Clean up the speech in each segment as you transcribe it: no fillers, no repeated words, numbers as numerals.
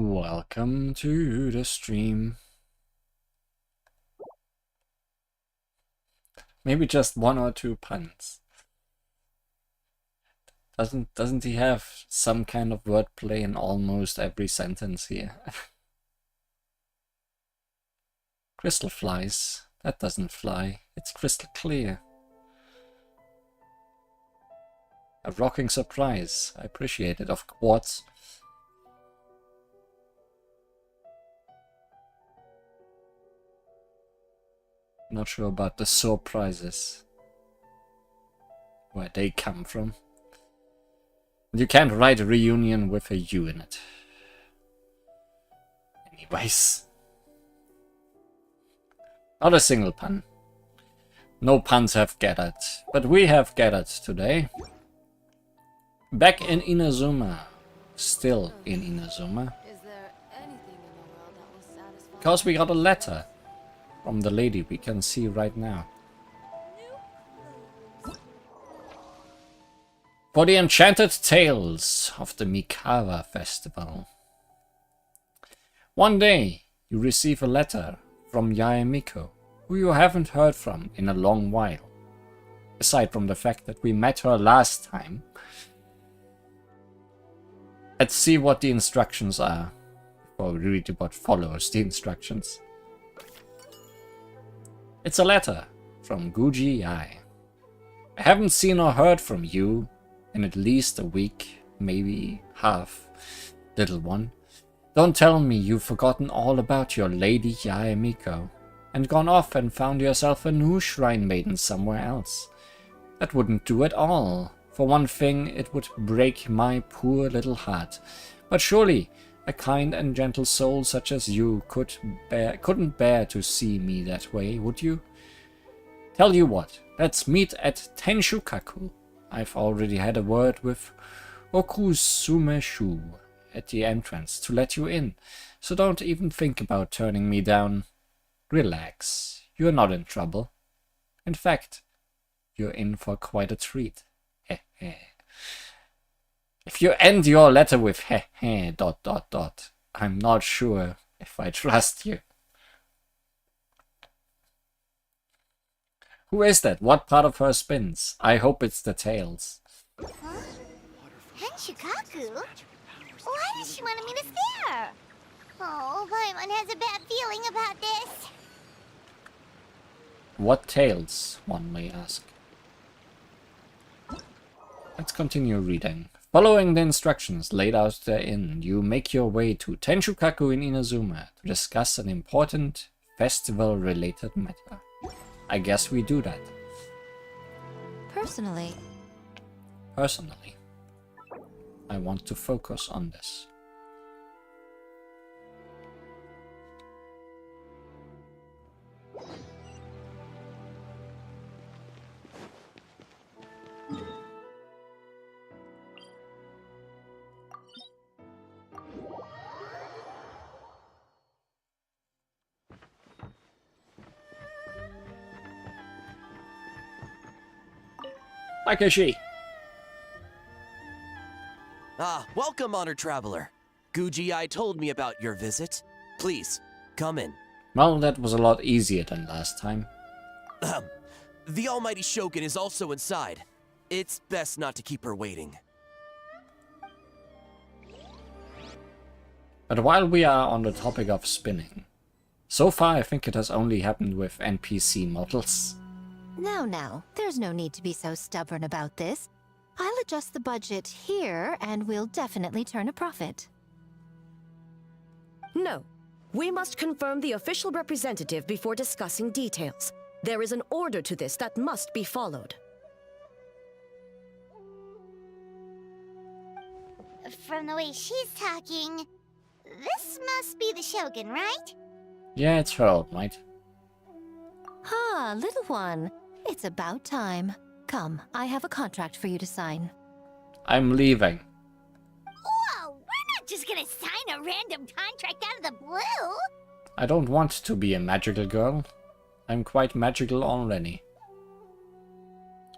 Welcome to the stream. Maybe just one or two puns. Doesn't he have some kind of wordplay in almost every sentence here? Crystal flies. That doesn't fly. It's crystal clear. A rocking surprise. I appreciate it. Of quartz. Not sure about the surprises. Where they come from. You can't write a reunion with a U in it. Anyways. Not a single pun. No puns have gathered. But we have gathered today. Back in Inazuma. Still in Inazuma. Because we got a letter from the lady we can see right now. For the Enchanted Tales of the Mikawa Festival. One day, you receive a letter from Yaemiko, who you haven't heard from in a long while. Aside from the fact that we met her last time. Let's see what the instructions are, before we read what follows the instructions. It's a letter from Guji Ai. I haven't seen or heard from you in at least a week, maybe half, little one. Don't tell me you've forgotten all about your lady Yaemiko and gone off and found yourself a new shrine maiden somewhere else. That wouldn't do at all. For one thing, it would break my poor little heart. But surely a kind and gentle soul such as you couldn't bear to see me that way, would you? Tell you what, let's meet at Tenshukaku. I've already had a word with Okusumeshu at the entrance to let you in, so don't even think about turning me down. Relax, you're not in trouble. In fact, you're in for quite a treat. Heh heh. If you end your letter with heh heh ... I'm not sure if I trust you. Who is that? What part of her spins? I hope it's the tails. Huh? Henshikaku? Why does she want me to stare? Oh, Paimon has a bad feeling about this. What tails, one may ask. Let's continue reading. Following the instructions laid out therein, you make your way to Tenshukaku in Inazuma to discuss an important festival-related matter. I guess we do that. Personally, I want to focus on this. Takeshi! Welcome, honored traveler. Guji told me about your visit. Please, come in. Well, that was a lot easier than last time. The almighty Shogun is also inside. It's best not to keep her waiting. But while we are on the topic of spinning, so far I think it has only happened with NPC models. Now, there's no need to be so stubborn about this. I'll adjust the budget here, and we'll definitely turn a profit. No. We must confirm the official representative before discussing details. There is an order to this that must be followed. From the way she's talking, this must be the Shogun, right? Yeah, it's her old mate. Ah, little one. It's about time. Come, I have a contract for you to sign. I'm leaving. Whoa, we're not just gonna sign a random contract out of the blue! I don't want to be a magical girl. I'm quite magical already.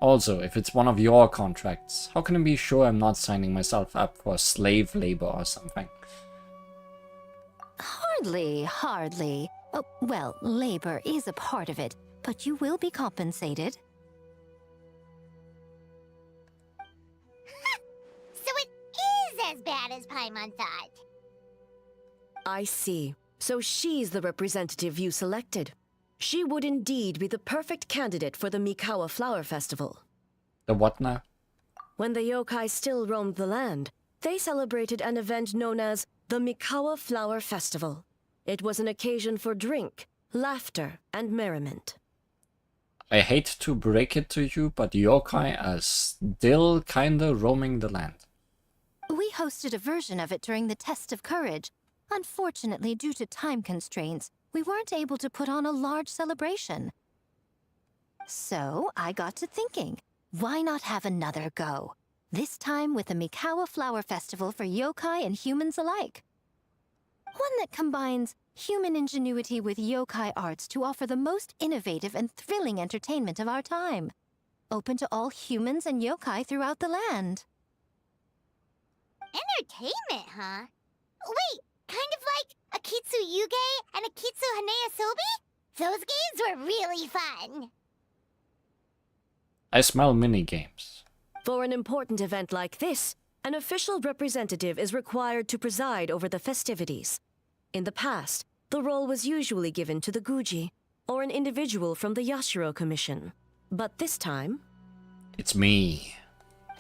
Also, if it's one of your contracts, how can I be sure I'm not signing myself up for slave labor or something? Hardly, hardly. Oh, well, labor is a part of it, but you will be compensated. So it is as bad as Paimon thought. I see. So she's the representative you selected. She would indeed be the perfect candidate for the Mikawa Flower Festival. The what now? When the yokai still roamed the land, they celebrated an event known as the Mikawa Flower Festival. It was an occasion for drink, laughter, and merriment. I hate to break it to you, but yokai are still kinda roaming the land. We hosted a version of it during the Test of Courage. Unfortunately, due to time constraints, we weren't able to put on a large celebration. So I got to thinking, why not have another go? This time with the Mikawa Flower Festival for yokai and humans alike. One that combines human ingenuity with yokai arts to offer the most innovative and thrilling entertainment of our time. Open to all humans and yokai throughout the land. Entertainment, huh? Wait, kind of like Akitsu Yuge and Akitsu Haneasobi? Those games were really fun. I smell mini-games. For an important event like this, an official representative is required to preside over the festivities. In the past, the role was usually given to the Guji, or an individual from the Yashiro Commission. But this time... It's me.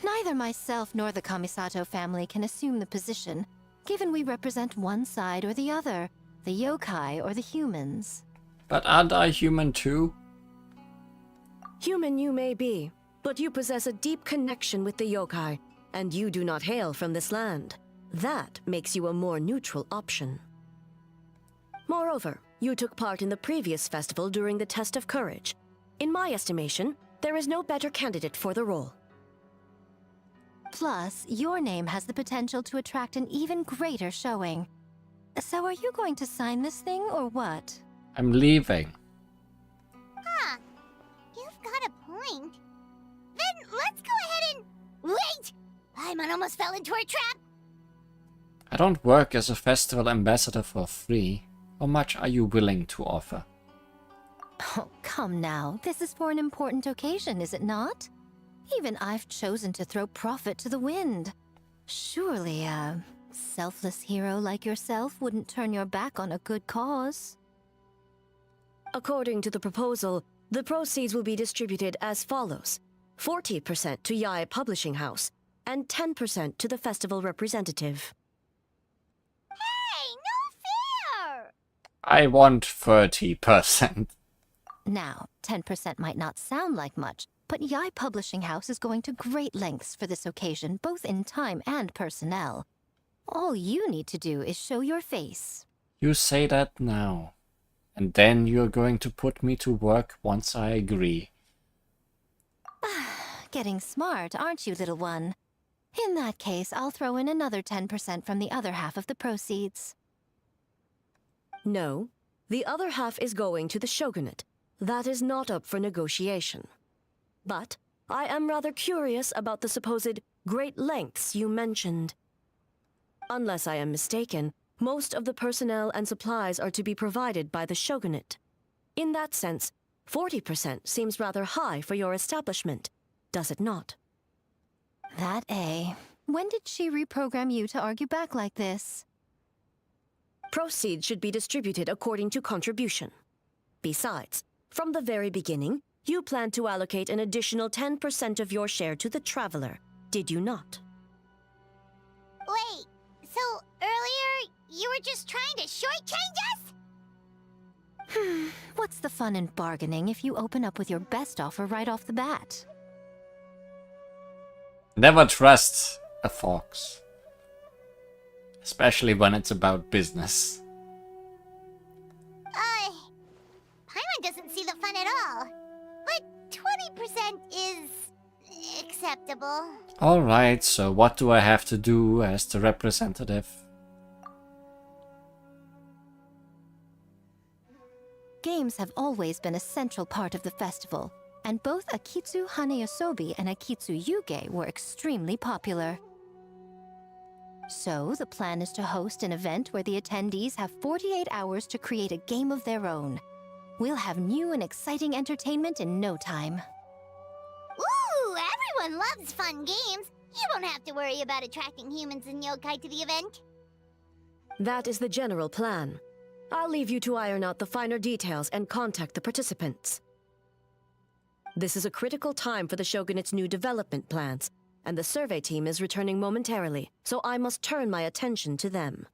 Neither myself nor the Kamisato family can assume the position, given we represent one side or the other, the yokai or the humans. But aren't I human too? Human you may be, but you possess a deep connection with the yokai, and you do not hail from this land. That makes you a more neutral option. Moreover, you took part in the previous festival during the Test of Courage. In my estimation, there is no better candidate for the role. Plus, your name has the potential to attract an even greater showing. So are you going to sign this thing or what? I'm leaving. Huh. You've got a point. Then let's go ahead and... Wait! Paimon almost fell into our trap! I don't work as a festival ambassador for free. How much are you willing to offer? Oh, come now. This is for an important occasion, is it not? Even I've chosen to throw profit to the wind. Surely a selfless hero like yourself wouldn't turn your back on a good cause. According to the proposal, the proceeds will be distributed as follows. 40% to Yae Publishing House, and 10% to the festival representative. Hey, no fair! I want 30%. Now, 10% might not sound like much, but Yae Publishing House is going to great lengths for this occasion, both in time and personnel. All you need to do is show your face. You say that now. And then you're going to put me to work once I agree. Getting smart, aren't you, little one? In that case, I'll throw in another 10% from the other half of the proceeds. No, the other half is going to the shogunate. That is not up for negotiation. But I am rather curious about the supposed great lengths you mentioned. Unless I am mistaken, most of the personnel and supplies are to be provided by the shogunate. In that sense, 40% seems rather high for your establishment, does it not? That A. When did she reprogram you to argue back like this? Proceeds should be distributed according to contribution. Besides, from the very beginning, you planned to allocate an additional 10% of your share to the Traveler, did you not? Wait, so earlier you were just trying to shortchange us? What's the fun in bargaining if you open up with your best offer right off the bat? Never trust a fox. Especially when it's about business. Paimon doesn't see the fun at all. But 20% is... acceptable. Alright, so what do I have to do as the representative? Games have always been a central part of the festival, and both Akitsu Haneasobi and Akitsu Yuge were extremely popular. So, the plan is to host an event where the attendees have 48 hours to create a game of their own. We'll have new and exciting entertainment in no time. Ooh, everyone loves fun games. You won't have to worry about attracting humans and yokai to the event. That is the general plan. I'll leave you to iron out the finer details and contact the participants. This is a critical time for the Shogunate's new development plans, and the survey team is returning momentarily, so I must turn my attention to them.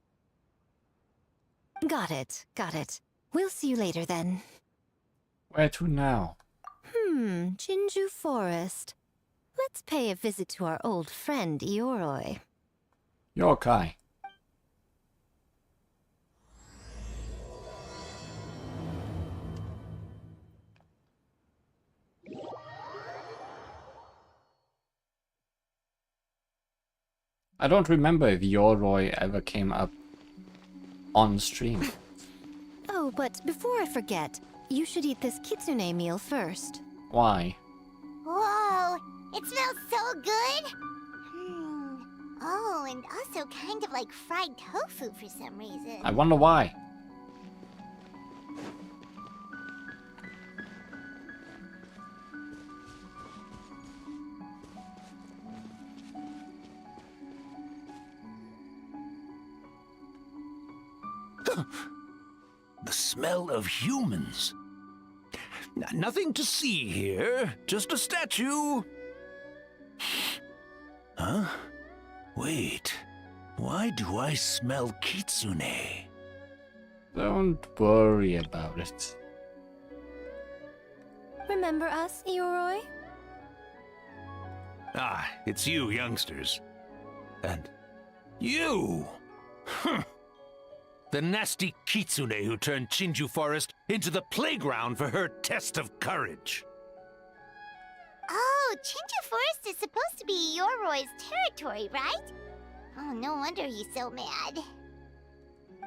Got it, got it. We'll see you later then. Where to now? Jinju Forest. Let's pay a visit to our old friend Ioroi. Yokai. I don't remember if Yoroi ever came up on stream. Oh, but before I forget, you should eat this kitsune meal first. Why? Whoa, it smells so good. Oh, and also kind of like fried tofu for some reason. I wonder why. The smell of humans. Nothing to see here, just a statue. Huh? Wait, why do I smell kitsune? Don't worry about it. Remember us, Ioroi? Ah, it's you youngsters. And you! Huh. The nasty kitsune who turned Jinju Forest into the playground for her test of courage. Oh, Jinju Forest is supposed to be Yoroi's territory, right? Oh, no wonder he's so mad.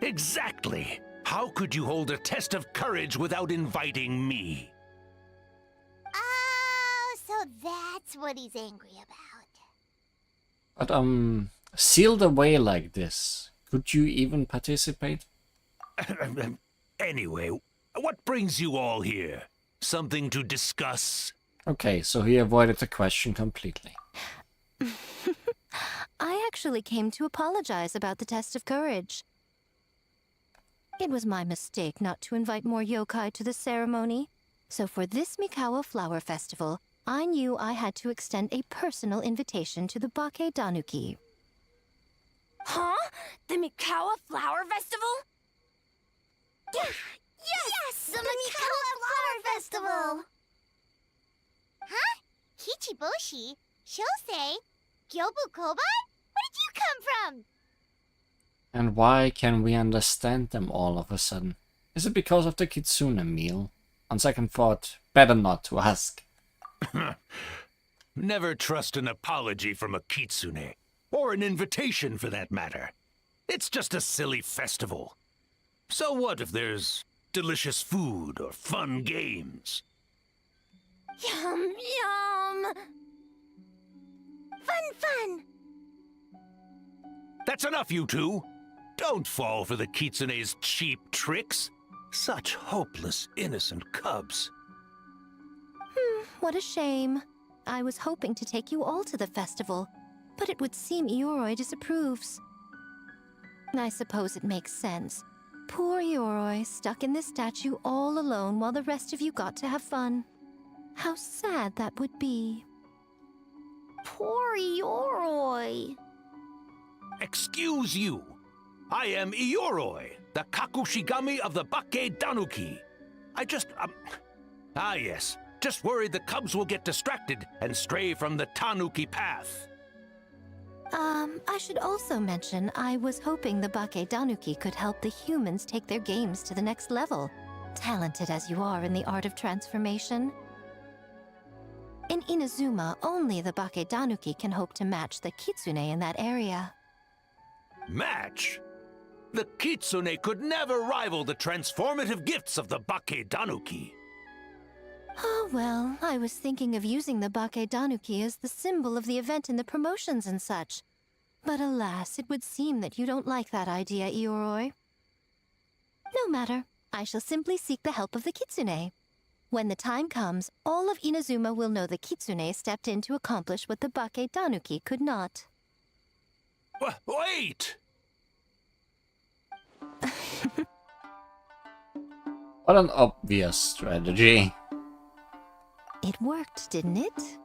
Exactly! How could you hold a test of courage without inviting me? Oh, so that's what he's angry about. But, sealed away like this, could you even participate? Anyway, what brings you all here? Something to discuss? Okay, so he avoided the question completely. I actually came to apologize about the test of courage. It was my mistake not to invite more yokai to the ceremony. So for this Mikawa Flower Festival, I knew I had to extend a personal invitation to the Bake Danuki. Huh? The Mikawa Flower Festival? Yes! The Mikawa Flower Festival! Huh? Kichiboshi? Shosei? Gyobu Koban? Where did you come from? And why can we understand them all of a sudden? Is it because of the kitsune meal? On second thought, better not to ask. Never trust an apology from a kitsune. Or an invitation, for that matter. It's just a silly festival. So what if there's delicious food or fun games? Yum, yum! Fun! That's enough, you two! Don't fall for the kitsune's cheap tricks. Such hopeless, innocent cubs. What a shame. I was hoping to take you all to the festival, but it would seem Ioroi disapproves. I suppose it makes sense. Poor Ioroi, stuck in this statue all alone while the rest of you got to have fun. How sad that would be. Poor Yoroi. Excuse you. I am Ioroi, the Kakushigami of the Bake Danuki. Yes. Just worried the cubs will get distracted and stray from the Tanuki path. I should also mention I was hoping the Bake Danuki could help the humans take their games to the next level, talented as you are in the art of transformation. In Inazuma, only the Bake Danuki can hope to match the kitsune in that area. Match? The kitsune could never rival the transformative gifts of the Bake Danuki. Oh, well, I was thinking of using the Bake Danuki as the symbol of the event in the promotions and such. But alas, it would seem that you don't like that idea, Ioroi. No matter. I shall simply seek the help of the Kitsune. When the time comes, all of Inazuma will know the Kitsune stepped in to accomplish what the Bake Tanuki could not. Wait! What an obvious strategy. It worked, didn't it?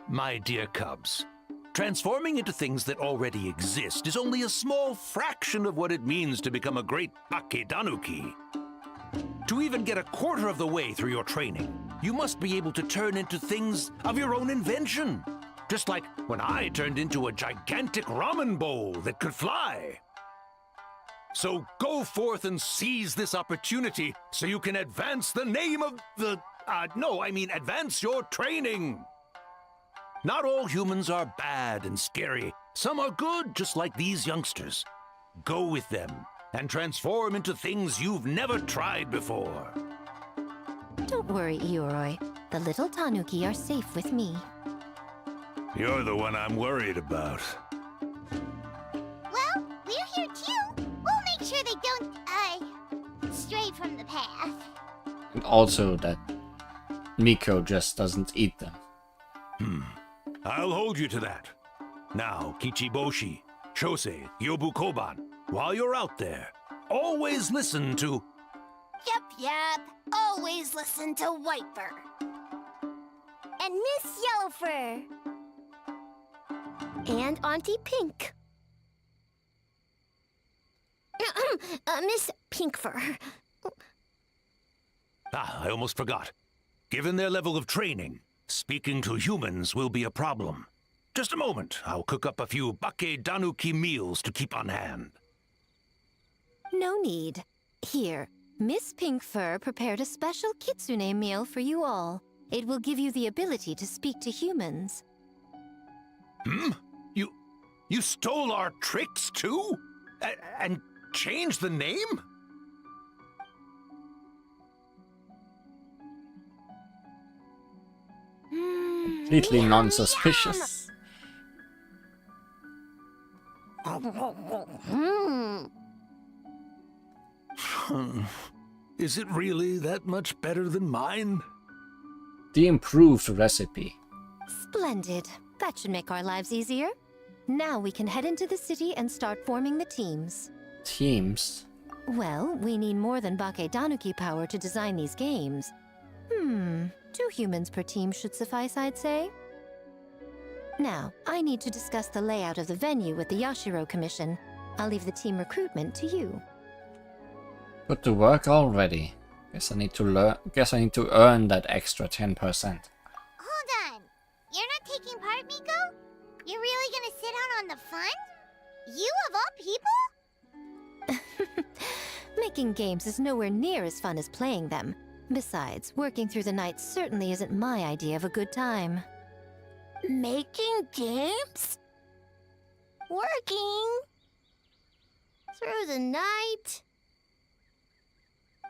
My dear cubs, transforming into things that already exist is only a small fraction of what it means to become a great Bakedanuki. To even get a quarter of the way through your training, you must be able to turn into things of your own invention. Just like when I turned into a gigantic ramen bowl that could fly. So go forth and seize this opportunity so you can advance the name of the... advance your training. Not all humans are bad and scary. Some are good, just like these youngsters. Go with them and transform into things you've never tried before. Don't worry, Ioroi. The little Tanuki are safe with me. You're the one I'm worried about. Well, we're here too. We'll make sure they don't, stray from the path. And also that Miko just doesn't eat them. I'll hold you to that. Now, Kichiboshi, Shosei, Yobu Koban, while you're out there, always listen to... Yep. Always listen to Whitefur. And Miss Yellowfur. And Auntie Pink. Miss Pinkfur. I almost forgot. Given their level of training, speaking to humans will be a problem. Just a moment, I'll cook up a few Bakedanuki meals to keep on hand. No need. Here, Miss Pinkfur prepared a special kitsune meal for you all. It will give you the ability to speak to humans. You stole our tricks too? And changed the name? Completely non-suspicious. Is it really that much better than mine? The improved recipe. Splendid. That should make our lives easier. Now we can head into the city and start forming the teams. Teams? Well, we need more than Bakedanuki power to design these games. 2 humans per team should suffice, I'd say. Now, I need to discuss the layout of the venue with the Yashiro Commission. I'll leave the team recruitment to you. Put to work already. Guess I need to earn that extra 10%. Hold on. You're not taking part, Miko? You're really gonna sit out on the fun? You of all people? Making games is nowhere near as fun as playing them. Besides, working through the night certainly isn't my idea of a good time. Making games? Working? Through the night?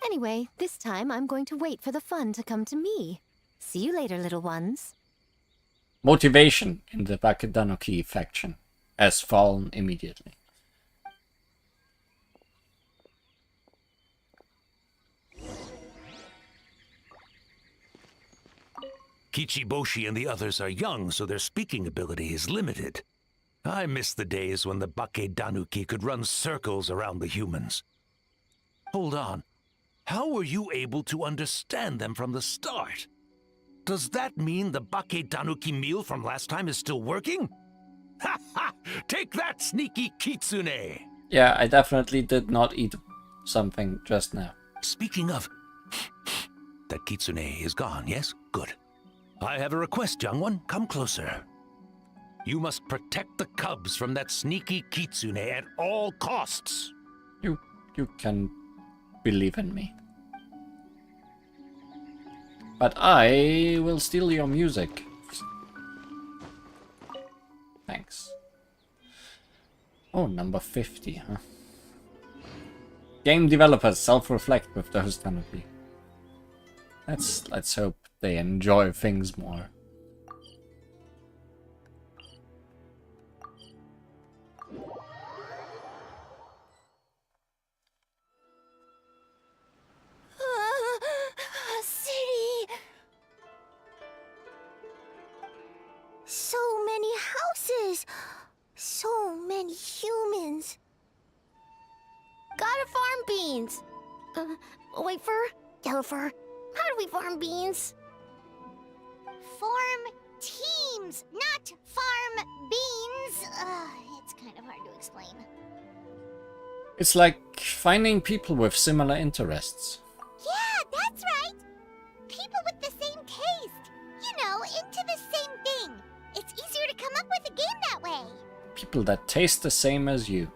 Anyway, this time I'm going to wait for the fun to come to me. See you later, little ones. Motivation in the Bakedanuki faction has fallen immediately. Kichiboshi and the others are young, so their speaking ability is limited. I miss the days when the Bakedanuki could run circles around the humans. Hold on. How were you able to understand them from the start? Does that mean the Bakedanuki meal from last time is still working? Ha ha! Take that, sneaky kitsune! Yeah, I definitely did not eat something just now. Speaking of... that kitsune is gone, yes? Good. I have a request, young one. Come closer. You must protect the cubs from that sneaky kitsune at all costs. You can believe in me. But I will steal your music. Thanks. Oh, number 50, huh? Game developers self-reflect with those Tanuki. Let's hope they enjoy things more. Wafer? Yellowfur? How do we farm beans? Form teams, not farm beans. It's kind of hard to explain. It's like finding people with similar interests. Yeah, that's right. People with the same taste. You know, into the same thing. It's easier to come up with a game that way. People that taste the same as you.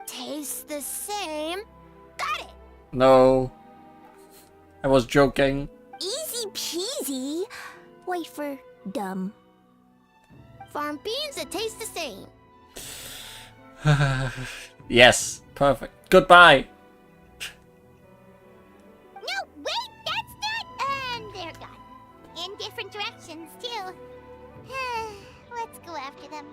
Tastes the same. Got it! No. I was joking. Easy peasy. Wafer, dumb. Farm beans that taste the same. Yes, perfect. Goodbye. No, wait, that's not... And they're gone. In different directions, too. Let's go after them.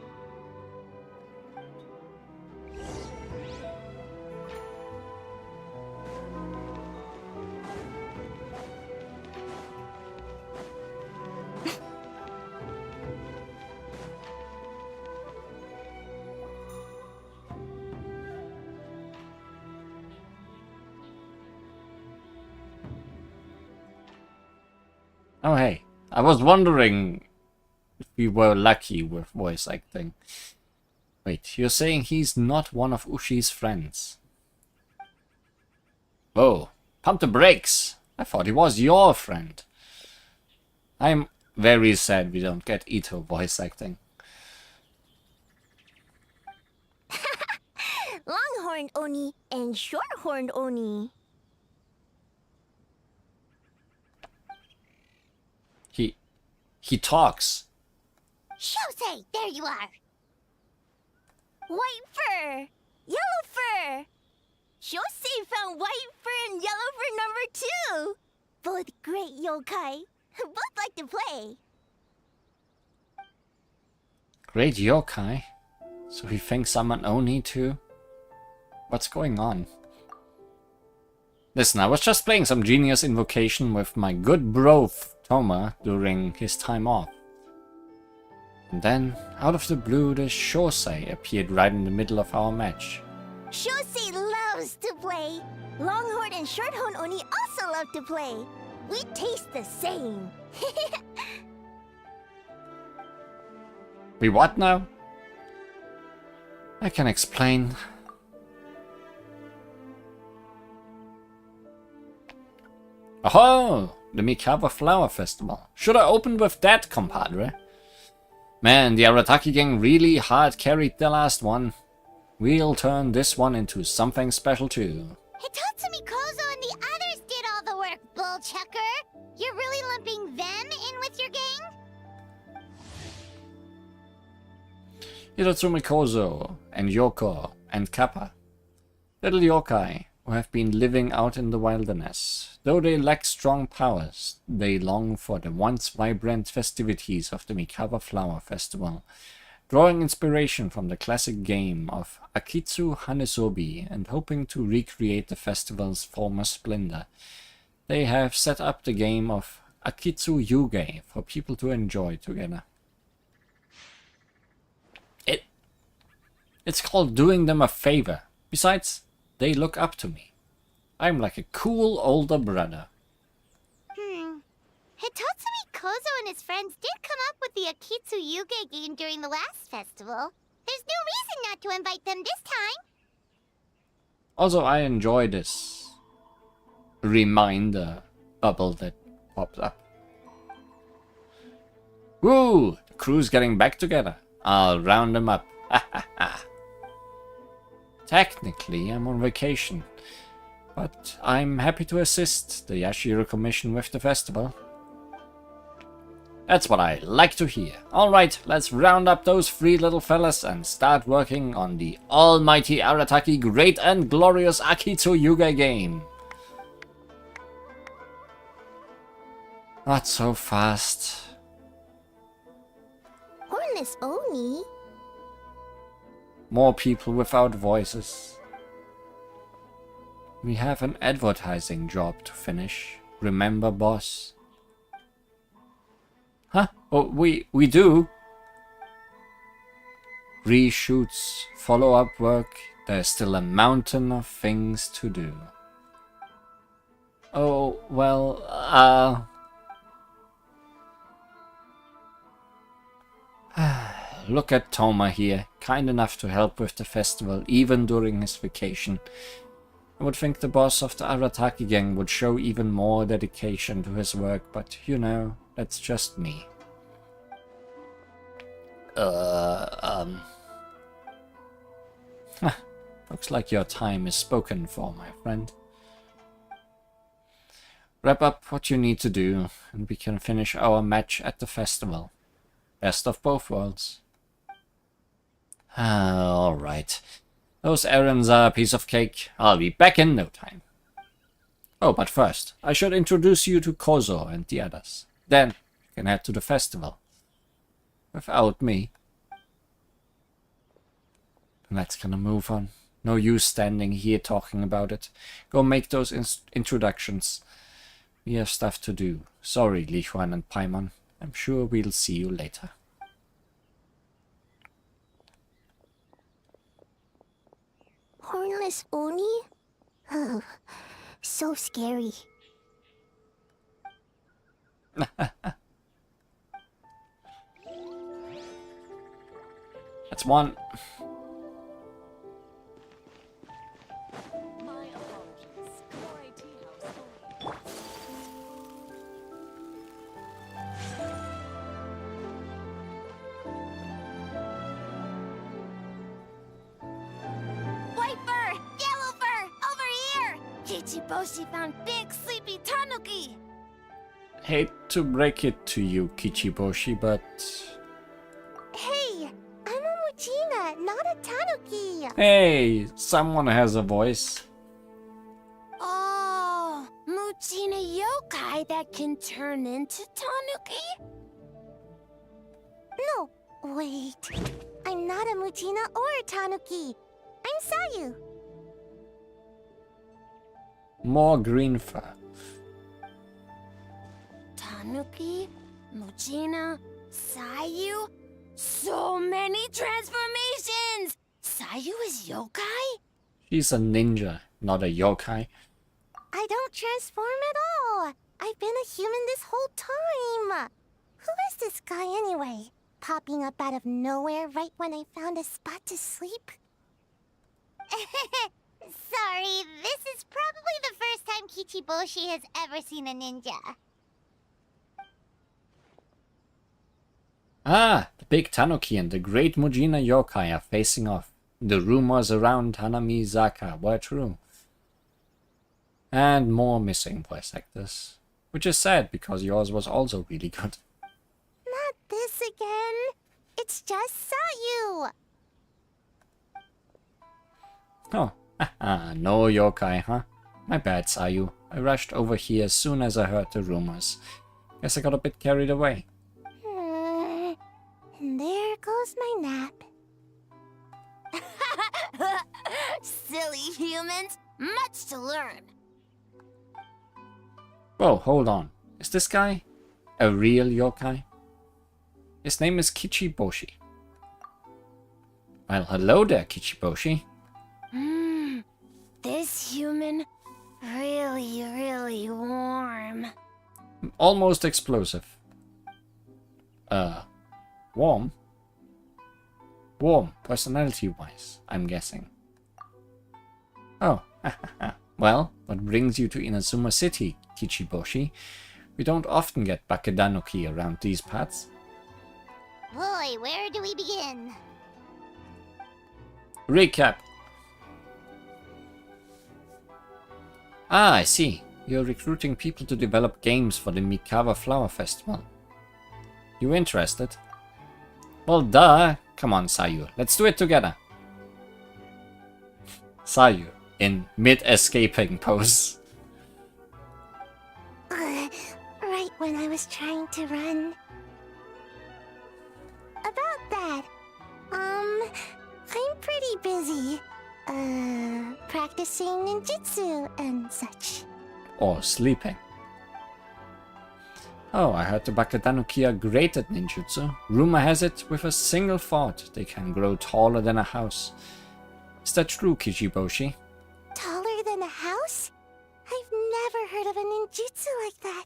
Oh, hey. I was wondering if we were lucky with voice acting. Wait, you're saying he's not one of Ushi's friends? Oh, pump the brakes. I thought he was your friend. I'm very sad we don't get Ito voice acting. Longhorned Oni and shorthorned Oni. He talks. Shosei, there you are. White fur! Yellow fur! Shosei found white fur and yellow fur number 2! Both great yokai. Both like to play. Great yokai? So he thinks I'm an Oni too? What's going on? Listen, I was just playing some genius invocation with my good bro Toma during his time off. And then, out of the blue, the Shosei appeared right in the middle of our match. Shosei loves to play. Longhorn and shorthorn Oni also love to play. We taste the same. We what now? I can explain. Oh, the Mikawa Flower Festival. Should I open with that, compadre? Man, the Arataki gang really hard carried the last one. We'll turn this one into something special too. Hitatsumi Kozo and the others did all the work, bullchucker. You're really lumping them in with your gang? Hitatsumi Kozo and Yoko and Kappa. Little yokai who have been living out in the wilderness. Though they lack strong powers, they long for the once vibrant festivities of the Mikawa Flower Festival, drawing inspiration from the classic game of Akitsu Hanesobi and hoping to recreate the festival's former splendor. They have set up the game of Akitsu Yuge for people to enjoy together. It's called doing them a favor. Besides, they look up to me. I'm like a cool older brother. Hitatsumi Kozo and his friends did come up with the Akitsu Yuge game during the last festival. There's no reason not to invite them this time. Also, I enjoy this reminder bubble that pops up. Woo! The crew's getting back together. I'll round them up. Technically, I'm on vacation, but I'm happy to assist the Yashiro Commission with the festival. That's what I like to hear. Alright, let's round up those 3 little fellas and start working on the almighty Arataki great and glorious Akitsu Yuge game. Not so fast. Hornless Oni? More people without voices. We have an advertising job to finish. Remember, boss? Huh? Oh, we do? Reshoots, follow-up work. There's still a mountain of things to do. Oh, well, look at Toma here, kind enough to help with the festival, even during his vacation. I would think the boss of the Arataki gang would show even more dedication to his work, but you know, that's just me. Looks like your time is spoken for, my friend. Wrap up what you need to do, and we can finish our match at the festival. Best of both worlds. Alright. Those errands are a piece of cake. I'll be back in no time. Oh, but first, I should introduce you to Kozo and the others. Then, you can head to the festival. Without me. Let's gonna move on. No use standing here talking about it. Go make those introductions. We have stuff to do. Sorry, Li Huan and Paimon. I'm sure we'll see you later. Hornless Oni? Oh, so scary. That's one. White fur! Yellow fur! Over here! Kichiboshi found big sleepy tanuki! Hate to break it to you, Kichiboshi, but... Hey, I'm a Muchina, not a Tanuki. Hey, someone has a voice. Oh, Muchina yokai that can turn into tanuki? No, wait. I'm not a Muchina or a Tanuki. I'm Sayu. More green fur. Tanuki, Muchina, Sayu. So many transformations! Sayu is yokai? She's a ninja, not a yokai. I don't transform at all. I've been a human this whole time. Who is this guy anyway? Popping up out of nowhere right when I found a spot to sleep? Sorry, this is probably the first time Kichiboshi has ever seen a ninja. Ah, the big Tanuki and the great Mujina yokai are facing off. The rumors around Hanamizaka were true. And more missing voice actors. Which is sad, because yours was also really good. Not this again. It's just Sayu. Oh, no yokai, huh? My bad, Sayu. I rushed over here as soon as I heard the rumors. Guess I got a bit carried away. And there goes my nap. Silly humans, much to learn. Whoa, hold on. Is this guy a real yokai? His name is Kichiboshi. Well, hello there, Kichiboshi. This human, really warm. Almost explosive. Warm? Warm, personality-wise, I'm guessing. Oh, well, what brings you to Inazuma City, Kichiboshi? We don't often get Bakedanuki around these parts. Boy, where do we begin? Recap. Ah, I see. You're recruiting people to develop games for the Mikawa Flower Festival. You interested? Well, duh. Come on, Sayu. Let's do it together. Sayu, in mid-escaping pose. Right when I was trying to run. About that, I'm pretty busy. Practicing ninjutsu and such. Or sleeping. Oh, I heard the Bakedanuki are great at ninjutsu. Rumor has it, with a single thought, they can grow taller than a house. Is that true, Kichiboshi? Taller than a house? I've never heard of a ninjutsu like that?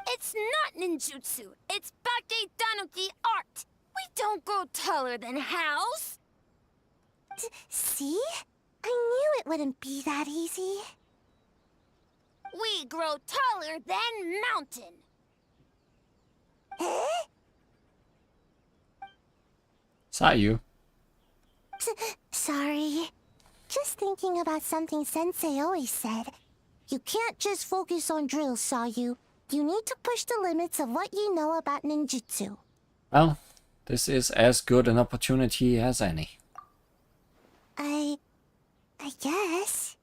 It's not ninjutsu. It's Bake Danuki art. We don't grow taller than House. See? I knew it wouldn't be that easy. We grow taller than Mountain. Eh? Sayu. Sorry. Just thinking about something Sensei always said. You can't just focus on drills, Sayu. You need to push the limits of what you know about ninjutsu. Well, this is as good an opportunity as any. I guess.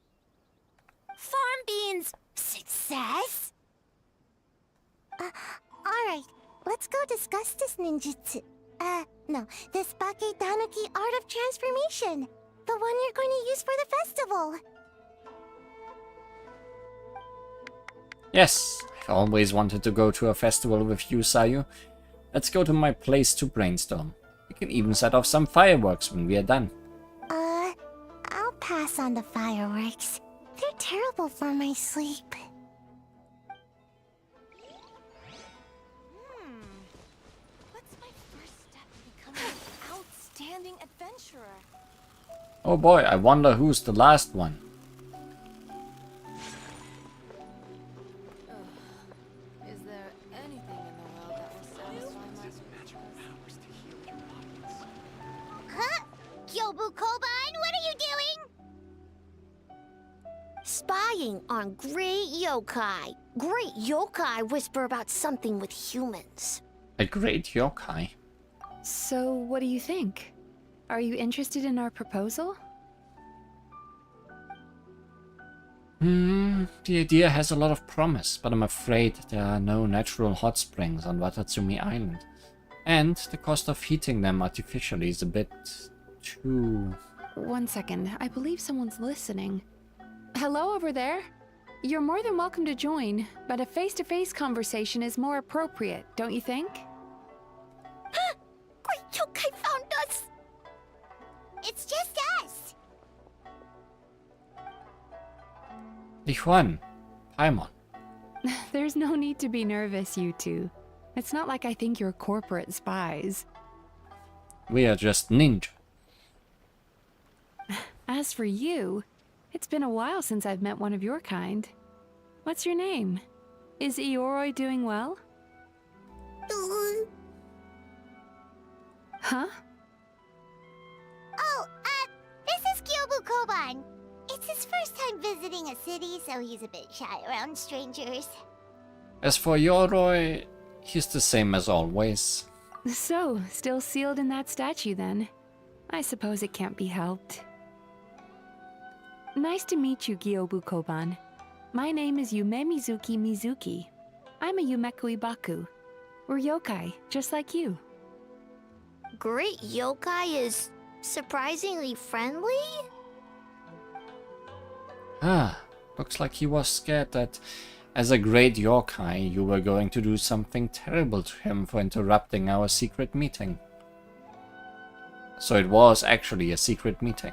Farm Beans, success? Alright, let's go discuss this ninjutsu. No, this Bake Danuki Art of Transformation. The one you're going to use for the festival. Yes, I've always wanted to go to a festival with you, Sayu. Let's go to my place to brainstorm. We can even set off some fireworks when we are done. I'll pass on the fireworks. They're terrible for my sleep. What's my first step in becoming an outstanding adventurer? Oh boy, I wonder who's the last one. Is there anything in the world that will satisfy my Huh? Kyobu Koban, what are you doing? Spying on great yokai. Great yokai whisper about something with humans. A great yokai. So, what do you think? Are you interested in our proposal? The idea has a lot of promise, but I'm afraid there are no natural hot springs on Watatsumi Island. And the cost of heating them artificially is a bit too... One second, I believe someone's listening. Hello over there? You're more than welcome to join, but a face-to-face conversation is more appropriate, don't you think? Great yokai found us! It's just us! Lihuan, Paimon. There's no need to be nervous, you two. It's not like I think you're corporate spies. We are just ninja. As for you, it's been a while since I've met one of your kind. What's your name? Is Ioroi doing well? Huh? Oh, this is Kyobu Koban. It's his first time visiting a city, so he's a bit shy around strangers. As for Yoroi, he's the same as always. So, still sealed in that statue then. I suppose it can't be helped. Nice to meet you, Gyobu Koban. My name is Yume Mizuki. I'm a Yumeku Ibaku. We're yokai, just like you. Great yokai is surprisingly friendly? Looks like he was scared that as a great yokai you were going to do something terrible to him for interrupting our secret meeting. So it was actually a secret meeting.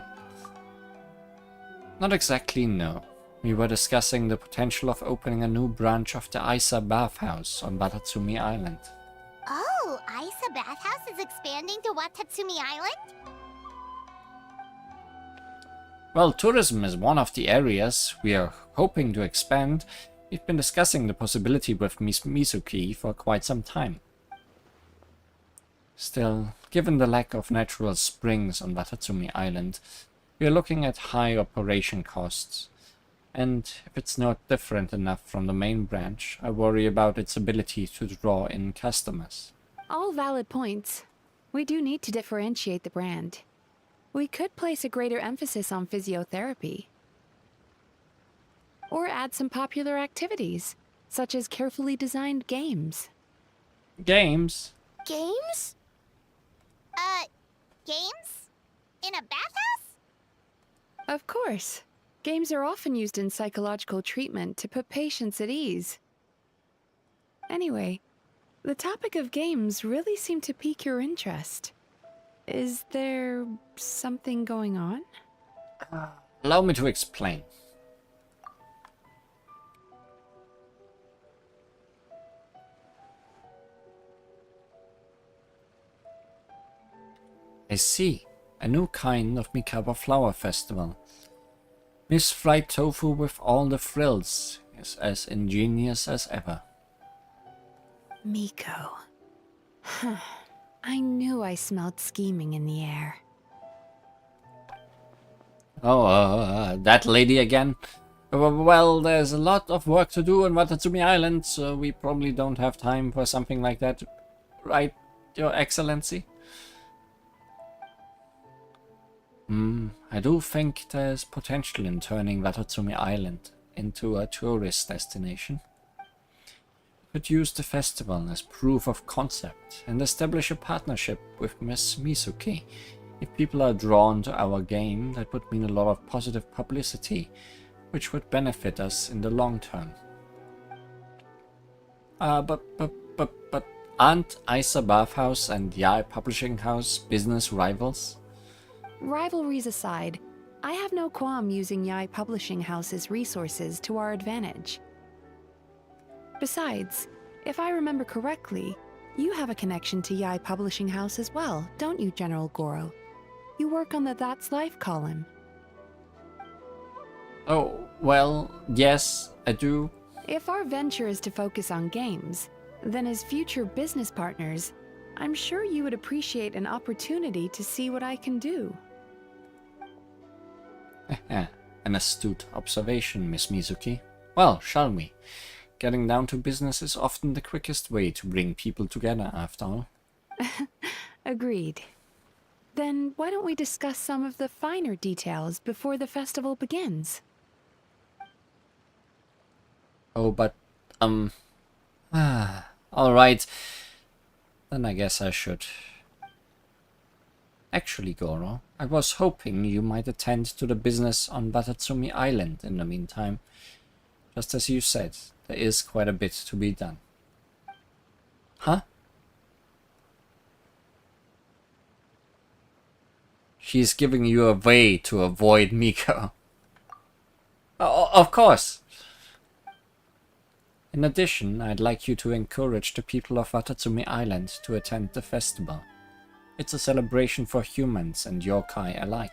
Not exactly, no. We were discussing the potential of opening a new branch of the Isa bathhouse on Watatsumi Island. Oh, Isa Bathhouse is expanding to Watatsumi Island? Well, tourism is one of the areas we are hoping to expand. We've been discussing the possibility with Mizuki for quite some time. Still, given the lack of natural springs on Watatsumi Island, we are looking at high operation costs. And if it's not different enough from the main branch, I worry about its ability to draw in customers. All valid points. We do need to differentiate the brand. We could place a greater emphasis on physiotherapy. Or add some popular activities, such as carefully designed games. Games? Games? Games? In a bathhouse? Of course. Games are often used in psychological treatment to put patients at ease. Anyway, the topic of games really seemed to pique your interest. Is there something going on? Allow me to explain. I see. A new kind of Mikawa flower festival. Miss Fried Tofu with all the frills is as ingenious as ever. Miko. I knew I smelled scheming in the air. Oh, that lady again? Well, there's a lot of work to do on Watatsumi Island, so we probably don't have time for something like that. Right, Your Excellency? I do think there's potential in turning Watatsumi Island into a tourist destination. We could use the festival as proof of concept and establish a partnership with Miss Mizuki. If people are drawn to our game, that would mean a lot of positive publicity, which would benefit us in the long term. But aren't Isa Bathhouse and Yai Publishing House business rivals? Rivalries aside, I have no qualm using Yai Publishing House's resources to our advantage. Besides, if I remember correctly, you have a connection to Yai Publishing House as well, don't you, General Goro? You work on the That's Life column. Oh, well, yes, I do. If our venture is to focus on games, then as future business partners, I'm sure you would appreciate an opportunity to see what I can do. An astute observation, Miss Mizuki. Well, shall we? Getting down to business is often the quickest way to bring people together, after all. Agreed. Then why don't we discuss some of the finer details before the festival begins? Oh, but, alright. Then I guess I should. Actually, Goro, I was hoping you might attend to the business on Watatsumi Island in the meantime. Just as you said, there is quite a bit to be done. Huh? She's giving you a way to avoid Miko. Oh, of course! In addition, I'd like you to encourage the people of Watatsumi Island to attend the festival. It's a celebration for humans and yokai alike.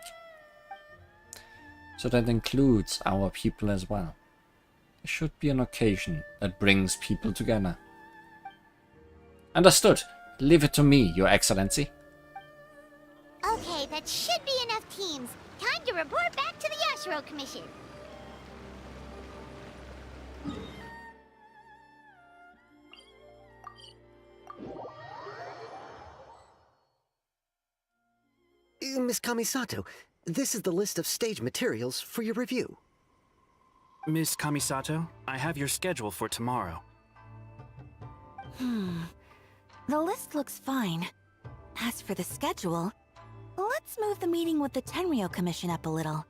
So that includes our people as well. It should be an occasion that brings people together. Understood. Leave it to me, Your Excellency. Okay, that should be enough teams. Time to report back to the Yashiro Commission. Miss Kamisato, this is the list of stage materials for your review. Miss Kamisato, I have your schedule for tomorrow. The list looks fine. As for the schedule, let's move the meeting with the Tenryo Commission up a little.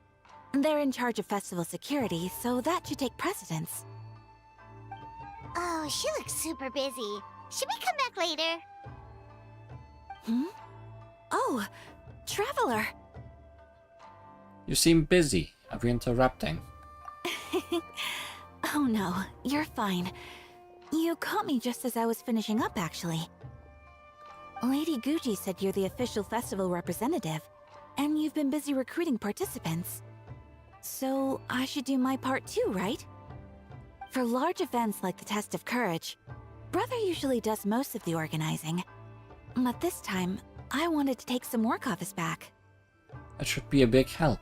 They're in charge of festival security, so that should take precedence. Oh, she looks super busy. Should we come back later? Oh, Traveler! You seem busy. Are we interrupting? Oh no, you're fine. You caught me just as I was finishing up, actually. Lady Guji said you're the official festival representative, and you've been busy recruiting participants. So I should do my part too, right? For large events like the Test of Courage, Brother usually does most of the organizing. But this time, I wanted to take some work off his back. That should be a big help.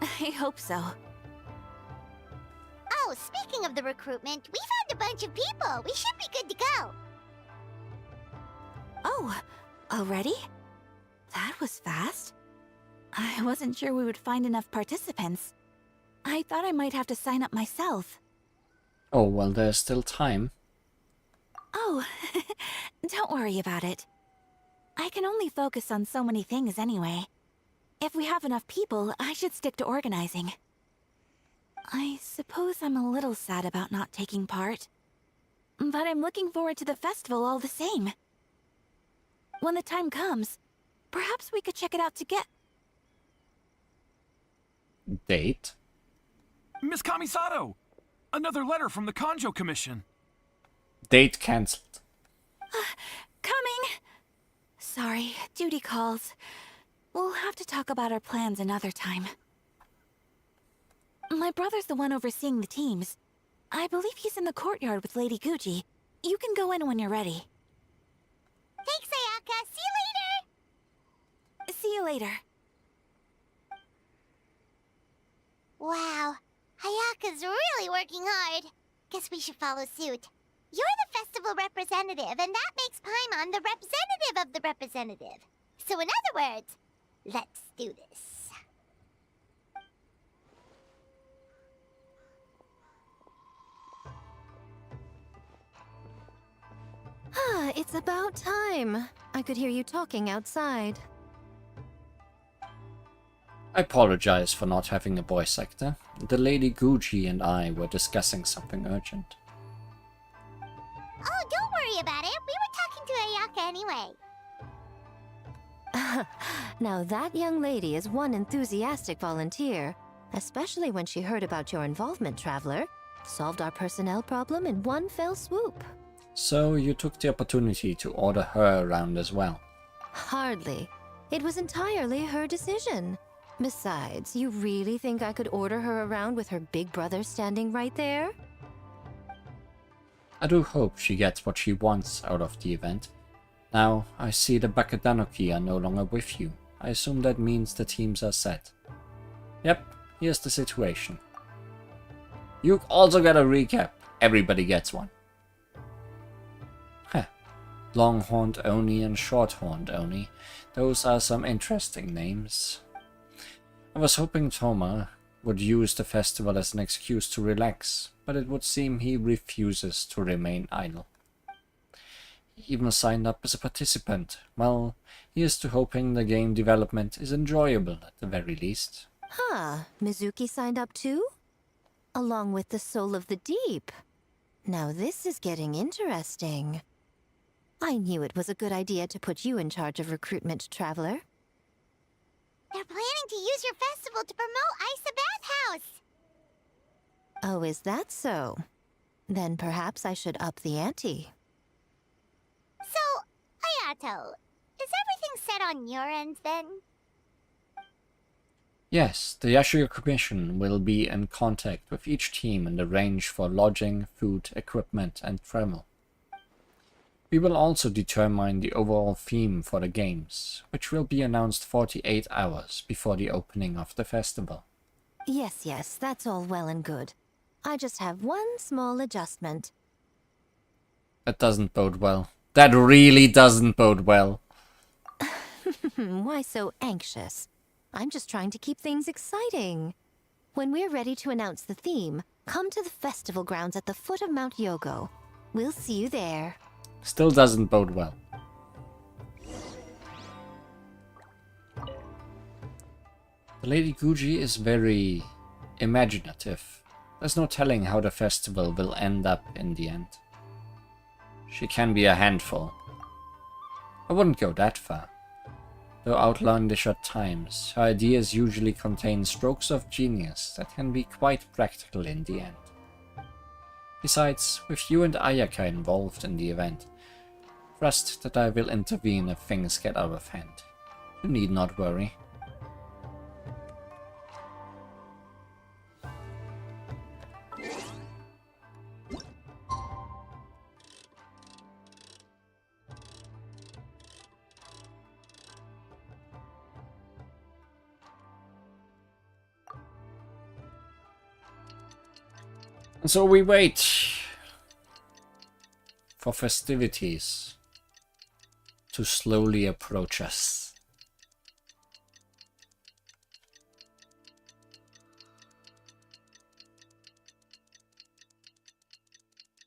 I hope so. Oh, speaking of the recruitment, we found a bunch of people. We should be good to go. Oh, already? That was fast. I wasn't sure we would find enough participants. I thought I might have to sign up myself. Oh, well, there's still time. Oh, don't worry about it. I can only focus on so many things anyway. If we have enough people, I should stick to organizing. I suppose I'm a little sad about not taking part. But I'm looking forward to the festival all the same. When the time comes, perhaps we could check it out together. Date? Miss Kamisato! Another letter from the Kanjo Commission. Date cancelled. Coming! Sorry, duty calls. We'll have to talk about our plans another time. My brother's the one overseeing the teams. I believe he's in the courtyard with Lady Gucci. You can go in when you're ready. Thanks, Ayaka. See you later! See you later. Wow, Ayaka's really working hard. Guess we should follow suit. You're the festival representative, and that makes Paimon the representative of the representative. So in other words, let's do this. Ah, it's about time. I could hear you talking outside. I apologize for not having a voice actor. The Lady Gucci and I were discussing something urgent. Oh, don't worry about it. We were talking to Ayaka anyway. Now that young lady is one enthusiastic volunteer, especially when she heard about your involvement, Traveler. Solved our personnel problem in one fell swoop. So you took the opportunity to order her around as well. Hardly. It was entirely her decision. Besides, you really think I could order her around with her big brother standing right there? I do hope she gets what she wants out of the event. Now, I see the Bakadanoki are no longer with you. I assume that means the teams are set. Yep, here's the situation. You also get a recap. Everybody gets one. Heh. Longhorned Oni and Shorthorned Oni. Those are some interesting names. I was hoping Toma would use the festival as an excuse to relax, but it would seem he refuses to remain idle. He even signed up as a participant. Well, here's to hoping the game development is enjoyable at the very least. Huh, Mizuki signed up too? Along with the Soul of the Deep. Now this is getting interesting. I knew it was a good idea to put you in charge of recruitment, Traveler. They're planning to use your festival to promote Isa Bathhouse. Oh, is that so? Then perhaps I should up the ante. So, Ayato, is everything set on your end then? Yes, the Yashio Commission will be in contact with each team and arrange for lodging, food, equipment, and travel. We will also determine the overall theme for the games, which will be announced 48 hours before the opening of the festival. Yes, that's all well and good. I just have one small adjustment. That doesn't bode well. That really doesn't bode well. Why so anxious? I'm just trying to keep things exciting. When we're ready to announce the theme, come to the festival grounds at the foot of Mount Yogo. We'll see you there. Still doesn't bode well. The Lady Guji is very imaginative. There's no telling how the festival will end up in the end. She can be a handful. I wouldn't go that far. Though outlined at short times, her ideas usually contain strokes of genius that can be quite practical in the end. Besides, with you and Ayaka involved in the event, trust that I will intervene if things get out of hand. You need not worry. And so we wait for festivities to slowly approach us.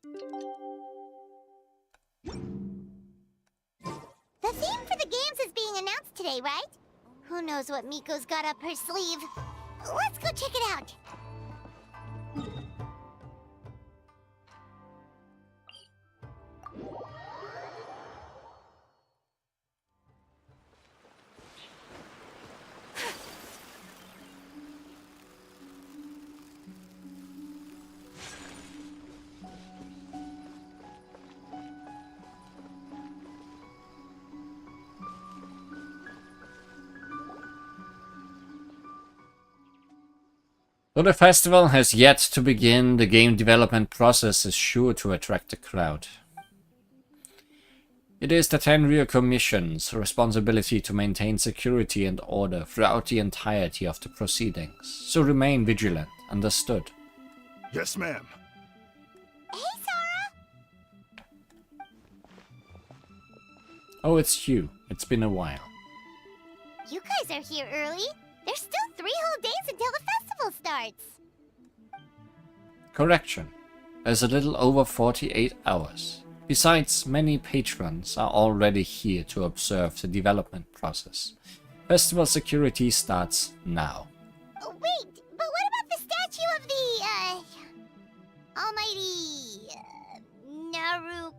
The theme for the games is being announced today, right? Who knows what Miko's got up her sleeve? Let's go check it out. Though the festival has yet to begin, the game development process is sure to attract a crowd. It is the Tenryou Commission's responsibility to maintain security and order throughout the entirety of the proceedings, so remain vigilant, understood? Yes, ma'am. Hey, Sora! Oh, it's you. It's been a while. You guys are here early. There's still 3 whole days until the festival starts. Correction. There's a little over 48 hours. Besides, many patrons are already here to observe the development process. Festival security starts now. Oh, wait, but what about the statue of the, almighty, Narukami-yogo?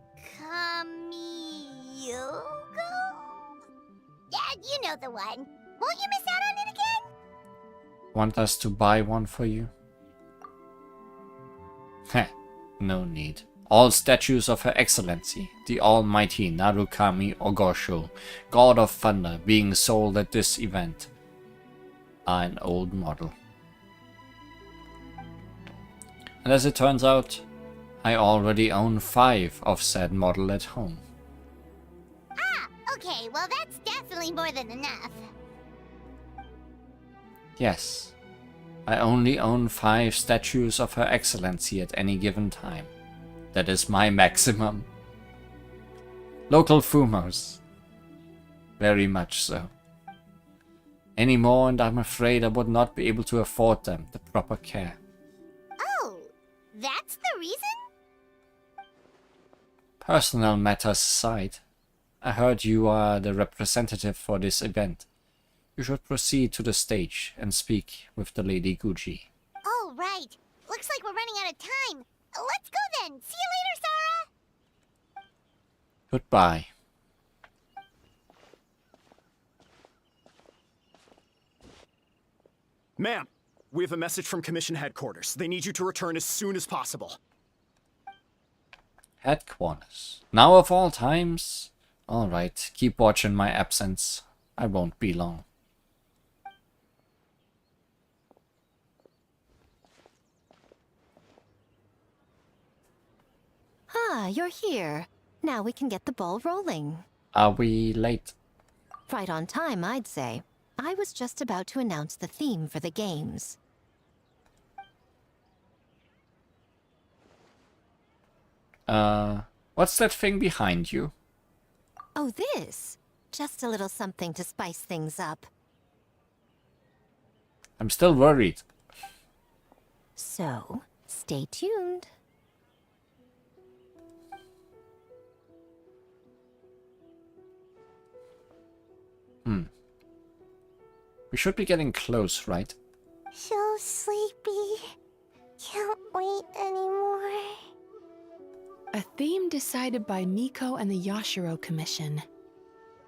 Yeah, you know the one. Won't you miss out on it again? Want us to buy one for you? Heh, no need. All statues of Her Excellency, the almighty Narukami Ogosho, God of Thunder, being sold at this event, are an old model. And as it turns out, I already own 5 of said model at home. Ah, okay, well that's definitely more than enough. Yes, I only own 5 statues of Her Excellency at any given time. That is my maximum. Local Fumos. Very much so. Any more and I'm afraid I would not be able to afford them the proper care. Oh, that's the reason? Personal matters aside, I heard you are the representative for this event. You should proceed to the stage and speak with the Lady Guji. Oh, right. Looks like we're running out of time. Let's go then. See you later, Sora. Goodbye. Ma'am, we have a message from Commission Headquarters. They need you to return as soon as possible. Headquarters. Now of all times? Alright, keep watch in my absence. I won't be long. Ah, you're here. Now we can get the ball rolling. Are we late? Right on time, I'd say. I was just about to announce the theme for the games. What's that thing behind you? Oh, this? Just a little something to spice things up. I'm still worried. So, stay tuned. We should be getting close, right? So sleepy. Can't wait anymore. A theme decided by Miko and the Yashiro Commission.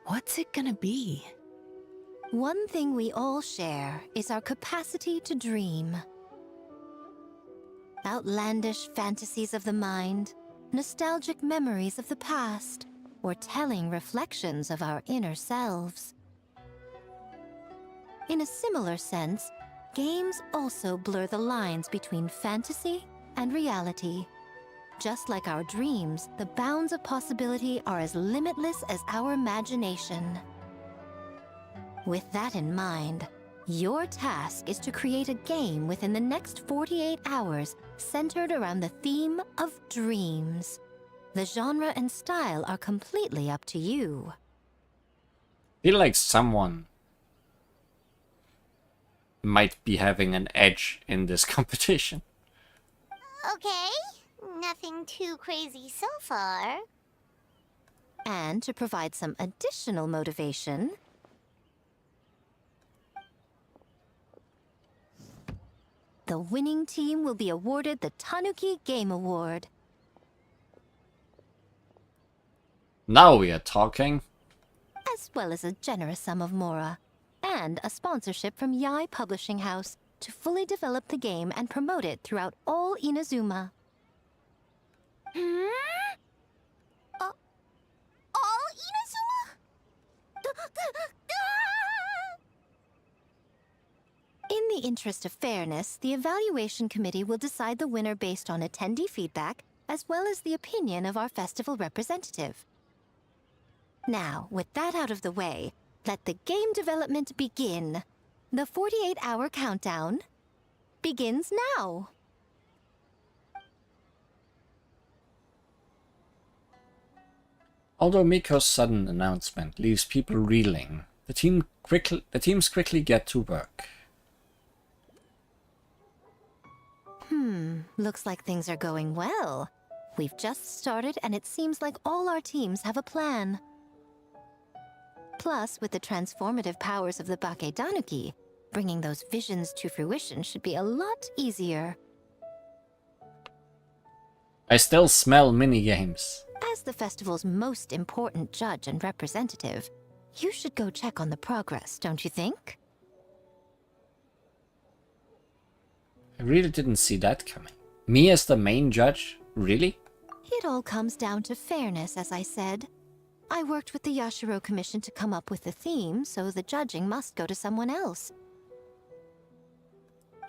What's it gonna be? One thing we all share is our capacity to dream. Outlandish fantasies of the mind, nostalgic memories of the past, or telling reflections of our inner selves. In a similar sense, games also blur the lines between fantasy and reality. Just like our dreams, the bounds of possibility are as limitless as our imagination. With that in mind, your task is to create a game within the next 48 hours centered around the theme of dreams. The genre and style are completely up to you. I feel like someone might be having an edge in this competition. Okay, nothing too crazy so far. And to provide some additional motivation, the winning team will be awarded the Tanuki Game Award. Now we are talking. As well as a generous sum of mora, and a sponsorship from Yai Publishing House to fully develop the game and promote it throughout all Inazuma. All Inazuma? In In the interest of fairness, the evaluation committee will decide the winner based on attendee feedback, as well as the opinion of our festival representative. Now, with that out of the way, let the game development begin. The 48-hour countdown begins now. Although Miko's sudden announcement leaves people reeling, the teams quickly get to work. Looks like things are going well. We've just started and it seems like all our teams have a plan. Plus, with the transformative powers of the Bakedanuki, bringing those visions to fruition should be a lot easier. I still smell minigames. As the festival's most important judge and representative, you should go check on the progress, don't you think? I really didn't see that coming. Me as the main judge? Really? It all comes down to fairness, as I said. I worked with the Yashiro Commission to come up with the theme, so the judging must go to someone else.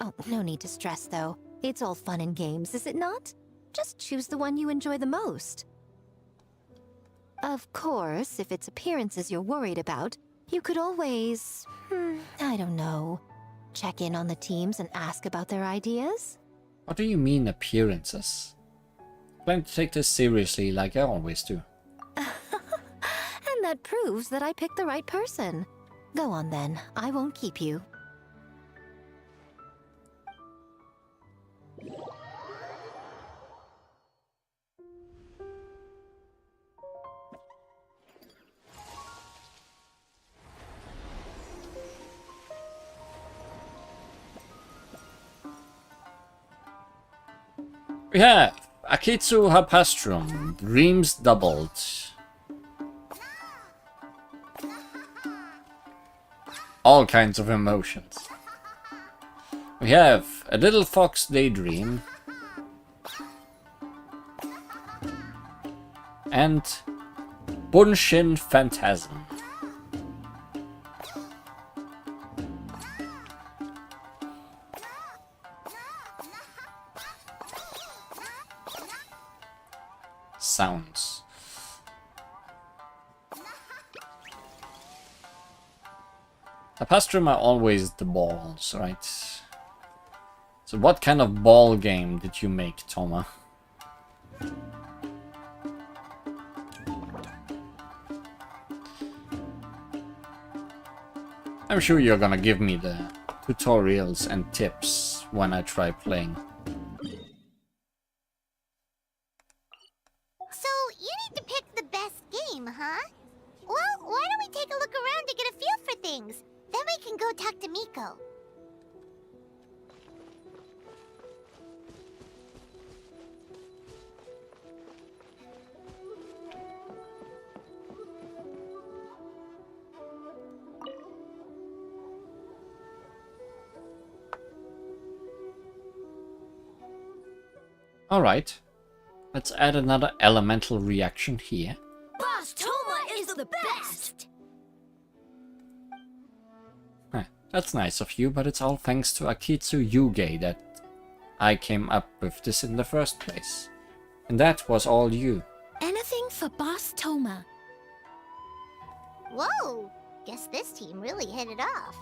Oh, no need to stress, though. It's all fun and games, is it not? Just choose the one you enjoy the most. Of course, if it's appearances you're worried about, you could always... I don't know. Check in on the teams and ask about their ideas? What do you mean, appearances? I plan to take this seriously like I always do. And that proves that I picked the right person. Go on then, I won't keep you. We have Akitsu Hapastrum, Dreams Doubled. All kinds of emotions. We have A Little Fox Daydream. And Bunshin Phantasm. Sounds. Apastrum are always the balls, right? So what kind of ball game did you make, Toma? I'm sure you're gonna give me the tutorials and tips when I try playing. So, you need to pick the best game, huh? Well, why don't we take a look around to get a feel for things? Then we can go talk to Miko. Alright. Let's add another elemental reaction here. Boss Toma is the best! That's nice of you, but it's all thanks to Akitsu Yuge that I came up with this in the first place. And that was all you. Anything for Boss Toma. Whoa! Guess this team really hit it off.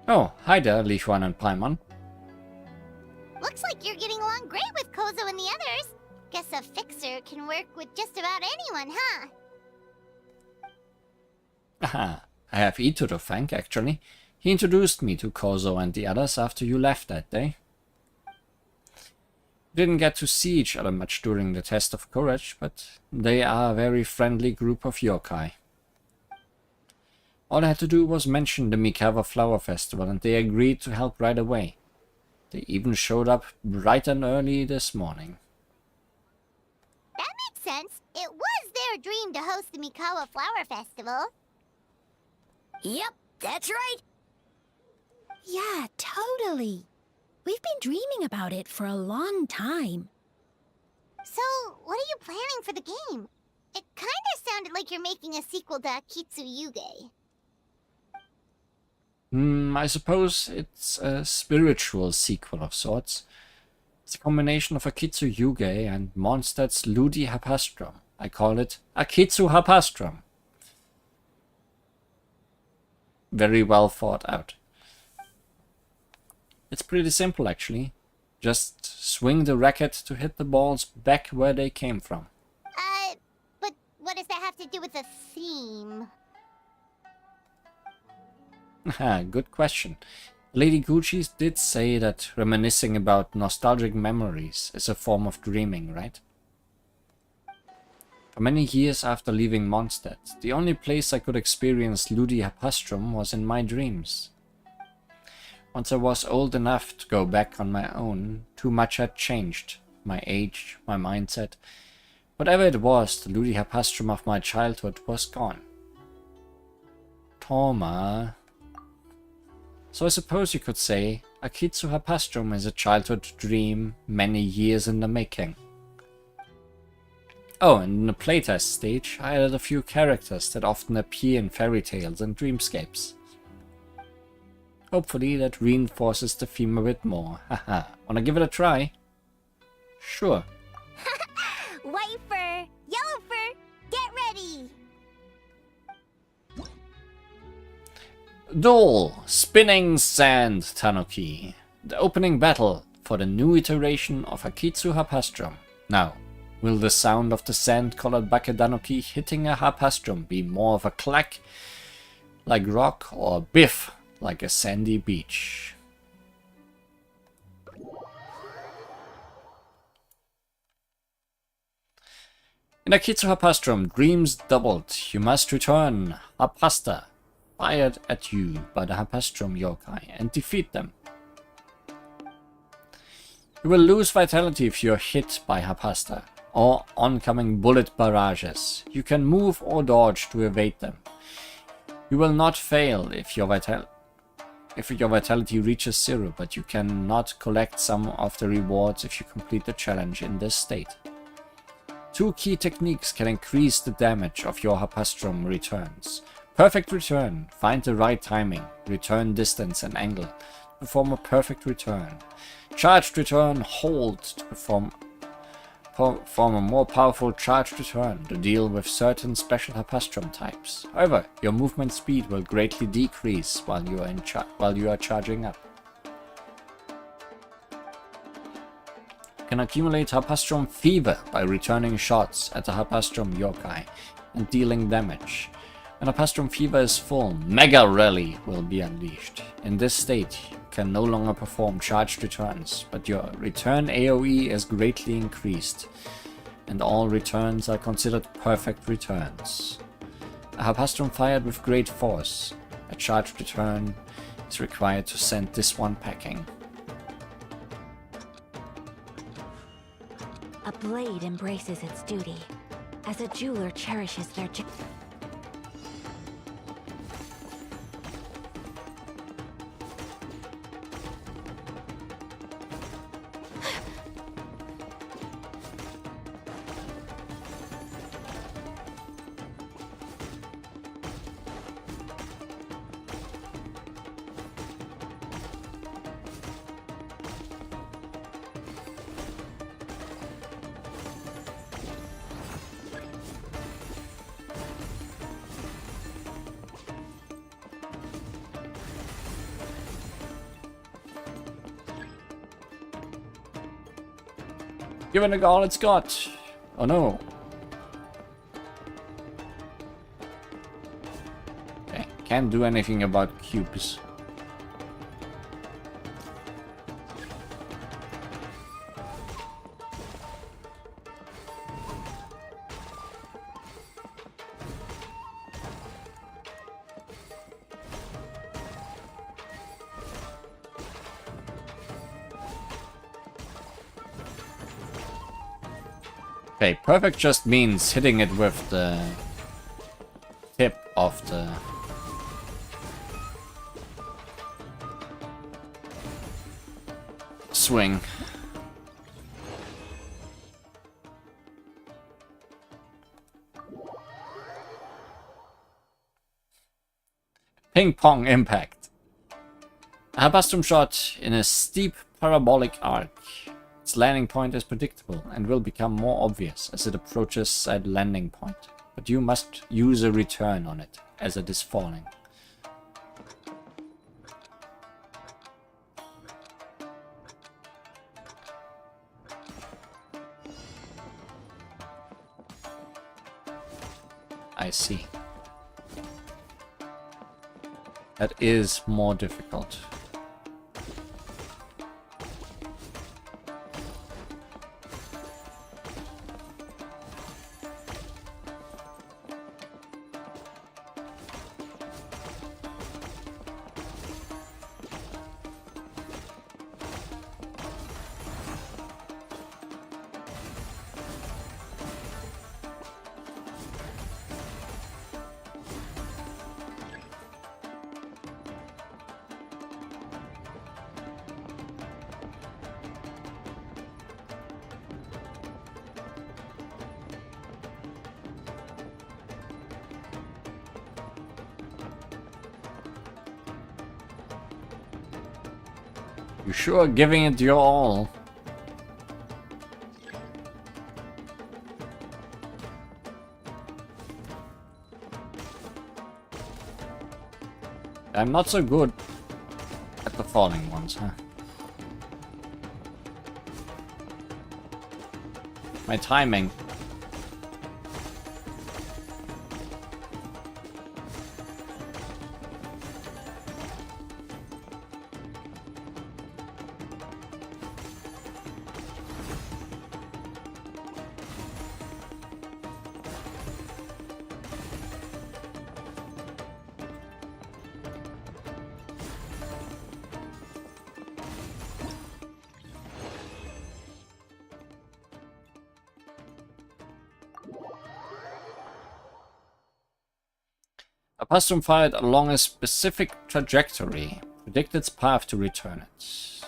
Oh, hi there, Li Huan and Paimon. Looks like you're getting along great with Kozo and the others. Guess a fixer can work with just about anyone, huh? Aha, I have Ito to thank, actually. He introduced me to Kozo and the others after you left that day. We didn't get to see each other much during the test of courage, but they are a very friendly group of yokai. All I had to do was mention the Mikawa Flower Festival and they agreed to help right away. They even showed up bright and early this morning. That makes sense. It was their dream to host the Mikawa Flower Festival. Yep, that's right. Yeah, totally. We've been dreaming about it for a long time. So, what are you planning for the game? It kinda sounded like you're making a sequel to Akitsu Yuge. I suppose it's a spiritual sequel of sorts. It's a combination of Akitsu Yuge and Mondstadt's Ludi Hapastrum. I call it Akitsu Hapastrum. Very well thought out. It's pretty simple actually. Just swing the racket to hit the balls back where they came from. But what does that have to do with the theme? Good question. Lady Gucci did say that reminiscing about nostalgic memories is a form of dreaming, right? For many years after leaving Mondstadt, the only place I could experience Ludi Hapastrum was in my dreams. Once I was old enough to go back on my own, too much had changed. My age, my mindset. Whatever it was, the Ludi Hapastrum of my childhood was gone. Toma. So I suppose you could say Akitsu Hapastrum is a childhood dream many years in the making. Oh, and in the playtest stage, I added a few characters that often appear in fairy tales and dreamscapes. Hopefully that reinforces the theme a bit more. Haha, wanna give it a try? Sure. White fur, yellow fur, get ready! Duel! Spinning Sand Tanuki. The opening battle for the new iteration of Akitsu Hapastrum. Now, will the sound of the sand-colored Bakedanuki hitting a Hapastrum be more of a clack like rock or a biff like a sandy beach? In Akitsu Hapastrum, dreams doubled. You must return Hapasta fired at you by the Hapastrum yokai and defeat them. You will lose vitality if you are hit by Hapasta or oncoming bullet barrages. You can move or dodge to evade them. You will not fail if your vitality reaches 0, but you cannot collect some of the rewards if you complete the challenge in this state. 2 key techniques can increase the damage of your Hapastrum returns. Perfect return. Find the right timing, return distance and angle to perform a perfect return. Charged return. Hold to perform a more powerful charged return to deal with certain special Hapastrum types. However, your movement speed will greatly decrease while you are charging up. You can accumulate Hapastrum Fever by returning shots at the Hapastrum yokai and dealing damage. When Hapastrum Fever is full, Mega Rally will be unleashed. In this state, you can no longer perform charged returns, but your return AoE is greatly increased, and all returns are considered perfect returns. A Hapastrum fired with great force. A charged return is required to send this one packing. A blade embraces its duty, as a jeweler cherishes their Giving it all it's got. Oh no. Okay, can't do anything about cubes. Okay, perfect just means hitting it with the tip of the swing. Ping pong impact. A Habastum shot in a steep parabolic arc. Its landing point is predictable and will become more obvious as it approaches said landing point. But you must use a return on it as it is falling. I see. That is more difficult. You sure giving it your all? I'm not so good at the falling ones, huh? My timing. A Pastum fired along a specific trajectory. Predict its path to return it.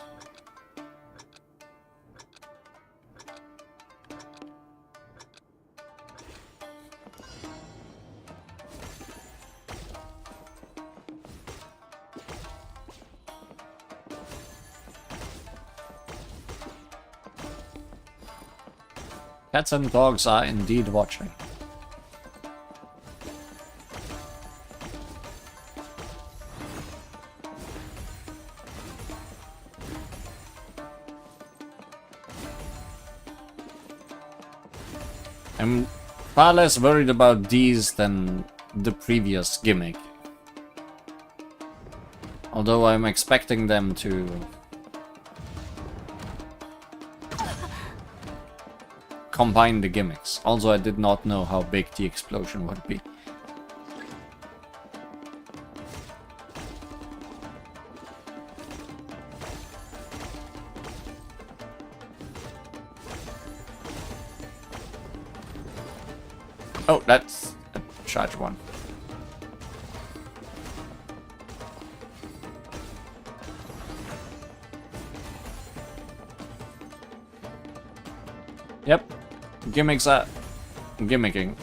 Cats and dogs are indeed watching. I'm far less worried about these than the previous gimmick. Although I'm expecting them to combine the gimmicks. Also, I did not know how big the explosion would be. Oh, that's a charge one. Yep. Gimmicks are gimmicking.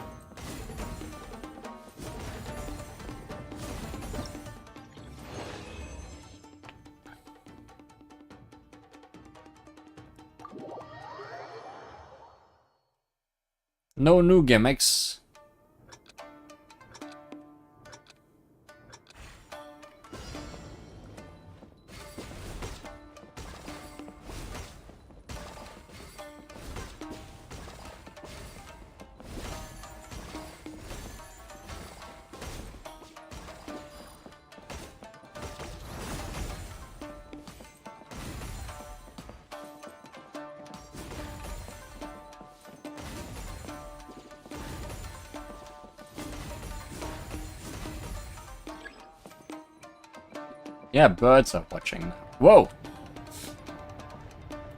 No new gimmicks. Yeah, birds are watching. Whoa!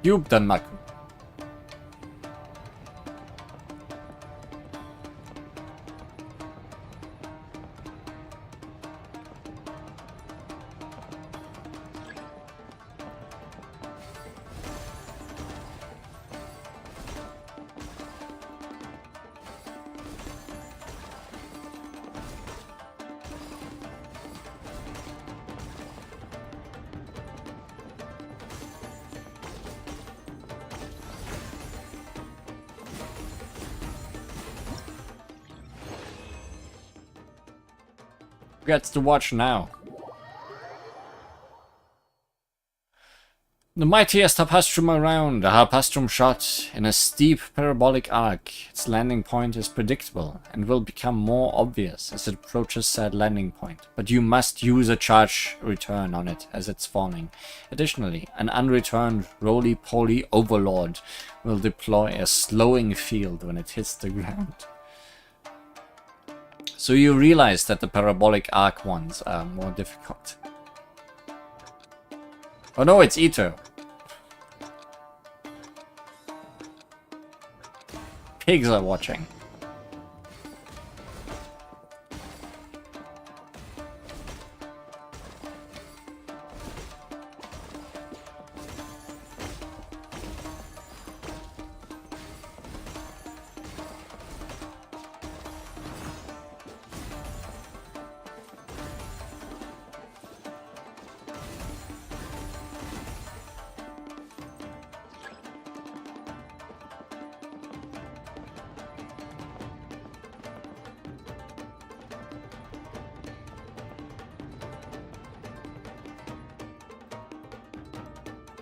Cube Danmaku. Gets to watch now. The mightiest Harpastrum around, a Harpastrum shot in a steep parabolic arc. Its landing point is predictable and will become more obvious as it approaches said landing point, but you must use a charge return on it as it's falling. Additionally, an unreturned roly-poly overlord will deploy a slowing field when it hits the ground. So you realize that the parabolic arc ones are more difficult. Oh no, it's Ito. Pigs are watching.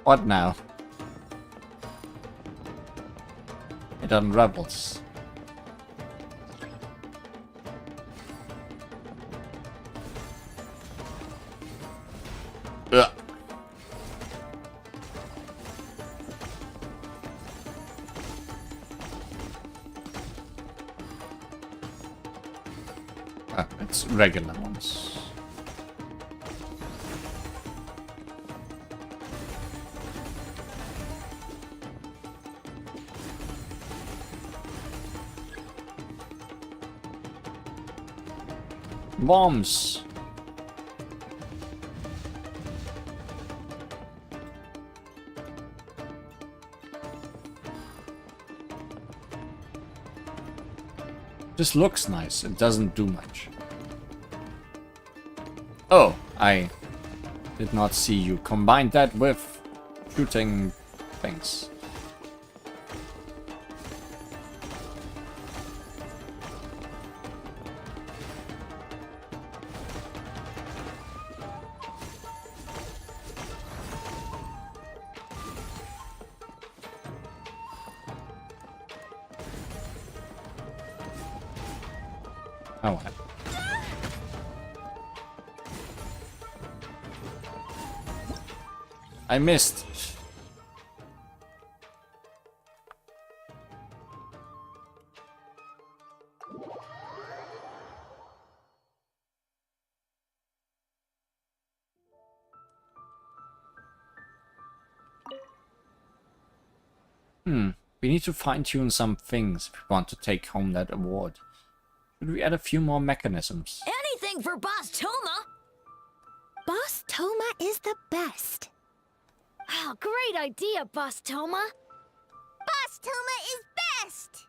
What now? It unravels. Ugh. Ah, it's regular ones. Bombs. This looks nice. It doesn't do much. Oh, I did not see you combine that with shooting things. Oh, well. I missed. We need to fine-tune some things if we want to take home that award. Should we add a few more mechanisms? Anything for Boss Toma! Boss Toma is the best. Oh, great idea, Boss Toma! Boss Toma is best!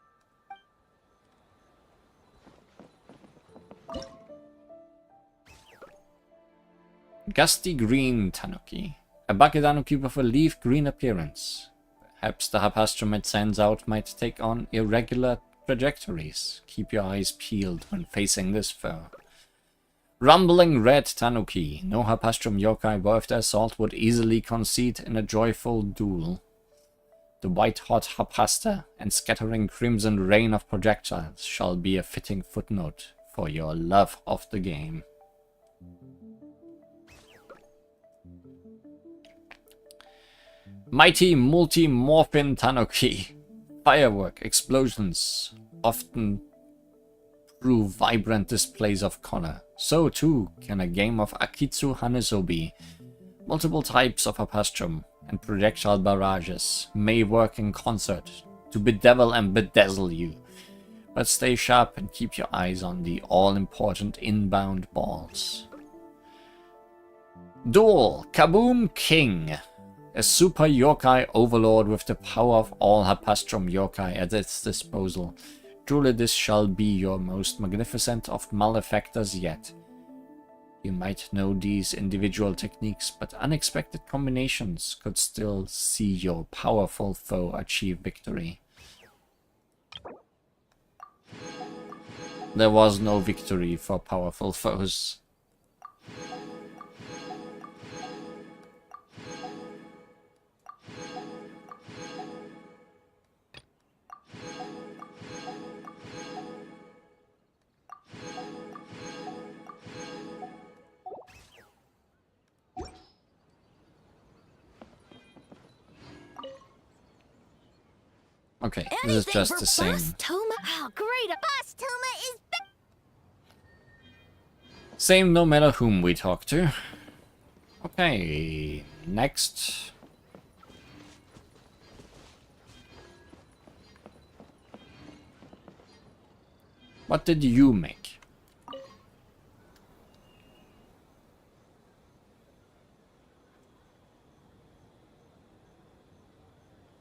Gusty Green Tanuki. A bucket tanuki with a leaf green appearance. Perhaps the Harpastrum it sends out might take on irregular trajectories. Keep your eyes peeled when facing this foe. Rumbling Red Tanuki. No Harpastrum yokai worth their salt would easily concede in a joyful duel. The white-hot Harpasta and scattering crimson rain of projectiles shall be a fitting footnote for your love of the game. Mighty Multi-Morphin Tanuki. Firework explosions often prove vibrant displays of color. So too can a game of Akitsu Hanesobi. Multiple types of Harpastrum and projectile barrages may work in concert to bedevil and bedazzle you. But stay sharp and keep your eyes on the all-important inbound balls. Duel Kaboom King. A super yokai overlord with the power of all Harpastrum yokai at its disposal. Truly this shall be your most magnificent of malefactors yet. You might know these individual techniques, but unexpected combinations could still see your powerful foe achieve victory. There was no victory for powerful foes. Okay, this is just the same. Toma? Oh, great! Boss Toma is back! Same no matter whom we talk to. Okay, next. What did you make?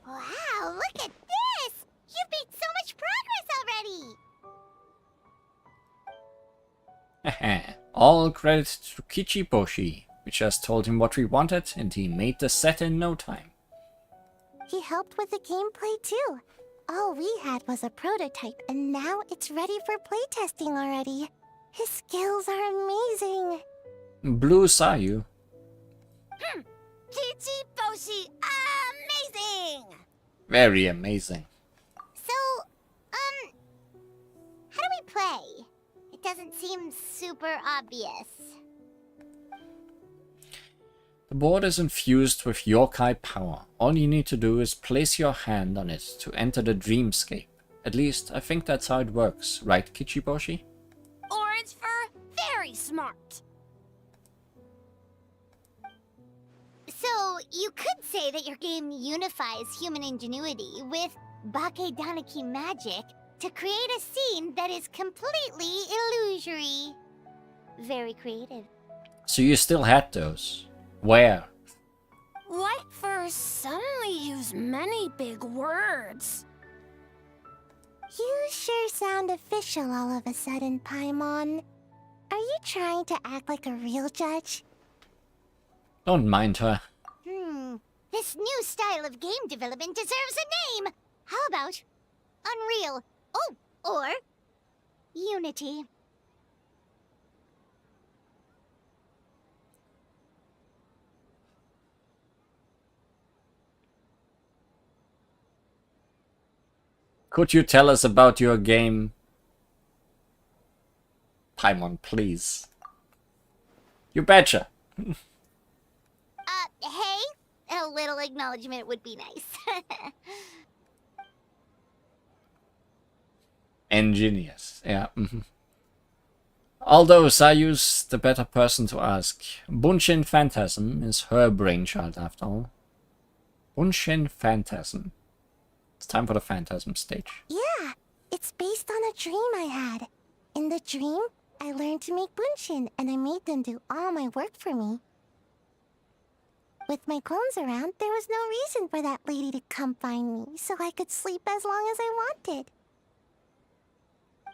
Wow, look at this! You've made so much progress already! All credit to Kichiboshi. We just told him what we wanted and he made the set in no time. He helped with the gameplay too. All we had was a prototype, and now it's ready for playtesting already. His skills are amazing. Blue saw you. Kichiboshi, amazing! Very amazing. So, how do we play? It doesn't seem super obvious. The board is infused with yokai power. All you need to do is place your hand on it to enter the dreamscape. At least, I think that's how it works, right, Kichiboshi? Orange for very smart. So, you could say that your game unifies human ingenuity with Bakedaniki magic to create a scene that is completely illusory. Very creative. So you still had those. Where? White furs suddenly use many big words. You sure sound official all of a sudden, Paimon. Are you trying to act like a real judge? Don't mind her. This new style of game development deserves a name! How about Unreal? Oh, or Unity. Could you tell us about your game? Paimon, please. You betcha. Hey? A little acknowledgement would be nice. Ingenious, yeah. Although Sayu's the better person to ask. Bunshin Phantasm is her brainchild after all. Bunshin Phantasm. It's time for the Phantasm stage. Yeah, it's based on a dream I had. In the dream, I learned to make bunshin, and I made them do all my work for me. With my clones around, there was no reason for that lady to come find me, so I could sleep as long as I wanted.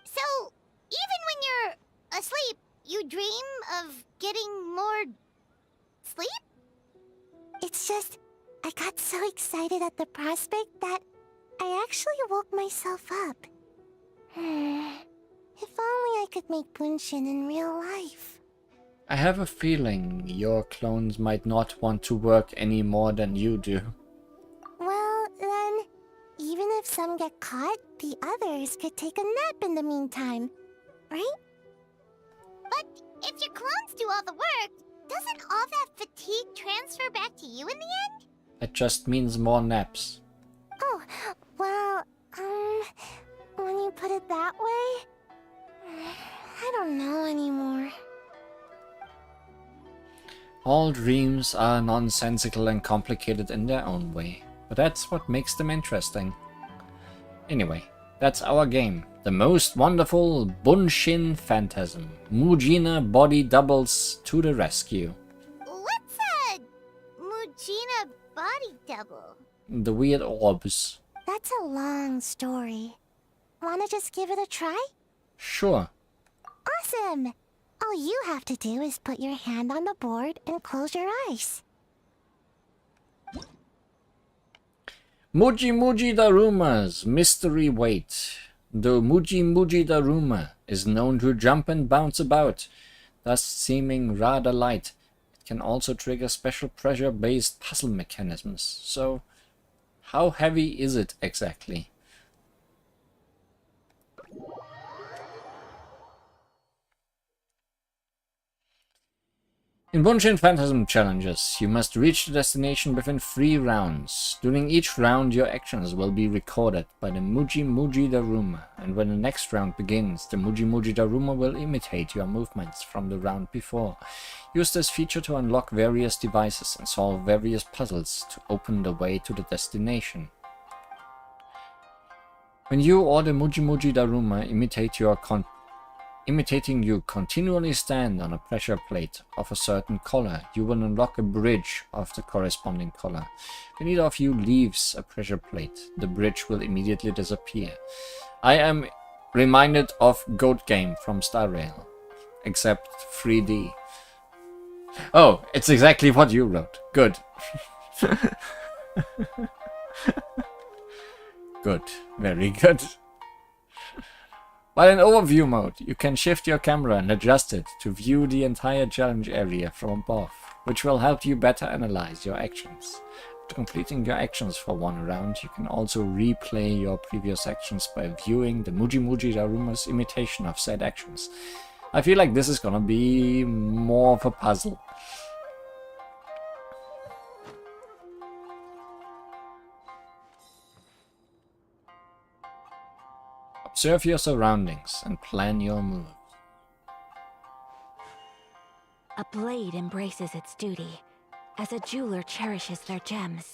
So, even when you're asleep, you dream of getting more sleep? It's just, I got so excited at the prospect that I actually woke myself up. If only I could make bunshin in real life. I have a feeling your clones might not want to work any more than you do. Well, then, even if some get caught, the others could take a nap in the meantime, right? But if your clones do all the work, doesn't all that fatigue transfer back to you in the end? It just means more naps. Oh, well, when you put it that way, I don't know anymore. All dreams are nonsensical and complicated in their own way, but that's what makes them interesting. Anyway, that's our game. The most wonderful Bunshin Phantasm. Mujina body doubles to the rescue. What's a Mujina body double? The weird orbs. That's a long story. Wanna just give it a try? Sure. Awesome! All you have to do is put your hand on the board and close your eyes. Muji Muji Daruma's mystery weight. The Muji Muji Daruma is known to jump and bounce about, thus seeming rather light. It can also trigger special pressure-based puzzle mechanisms. So, how heavy is it exactly? In Genshin Phantasm challenges, you must reach the destination within 3 rounds. During each round, your actions will be recorded by the Muji Muji Daruma, and when the next round begins, the Muji Muji Daruma will imitate your movements from the round before. Use this feature to unlock various devices and solve various puzzles to open the way to the destination. When you or the Muji Muji Daruma imitating you continually stand on a pressure plate of a certain color, you will unlock a bridge of the corresponding color. When either of you leaves a pressure plate, the bridge will immediately disappear. I am reminded of Goat Game from Star Rail, except 3D. Oh, it's exactly what you wrote. Good. Good. Very good. While in overview mode, you can shift your camera and adjust it to view the entire challenge area from above, which will help you better analyze your actions. After completing your actions for one round, you can also replay your previous actions by viewing the Muji Muji Daruma's imitation of said actions. I feel like this is gonna be more of a puzzle. Observe your surroundings and plan your moves. A blade embraces its duty, as a jeweler cherishes their gems.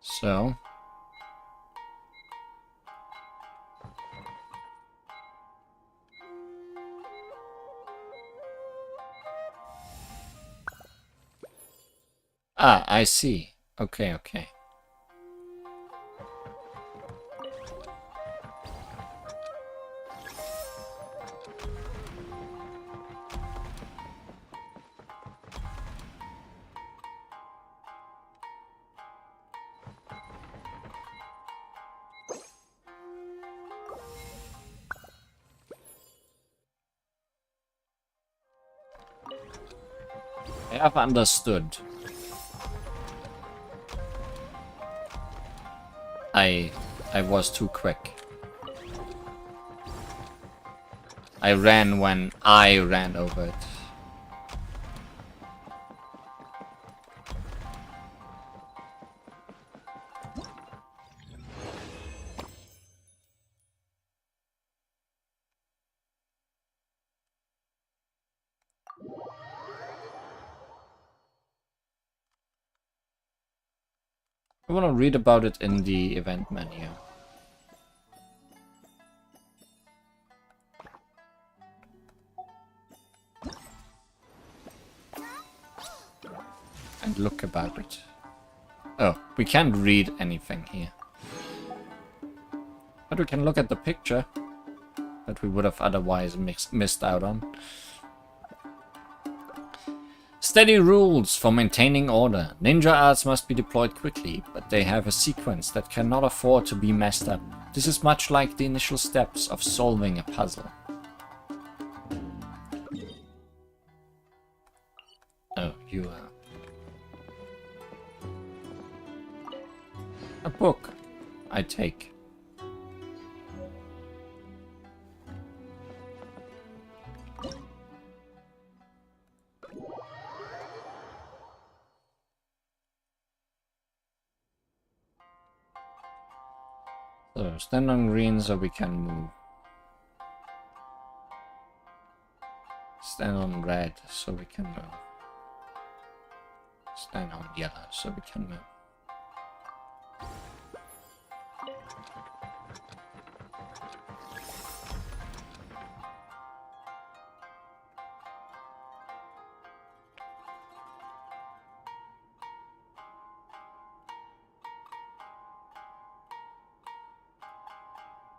So, I see. Okay, okay. I have understood. I was too quick. I ran when I ran over it. I want to read about it in the event menu. And look about it. Oh, we can't read anything here. But we can look at the picture that we would have otherwise missed out on. Steady rules for maintaining order. Ninja arts must be deployed quickly, but they have a sequence that cannot afford to be messed up. This is much like the initial steps of solving a puzzle. Oh, you are... A book, I take. So, stand on green so we can move. Stand on red so we can move. Stand on yellow so we can move.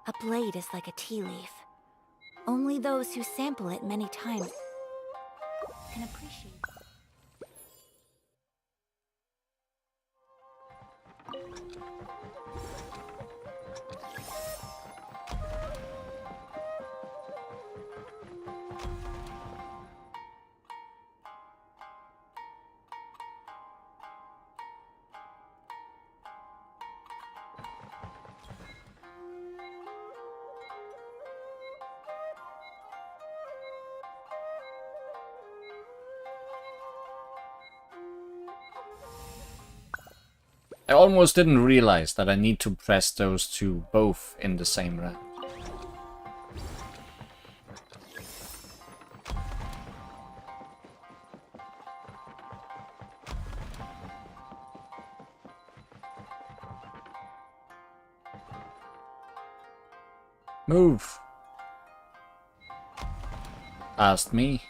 A blade is like a tea leaf. Only those who sample it many times can appreciate it. almost didn't realize that I need to press those two both in the same round. Move. Asked me.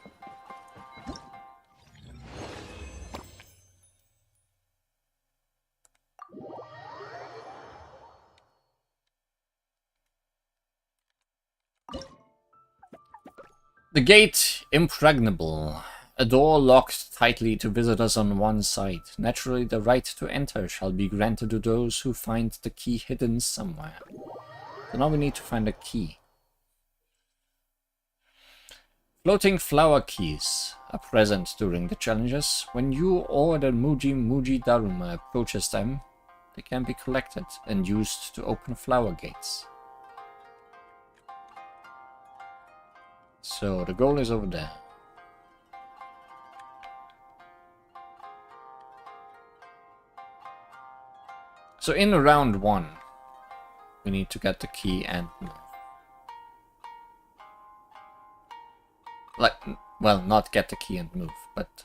The gate impregnable. A door locked tightly to visitors on one side. Naturally, the right to enter shall be granted to those who find the key hidden somewhere. So now we need to find a key. Floating flower keys are present during the challenges. When you or the Muji Daruma approaches them, they can be collected and used to open flower gates. So the goal is over there. So in round 1, we need to get the key and move. Like, well, not get the key and move, but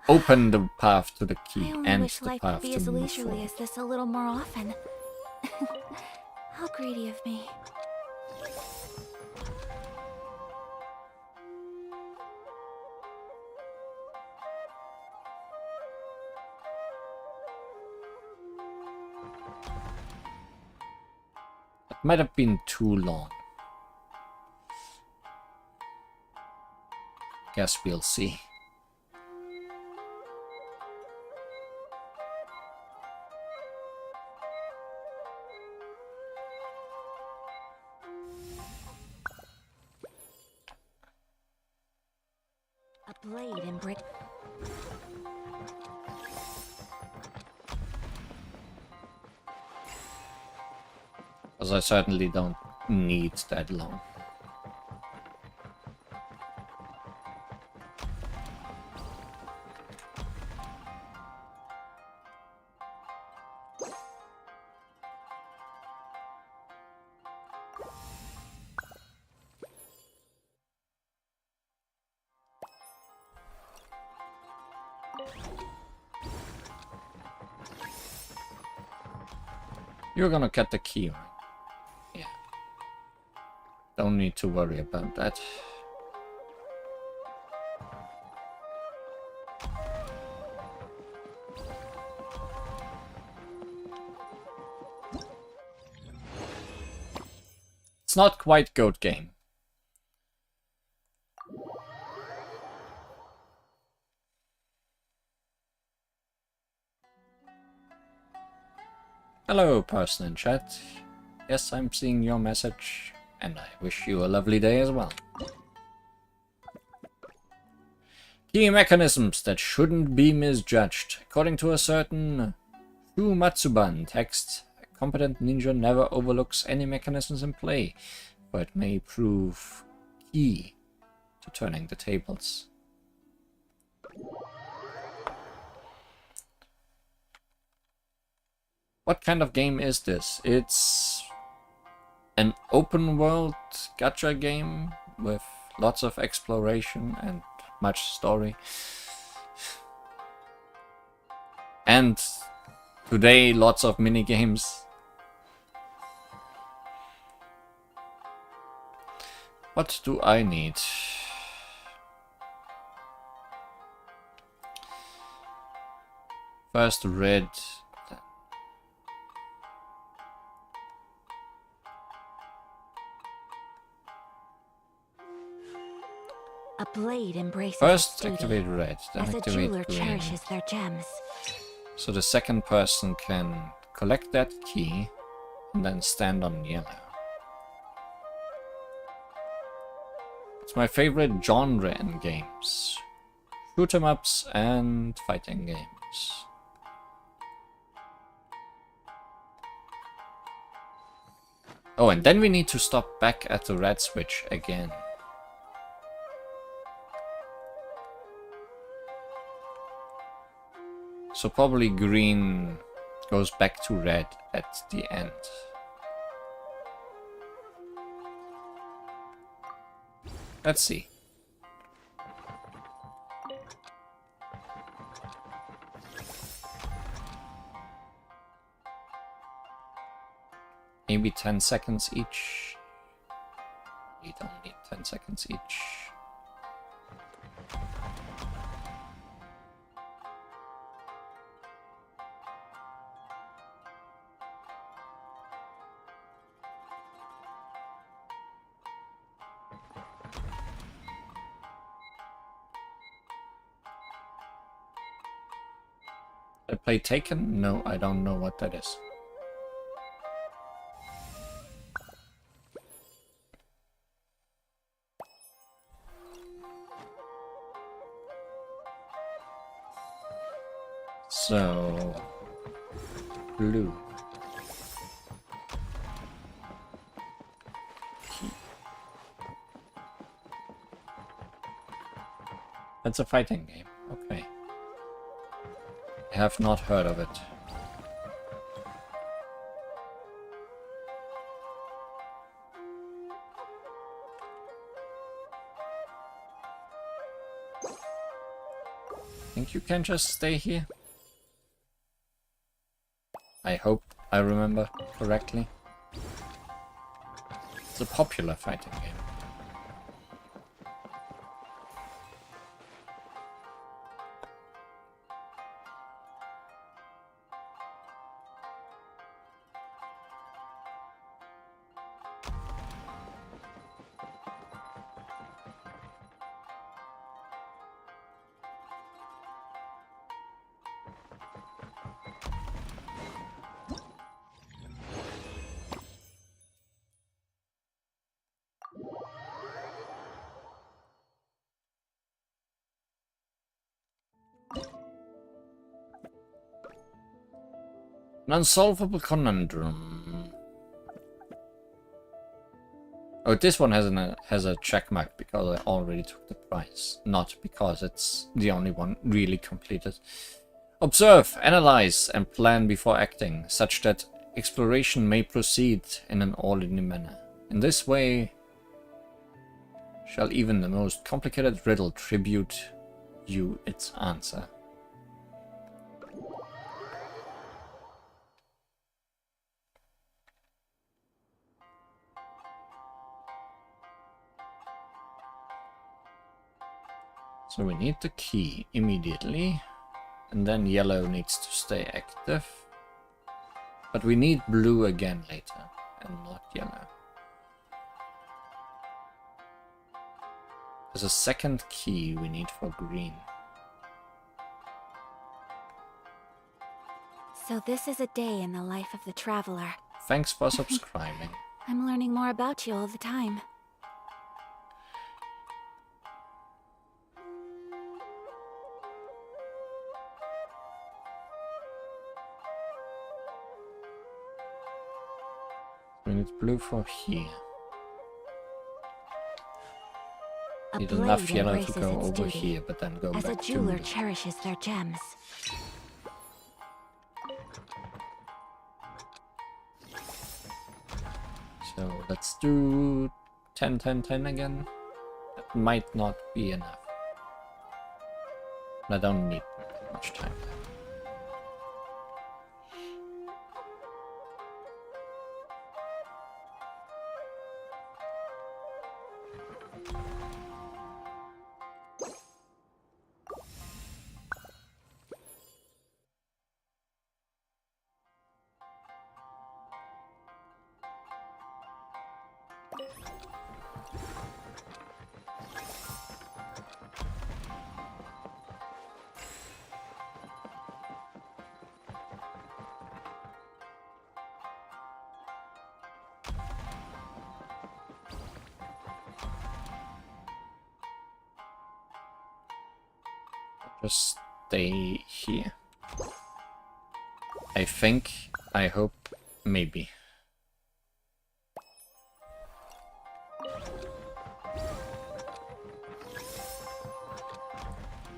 open the path to the key and wish the life path could be to as move leisurely forward. as this a little more often. How greedy of me. It might have been too long. Guess we'll see. A blade and brick. Because I certainly don't need that long. You're gonna get the key, right? Yeah. Don't need to worry about that. It's not quite Goat Game. Hello, person in chat. Yes, I'm seeing your message, and I wish you a lovely day as well. Key mechanisms that shouldn't be misjudged. According to a certain Shumatsuban text, a competent ninja never overlooks any mechanisms in play, for it may prove key to turning the tables. What kind of game is this? It's an open world gacha game with lots of exploration and much story. And today lots of mini games. What do I need? First red. A blade embraces First its duty, activate red, then as a activate jeweler green. cherishes their gems. So the second person can collect that key and then stand on yellow. It's my favorite genre in games. Shoot 'em ups and fighting games. Oh, and then we need to stop back at the red switch again. So probably green goes back to red at the end. Let's see. Maybe 10 seconds each. We don't need 10 seconds each. I play Taken? No, I don't know what that is. So, blue. That's a fighting game. Okay. I have not heard of it. Think you can just stay here? I hope I remember correctly. It's a popular fighting game. An unsolvable conundrum. Oh, this one has a check mark because I already took the prize, not because it's the only one really completed. Observe, analyze, and plan before acting, such that exploration may proceed in an orderly manner. In this way, shall even the most complicated riddle tribute you its answer. So we need the key immediately, and then yellow needs to stay active. But we need blue again later, and not yellow. There's a second key we need for green. So this is a day in the life of the traveler. Thanks for subscribing. I'm learning more about you all the time. We need blue for here. A Need blade enough yellow to embraces go its over duty, here, but then go as a back to jeweler blue. cherishes their gems. So let's do 10, 10, 10 again. That might not be enough. I don't need much time. Just stay here. I think, I hope, maybe.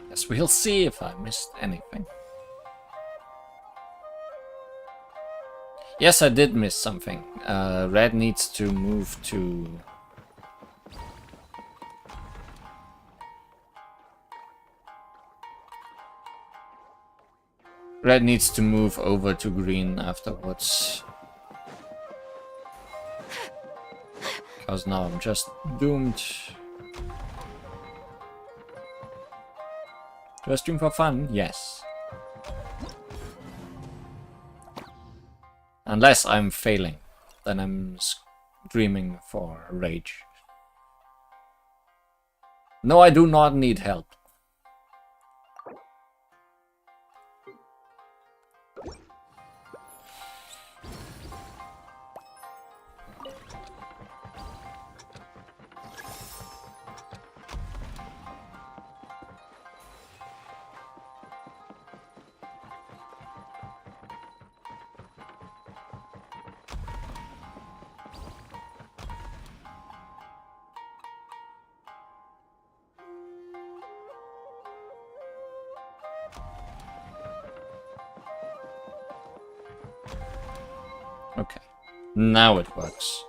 Yes, we'll see if I missed anything. Yes, I did miss something. Red needs to move to... Red needs to move over to green afterwards. Because now I'm just doomed. Do I stream for fun? Yes. Unless I'm failing, then I'm streaming for rage. No, I do not need help. Okay, now it works.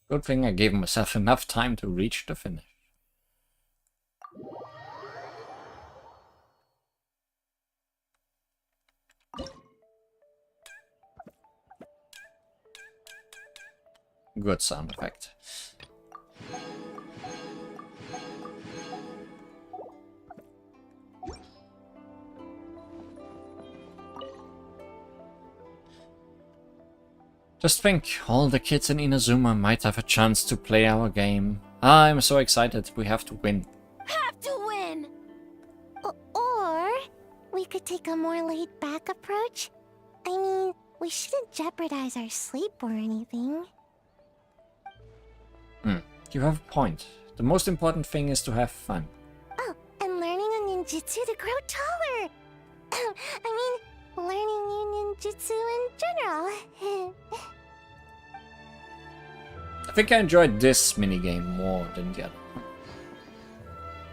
Good thing I gave myself enough time to reach the finish. Good sound effect. Just think, all the kids in Inazuma might have a chance to play our game. I'm so excited, we have to win. Have to win! Or we could take a more laid-back approach. I mean, we shouldn't jeopardize our sleep or anything. You have a point. The most important thing is to have fun. Oh, and learning a ninjutsu to grow taller. I mean, learning new ninjutsu in general. I think I enjoyed this minigame more than the other one.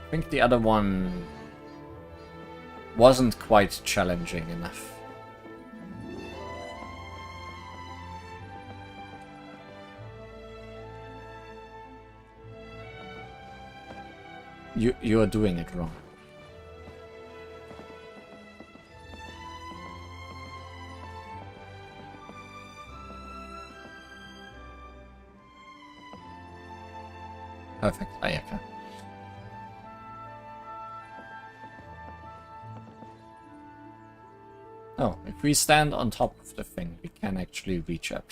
I think the other one wasn't quite challenging enough. You are doing it wrong. Perfect, Ayaka. Oh, if we stand on top of the thing, we can actually reach up.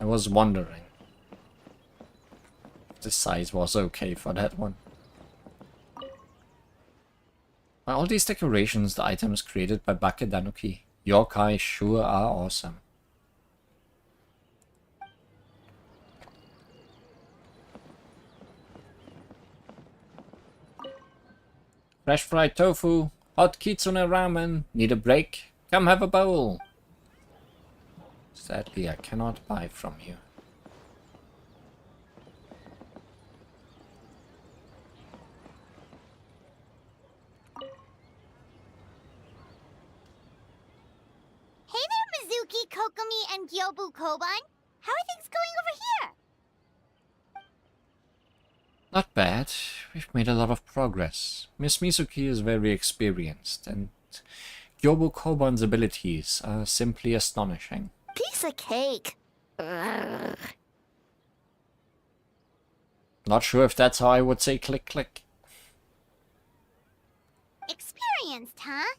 I was wondering if the size was okay for that one. By all these decorations, the items created by Bakedanuki, yokai sure are awesome. Fresh fried tofu, hot kitsune ramen, need a break? Come have a bowl. Sadly, I cannot buy from you. Hey there, Mizuki, Kokomi, and Gyobu Koban. How are things going over here? Not bad. We've made a lot of progress. Miss Mizuki is very experienced, and Gyobu Koban's abilities are simply astonishing. Piece of cake. Ugh. Not sure if that's how I would say click click. Experienced, huh?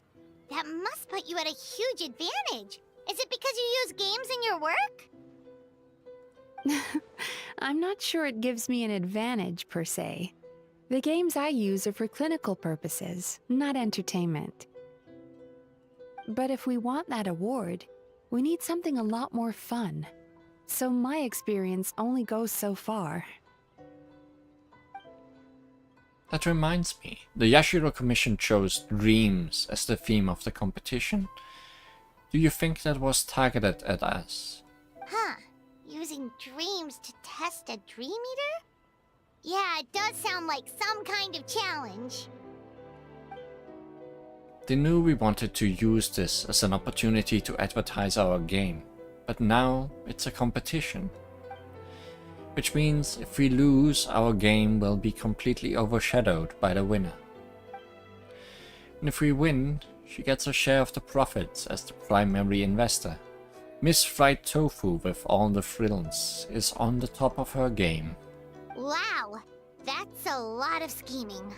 That must put you at a huge advantage. Is it because you use games in your work? I'm not sure it gives me an advantage per se. The games I use are for clinical purposes, not entertainment. But if we want that award, we need something a lot more fun. So my experience only goes so far. That reminds me, the Yashiro Commission chose dreams as the theme of the competition. Do you think that was targeted at us? Huh. Using dreams to test a dream eater? Yeah, it does sound like some kind of challenge. They knew we wanted to use this as an opportunity to advertise our game, but now it's a competition. Which means if we lose, our game will be completely overshadowed by the winner. And if we win, she gets a share of the profits as the primary investor. Miss Fried Tofu with all the frills is on the top of her game. Wow, that's a lot of scheming.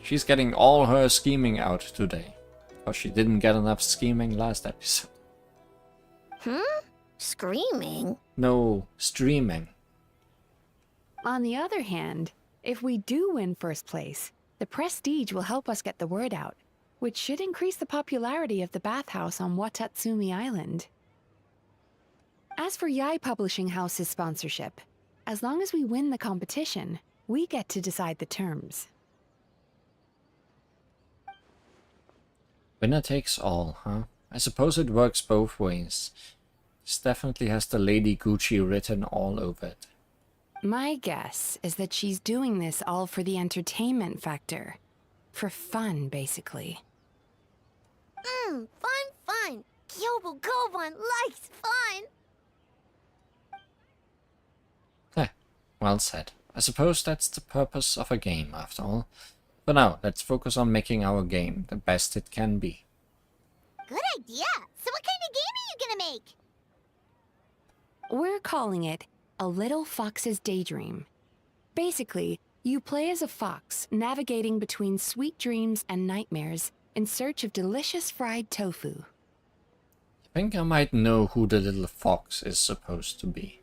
She's getting all her scheming out today, because she didn't get enough scheming last episode. Screaming? No, streaming. On the other hand, if we do win first place, the prestige will help us get the word out, which should increase the popularity of the bathhouse on Watatsumi Island. As for Yai Publishing House's sponsorship, as long as we win the competition, we get to decide the terms. Winner takes all, huh? I suppose it works both ways. This definitely has the Lady Gucci written all over it. My guess is that she's doing this all for the entertainment factor. For fun, basically. Fun. Kyobo Koban likes fun. Well said. I suppose that's the purpose of a game, after all. For now, let's focus on making our game the best it can be. Good idea. So what kind of game are you gonna make? We're calling it A Little Fox's Daydream. Basically, you play as a fox, navigating between sweet dreams and nightmares in search of delicious fried tofu. I think I might know who the little fox is supposed to be.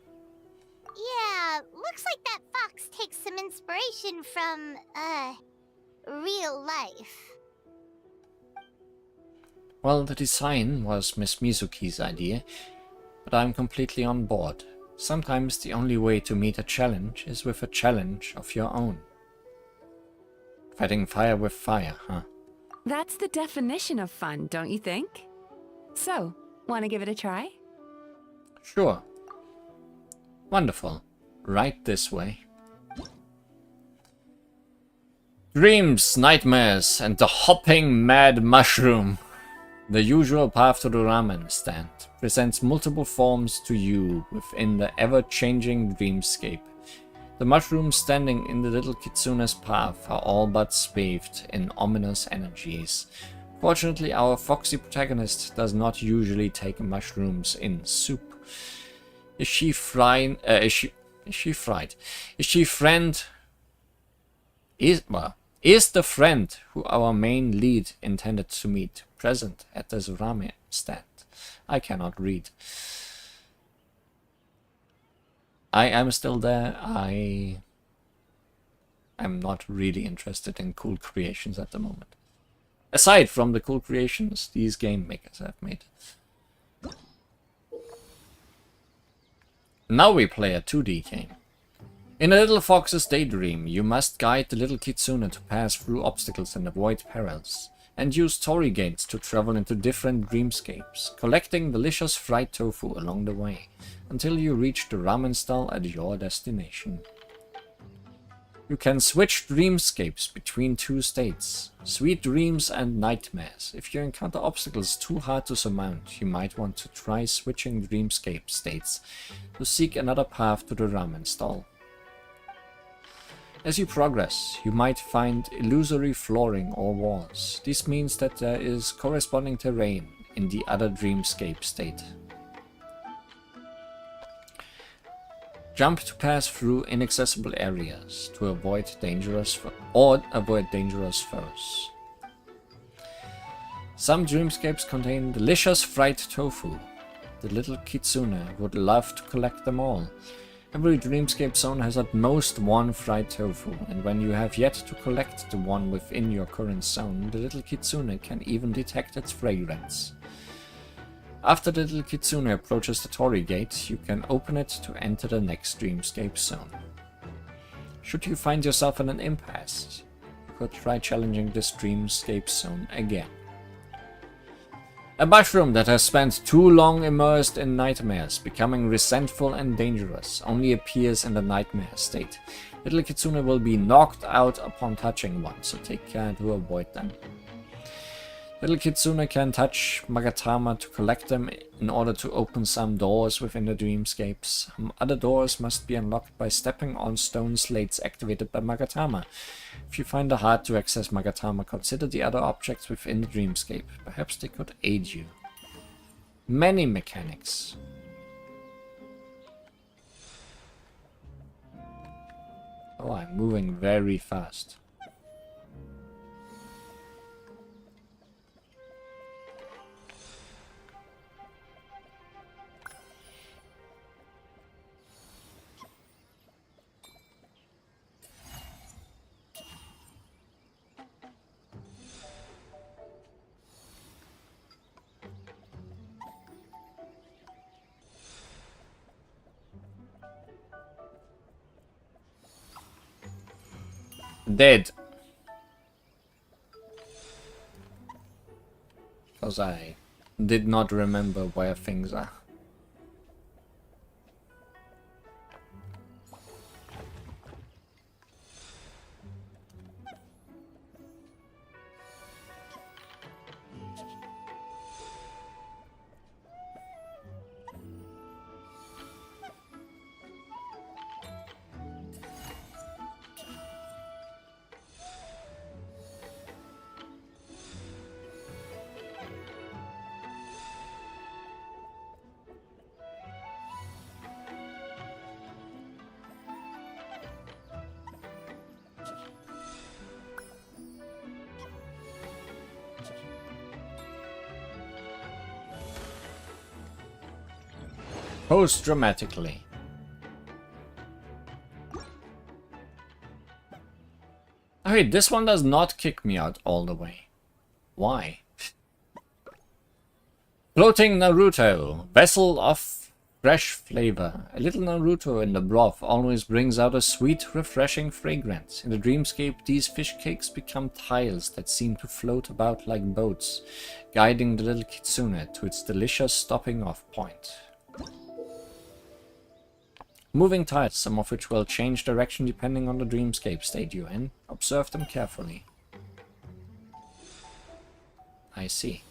Yeah, looks like that fox takes some inspiration from, real life. Well, the design was Miss Mizuki's idea, but I'm completely on board. Sometimes the only way to meet a challenge is with a challenge of your own. Fighting fire with fire, huh? That's the definition of fun, don't you think? So, want to give it a try? Sure. Wonderful. Right this way. Dreams, nightmares, and the hopping mad mushroom. The usual path to the ramen stand presents multiple forms to you within the ever-changing dreamscape. The mushrooms standing in the little kitsune's path are all but swathed in ominous energies. Fortunately, our foxy protagonist does not usually take mushrooms in soup. Is she fried? Is she fried? Is she friend? Is the friend who our main lead intended to meet present at this ramen stand? I cannot read. I am still there. I am not really interested in cool creations at the moment. Aside from the cool creations these game makers have made. Now we play a 2D game. In a little fox's daydream, you must guide the little kitsune to pass through obstacles and avoid perils, and use story gates to travel into different dreamscapes, collecting delicious fried tofu along the way, until you reach the ramen stall at your destination. You can switch dreamscapes between two states, sweet dreams and nightmares. If you encounter obstacles too hard to surmount, you might want to try switching dreamscape states to seek another path to the ramen stall. As you progress, you might find illusory flooring or walls. This means that there is corresponding terrain in the other dreamscape state. Jump to pass through inaccessible areas to avoid dangerous foes. Some dreamscapes contain delicious fried tofu. The little kitsune would love to collect them all. Every dreamscape zone has at most one fried tofu, and when you have yet to collect the one within your current zone, the little kitsune can even detect its fragrance. After the little kitsune approaches the Torii gate, you can open it to enter the next dreamscape zone. Should you find yourself in an impasse, you could try challenging this dreamscape zone again. A mushroom that has spent too long immersed in nightmares, becoming resentful and dangerous, only appears in the nightmare state. Little kitsune will be knocked out upon touching one, so take care to avoid them. Little kitsune can touch Magatama to collect them in order to open some doors within the dreamscapes. Other doors must be unlocked by stepping on stone slates activated by Magatama. If you find it hard to access Magatama, consider the other objects within the dreamscape. Perhaps they could aid you. Many mechanics. Oh, I'm moving very fast. Dead. Because I did not remember where things are. Post dramatically. Okay, this one does not kick me out all the way. Why? Floating Naruto, vessel of fresh flavor. A little Naruto in the broth always brings out a sweet, refreshing fragrance. In the dreamscape, these fish cakes become tiles that seem to float about like boats, guiding the little kitsune to its delicious stopping off point. Moving tiles, some of which will change direction depending on the dreamscape state you're in. Observe them carefully. I see.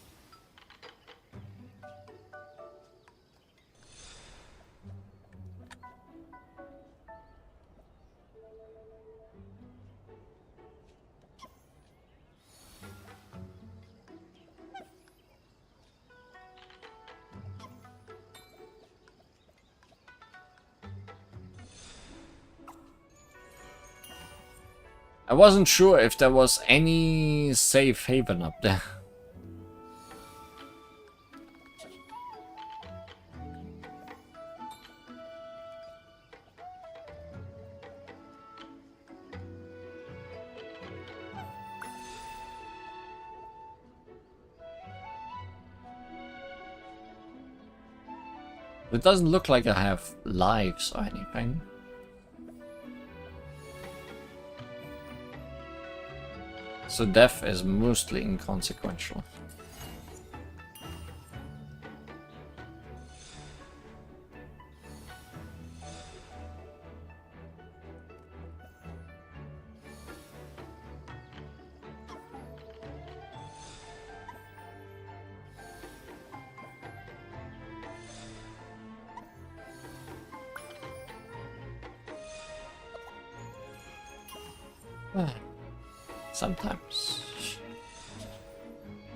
I wasn't sure if there was any safe haven up there. It doesn't look like I have lives or anything. So death is mostly inconsequential.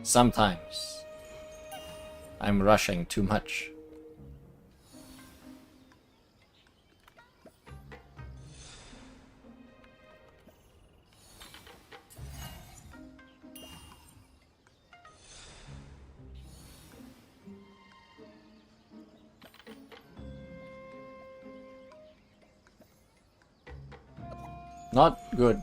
Sometimes I'm rushing too much. Not good.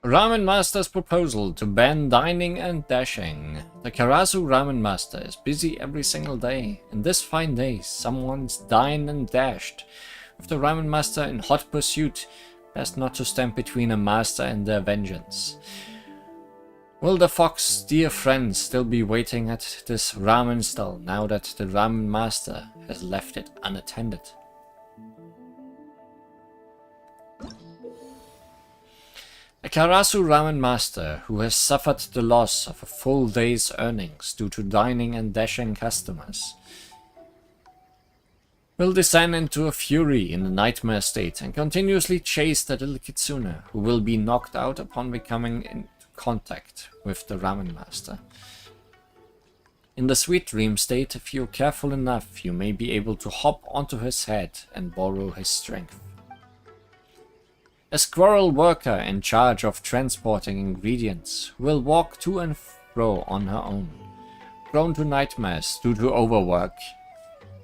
Ramen Master's proposal to ban dining and dashing. The Karasu Ramen Master is busy every single day. In this fine day, someone's dined and dashed. With the Ramen Master in hot pursuit, best not to stand between a master and their vengeance. Will the fox dear friend still be waiting at this ramen stall now that the Ramen Master has left it unattended? A Karasu Ramen Master who has suffered the loss of a full day's earnings due to dining and dashing customers will descend into a fury in the nightmare state and continuously chase the little kitsune who will be knocked out upon becoming into contact with the Ramen Master. In the sweet dream state, if you're careful enough, you may be able to hop onto his head and borrow his strength. A squirrel worker in charge of transporting ingredients will walk to and fro on her own. Prone to nightmares due to overwork,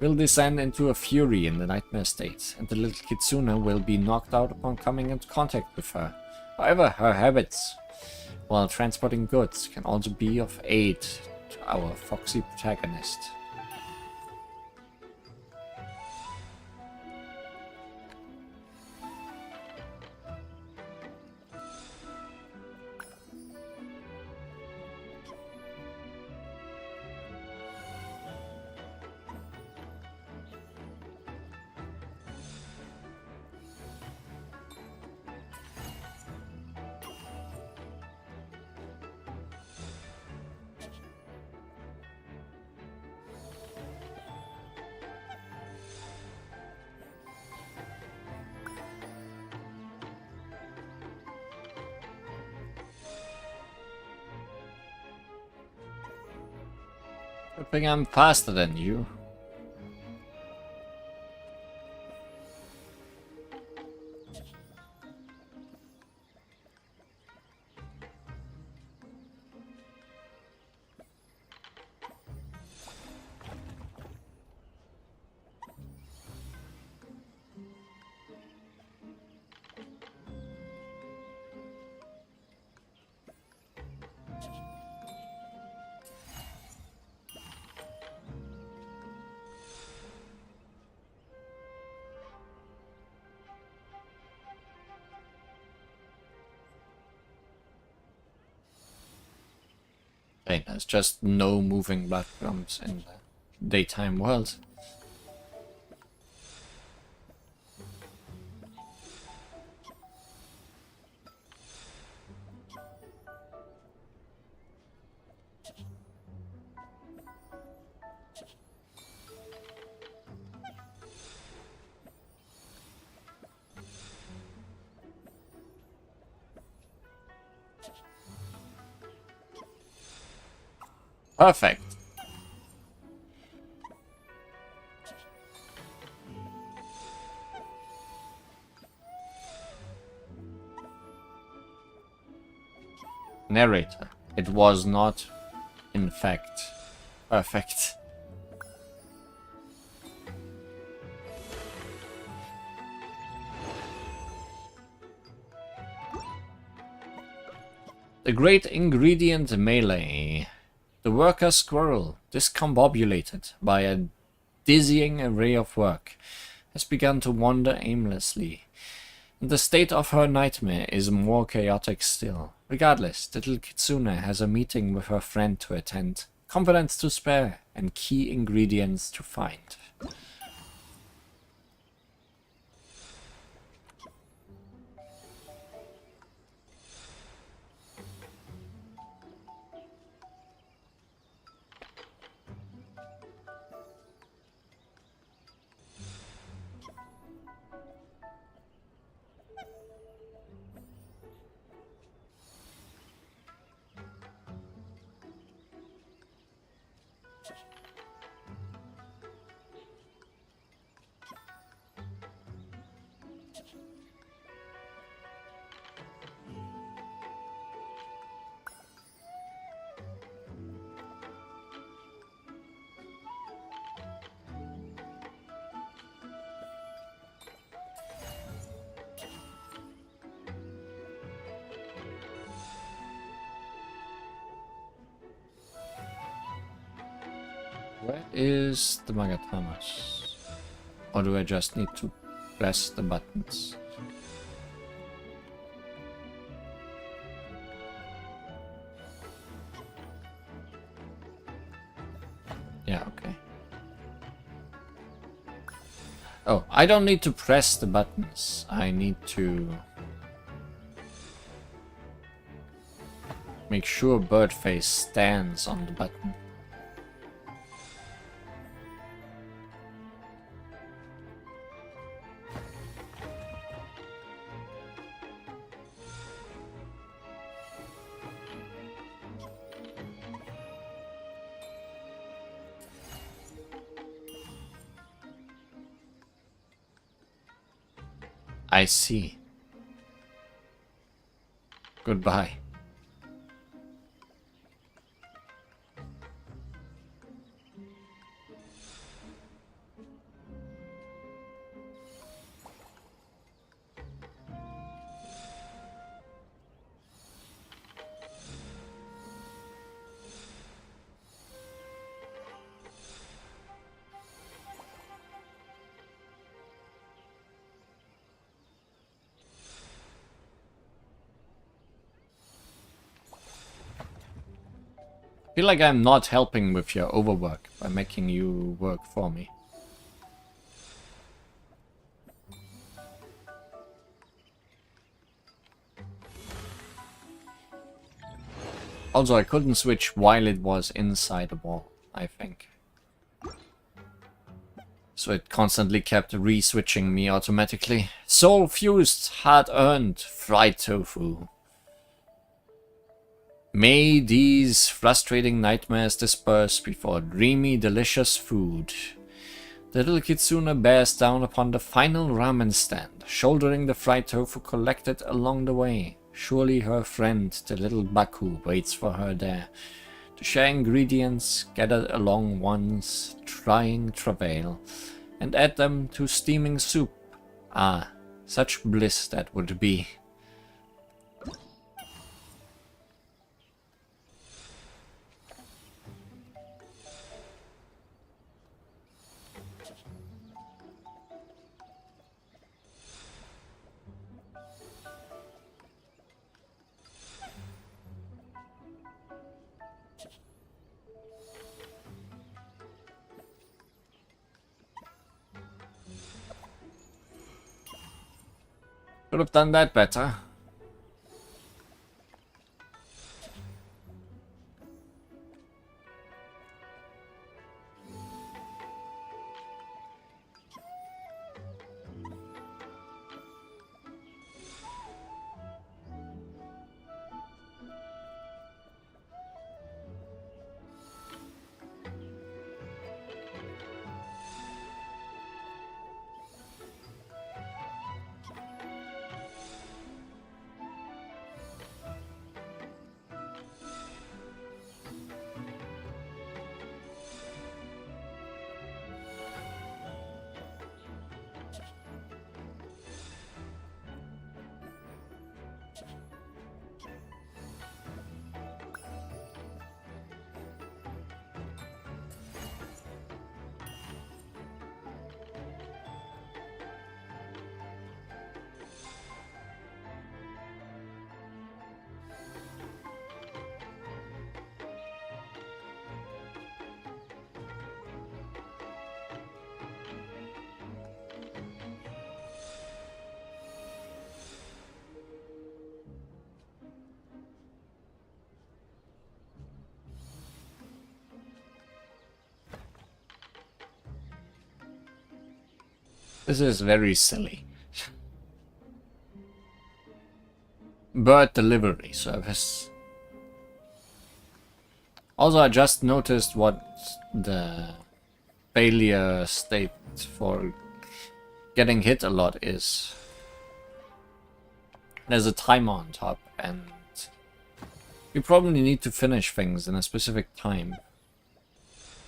will descend into a fury in the nightmare state, and the little kitsune will be knocked out upon coming into contact with her. However, her habits while transporting goods can also be of aid to our foxy protagonist. I think I'm faster than you. Okay, there's just no moving backgrounds in the daytime world. Perfect. Narrator. It was not, in fact, perfect. The great ingredient melee. The worker squirrel, discombobulated by a dizzying array of work, has begun to wander aimlessly. And the state of her nightmare is more chaotic still. Regardless, the little kitsune has a meeting with her friend to attend, confidence to spare, and key ingredients to find. Where is the Magatamas? Or do I just need to press the buttons? Yeah, okay. Oh, I don't need to press the buttons. I need to make sure Birdface stands on the button. I see. Goodbye. I feel like I'm not helping with your overwork by making you work for me. Also, I couldn't switch while it was inside the wall, I think. So it constantly kept re-switching me automatically. Soul-fused, hard-earned fried tofu. May these frustrating nightmares disperse before dreamy, delicious food. The little kitsune bears down upon the final ramen stand, shouldering the fried tofu collected along the way. Surely her friend, the little Baku, waits for her there. To share ingredients, gathered along one's trying travail, and add them to steaming soup. Ah, such bliss that would be. Could have done that better. This is very silly. Bird delivery service. Also, I just noticed what the failure state for getting hit a lot is. There's a timer on top, and you probably need to finish things in a specific time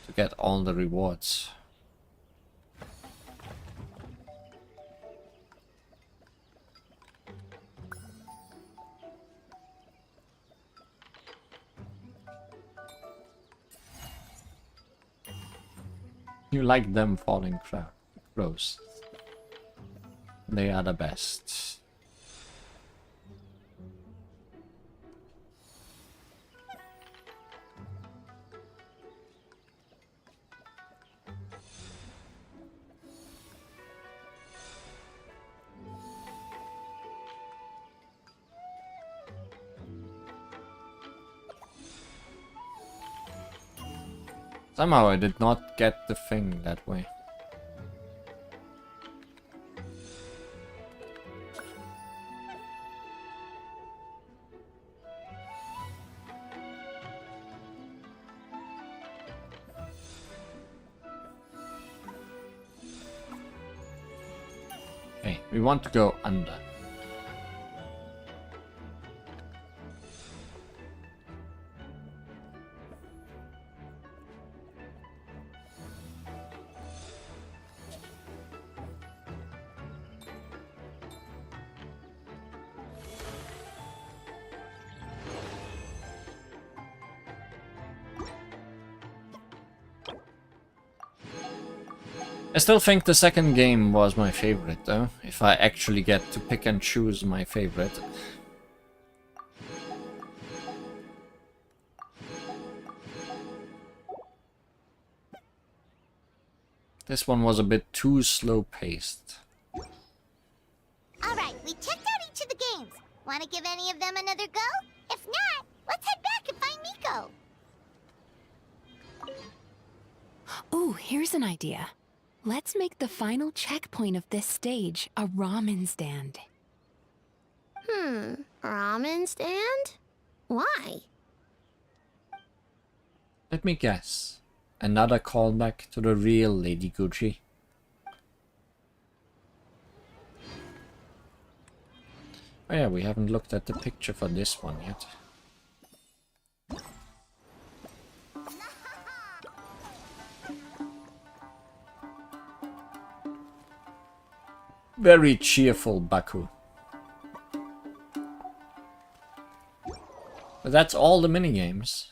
to get all the rewards. You like them falling close. They are the best. Somehow I did not get the thing that way. Okay, we want to go under. I still think the second game was my favorite though, if I actually get to pick and choose my favorite. This one was a bit too slow-paced. Alright, we checked out each of the games. Want to give any of them another go? If not, let's head back and find Miko. Ooh, here's an idea. Let's make the final checkpoint of this stage a ramen stand. Ramen stand? Why? Let me guess. Another callback to the real Lady Gucci. Oh yeah, we haven't looked at the picture for this one yet. Very cheerful Baku. But that's all the minigames.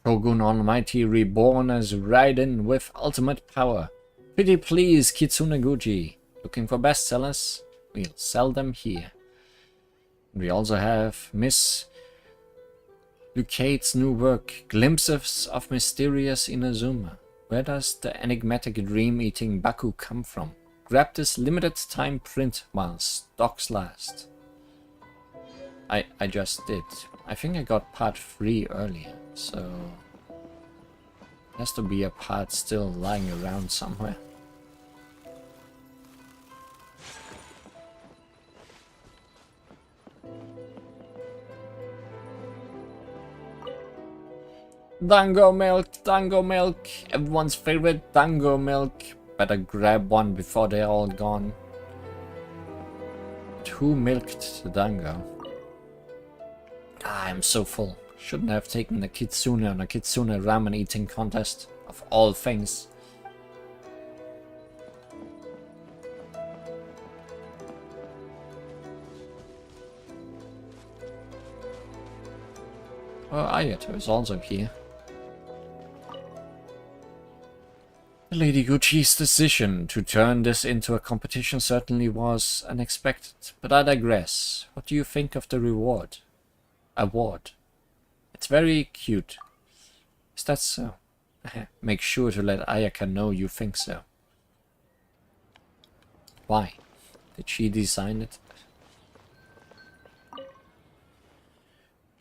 Shogun Almighty reborn as Raiden with ultimate power. Pretty please, Kitsune Guji. Looking for bestsellers? We'll sell them here. We also have Miss Lucate's new work, Glimpses of Mysterious Inazuma. Where does the enigmatic dream-eating Baku come from? Grab this limited time print while stocks last. I just did. I think I got part 3 earlier, so has to be a part still lying around somewhere. Dango milk, everyone's favorite dango milk. Better grab one before they're all gone. But who milked the dango? Ah, I'm so full. Shouldn't have taken the kitsune on a kitsune ramen eating contest, of all things. Oh, Ayato is also here. Lady Gucci's decision to turn this into a competition certainly was unexpected, but I digress. What do you think of the award? It's very cute. Is that so? Make sure to let Ayaka know you think so. Why? Did she design it?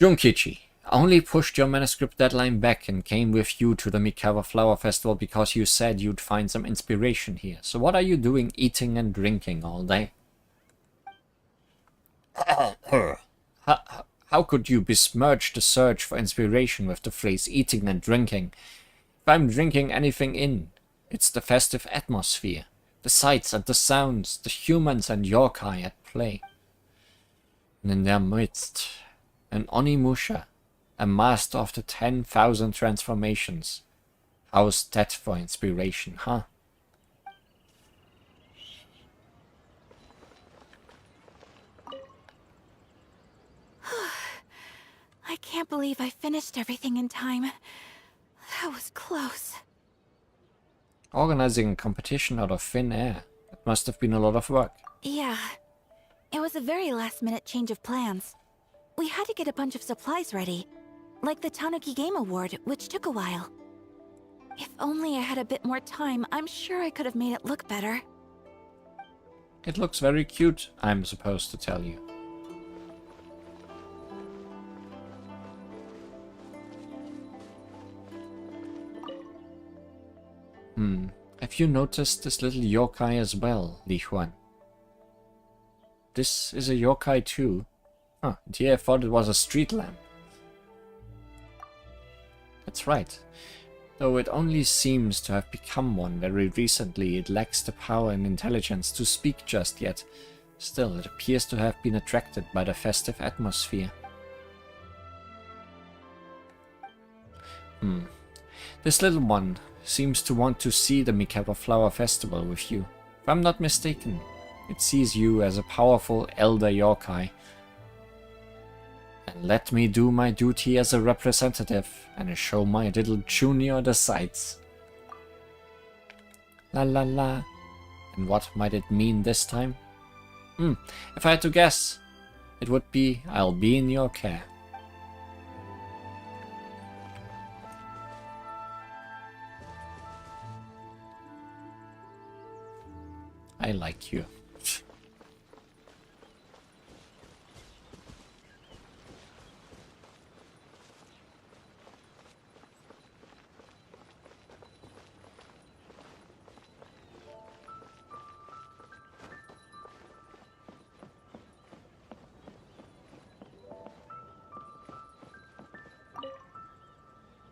Junkichi. I only pushed your manuscript deadline back and came with you to the Mikawa Flower Festival because you said you'd find some inspiration here. So what are you doing eating and drinking all day? How could you besmirch the search for inspiration with the phrase eating and drinking? If I'm drinking anything in, it's the festive atmosphere, the sights and the sounds, the humans and yokai at play. And in their midst, an Onimusha, a master of the 10,000 transformations. How's that for inspiration, huh? can't believe I finished everything in time. That was close. Organizing a competition out of thin air. That must have been a lot of work. Yeah. It was a very last-minute change of plans. We had to get a bunch of supplies ready, like the Tanuki Game Award, which took a while. If only I had a bit more time, I'm sure I could have made it look better. It looks very cute, I'm supposed to tell you. Have you noticed this little yokai as well, Li Huan? This is a yokai too. Huh, and here I thought it was a street lamp. That's right. Though it only seems to have become one very recently, it lacks the power and intelligence to speak just yet. Still, it appears to have been attracted by the festive atmosphere. This little one seems to want to see the Mikawa Flower Festival with you. If I'm not mistaken, it sees you as a powerful elder yokai. And let me do my duty as a representative and show my little junior the sights. La la la. And what might it mean this time? If I had to guess, it would be I'll be in your care. I like you.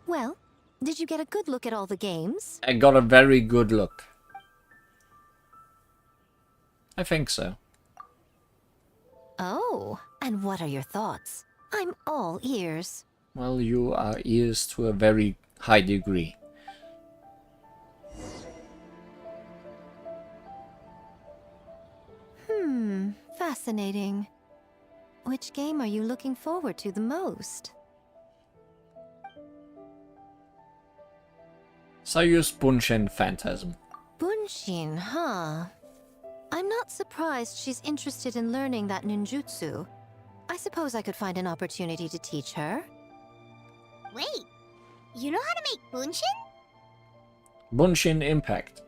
Well, did you get a good look at all the games? I got a very good look. I think so. Oh, and what are your thoughts? I'm all ears. Well, you are ears to a very high degree. Fascinating. Which game are you looking forward to the most? Sayu's Bunshin Phantasm. Bunshin, huh? I'm not surprised she's interested in learning that ninjutsu. I suppose I could find an opportunity to teach her. Wait, you know how to make bunshin? Genshin Impact.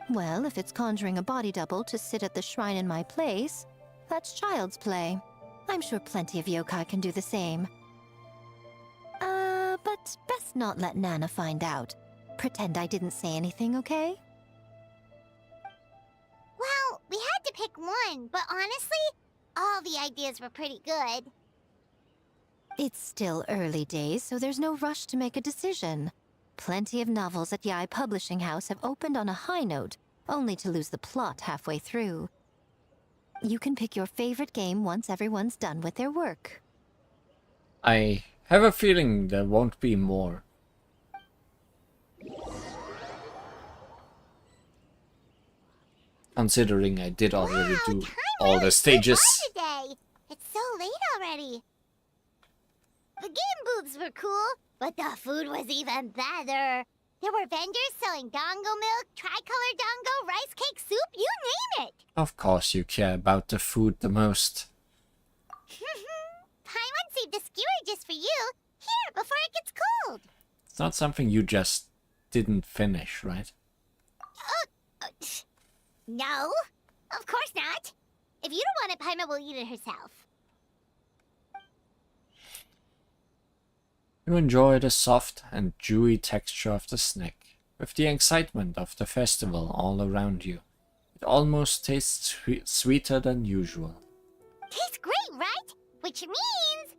Well, if it's conjuring a body double to sit at the shrine in my place, that's child's play. I'm sure plenty of yokai can do the same. But best not let Nana find out. Pretend I didn't say anything, okay? Well, we had to pick one, but honestly, all the ideas were pretty good. It's still early days, so there's no rush to make a decision. Plenty of novels at Yae Publishing House have opened on a high note, only to lose the plot halfway through. You can pick your favorite game once everyone's done with their work. I have a feeling there won't be more. Considering I did already do all the stages. Today. It's so late already. The game booths were cool, but the food was even better. There were vendors selling dongo milk, tricolor dongo, rice cake soup, you name it. Of course you care about the food the most. Paimon saved a skewer just for you. Here, before it gets cold. It's not something you just didn't finish, right? No, of course not. If you don't want it, Paimon will eat it herself. You enjoy the soft and dewy texture of the snack, with the excitement of the festival all around you. It almost tastes sweeter than usual. Tastes great, right? Which means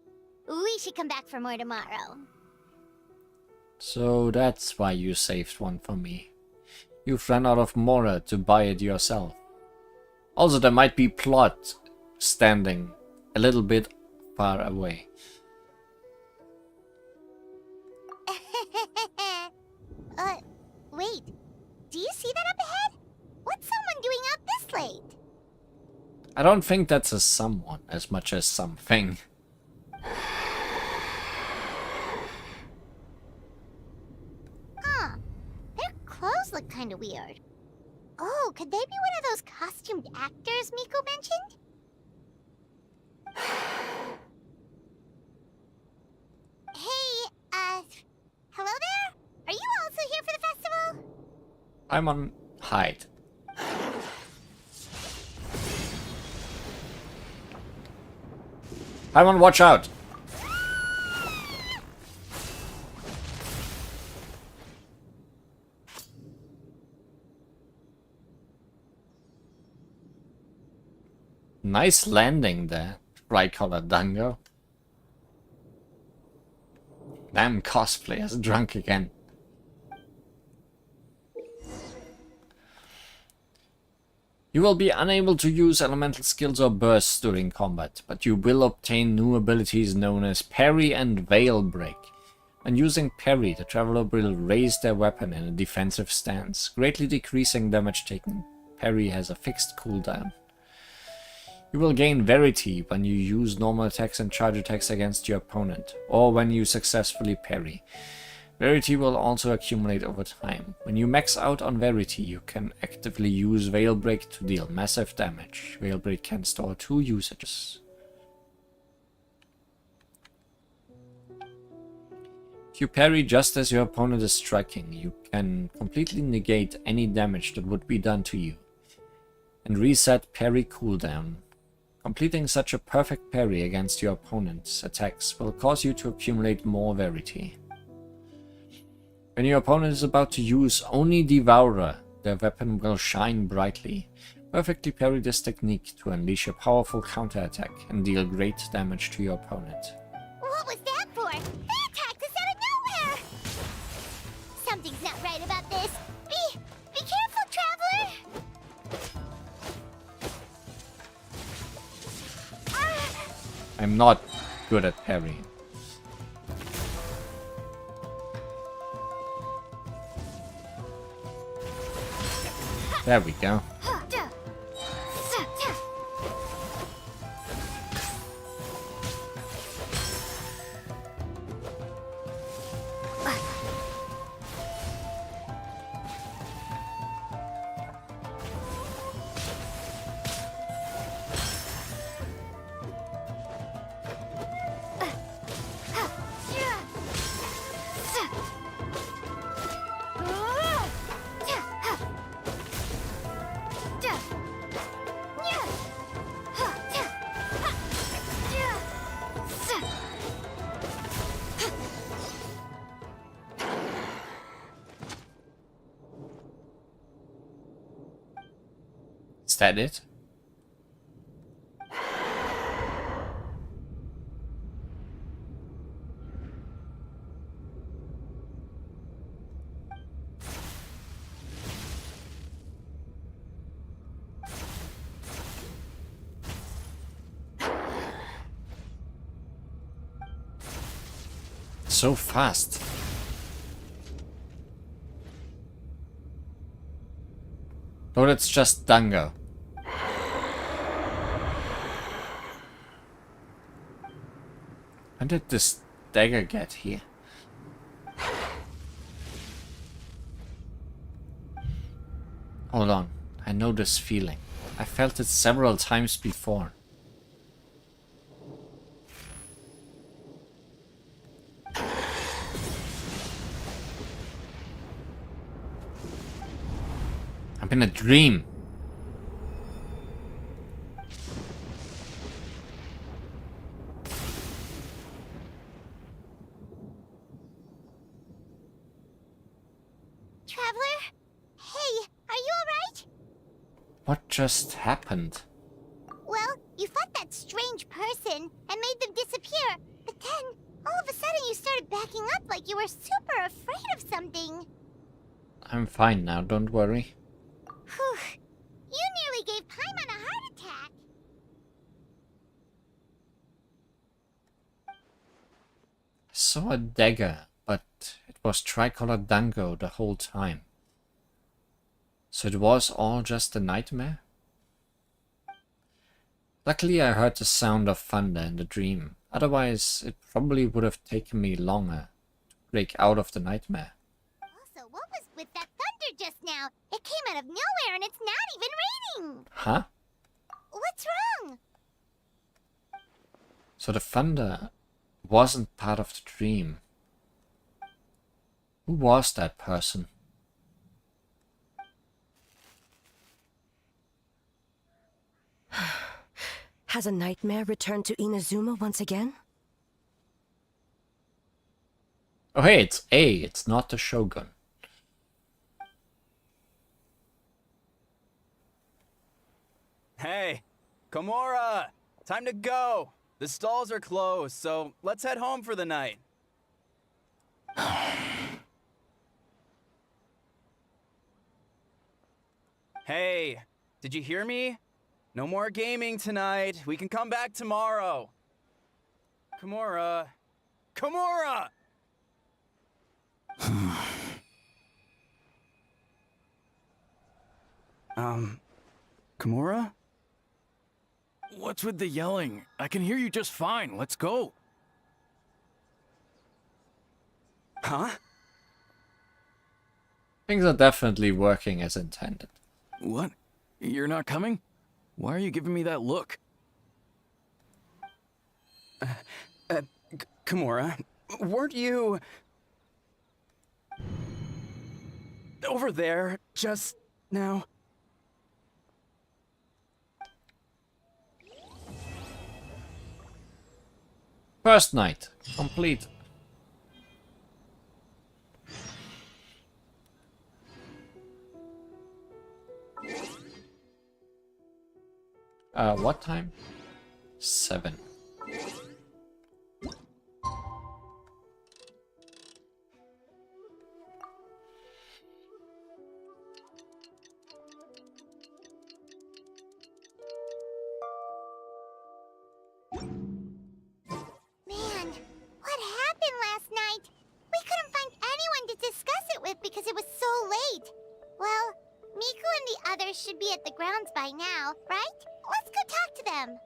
we should come back for more tomorrow. So that's why you saved one for me. You've run out of mora to buy it yourself. Also, there might be plot standing a little bit far away. Wait. Do you see that up ahead? What's someone doing up this late? I don't think that's a someone as much as something. weird. Oh, could they be one of those costumed actors Miko mentioned? Hey, hello there? Are you also here for the festival? I'm on hide. I'm on watch out. Nice landing there, Tricolor Dango. Damn cosplayers drunk again. You will be unable to use elemental skills or bursts during combat, but you will obtain new abilities known as Parry and Veil Break. When using Parry, the Traveler will raise their weapon in a defensive stance, greatly decreasing damage taken. Parry has a fixed cooldown. You will gain Verity when you use normal attacks and charge attacks against your opponent, or when you successfully parry. Verity will also accumulate over time. When you max out on Verity, you can actively use Veil Break to deal massive damage. Veil Break can store 2 usages. If you parry just as your opponent is striking, you can completely negate any damage that would be done to you, and reset parry cooldown. Completing such a perfect parry against your opponent's attacks will cause you to accumulate more Verity. When your opponent is about to use only Devourer, their weapon will shine brightly. Perfectly parry this technique to unleash a powerful counterattack and deal great damage to your opponent. What was that for? They attacked us out of nowhere! Something's not right about this. Be careful, Traveler! I'm not good at parrying. There we go. Is that it? So fast. Oh, that's just Dango. When did this dagger get here? Hold on, I know this feeling. I felt it several times before. I'm in a dream. Traveler? Hey, are you alright? What just happened? Well, you fought that strange person and made them disappear, but then, all of a sudden you started backing up like you were super afraid of something. I'm fine now, don't worry. Whew. You nearly gave Paimon a heart attack. I saw a dagger, but it was Tricolor Dango the whole time. So it was all just a nightmare? Luckily I heard the sound of thunder in the dream, otherwise it probably would have taken me longer to break out of the nightmare. Also, what was with that thunder thunder just now. It came out of nowhere and it's not even raining. Huh? What's wrong? So the thunder wasn't part of the dream. Who was that person? Has a nightmare returned to Inazuma once again? Oh hey, it's A, it's not the Shogun. Hey, Komura! Time to go! The stalls are closed, so let's head home for the night. Hey, did you hear me? No more gaming tonight. We can come back tomorrow. Komura. Komura! Komura? What's with the yelling? I can hear you just fine. Let's go. Huh? Things are definitely working as intended. What? You're not coming? Why are you giving me that look? Komura, weren't you... over there just now? First night, complete. What time? 7. Man, what happened last night? We couldn't find anyone to discuss it with because it was so late. Well, Miku and the others should be at the grounds by now, right? Let's go talk to them.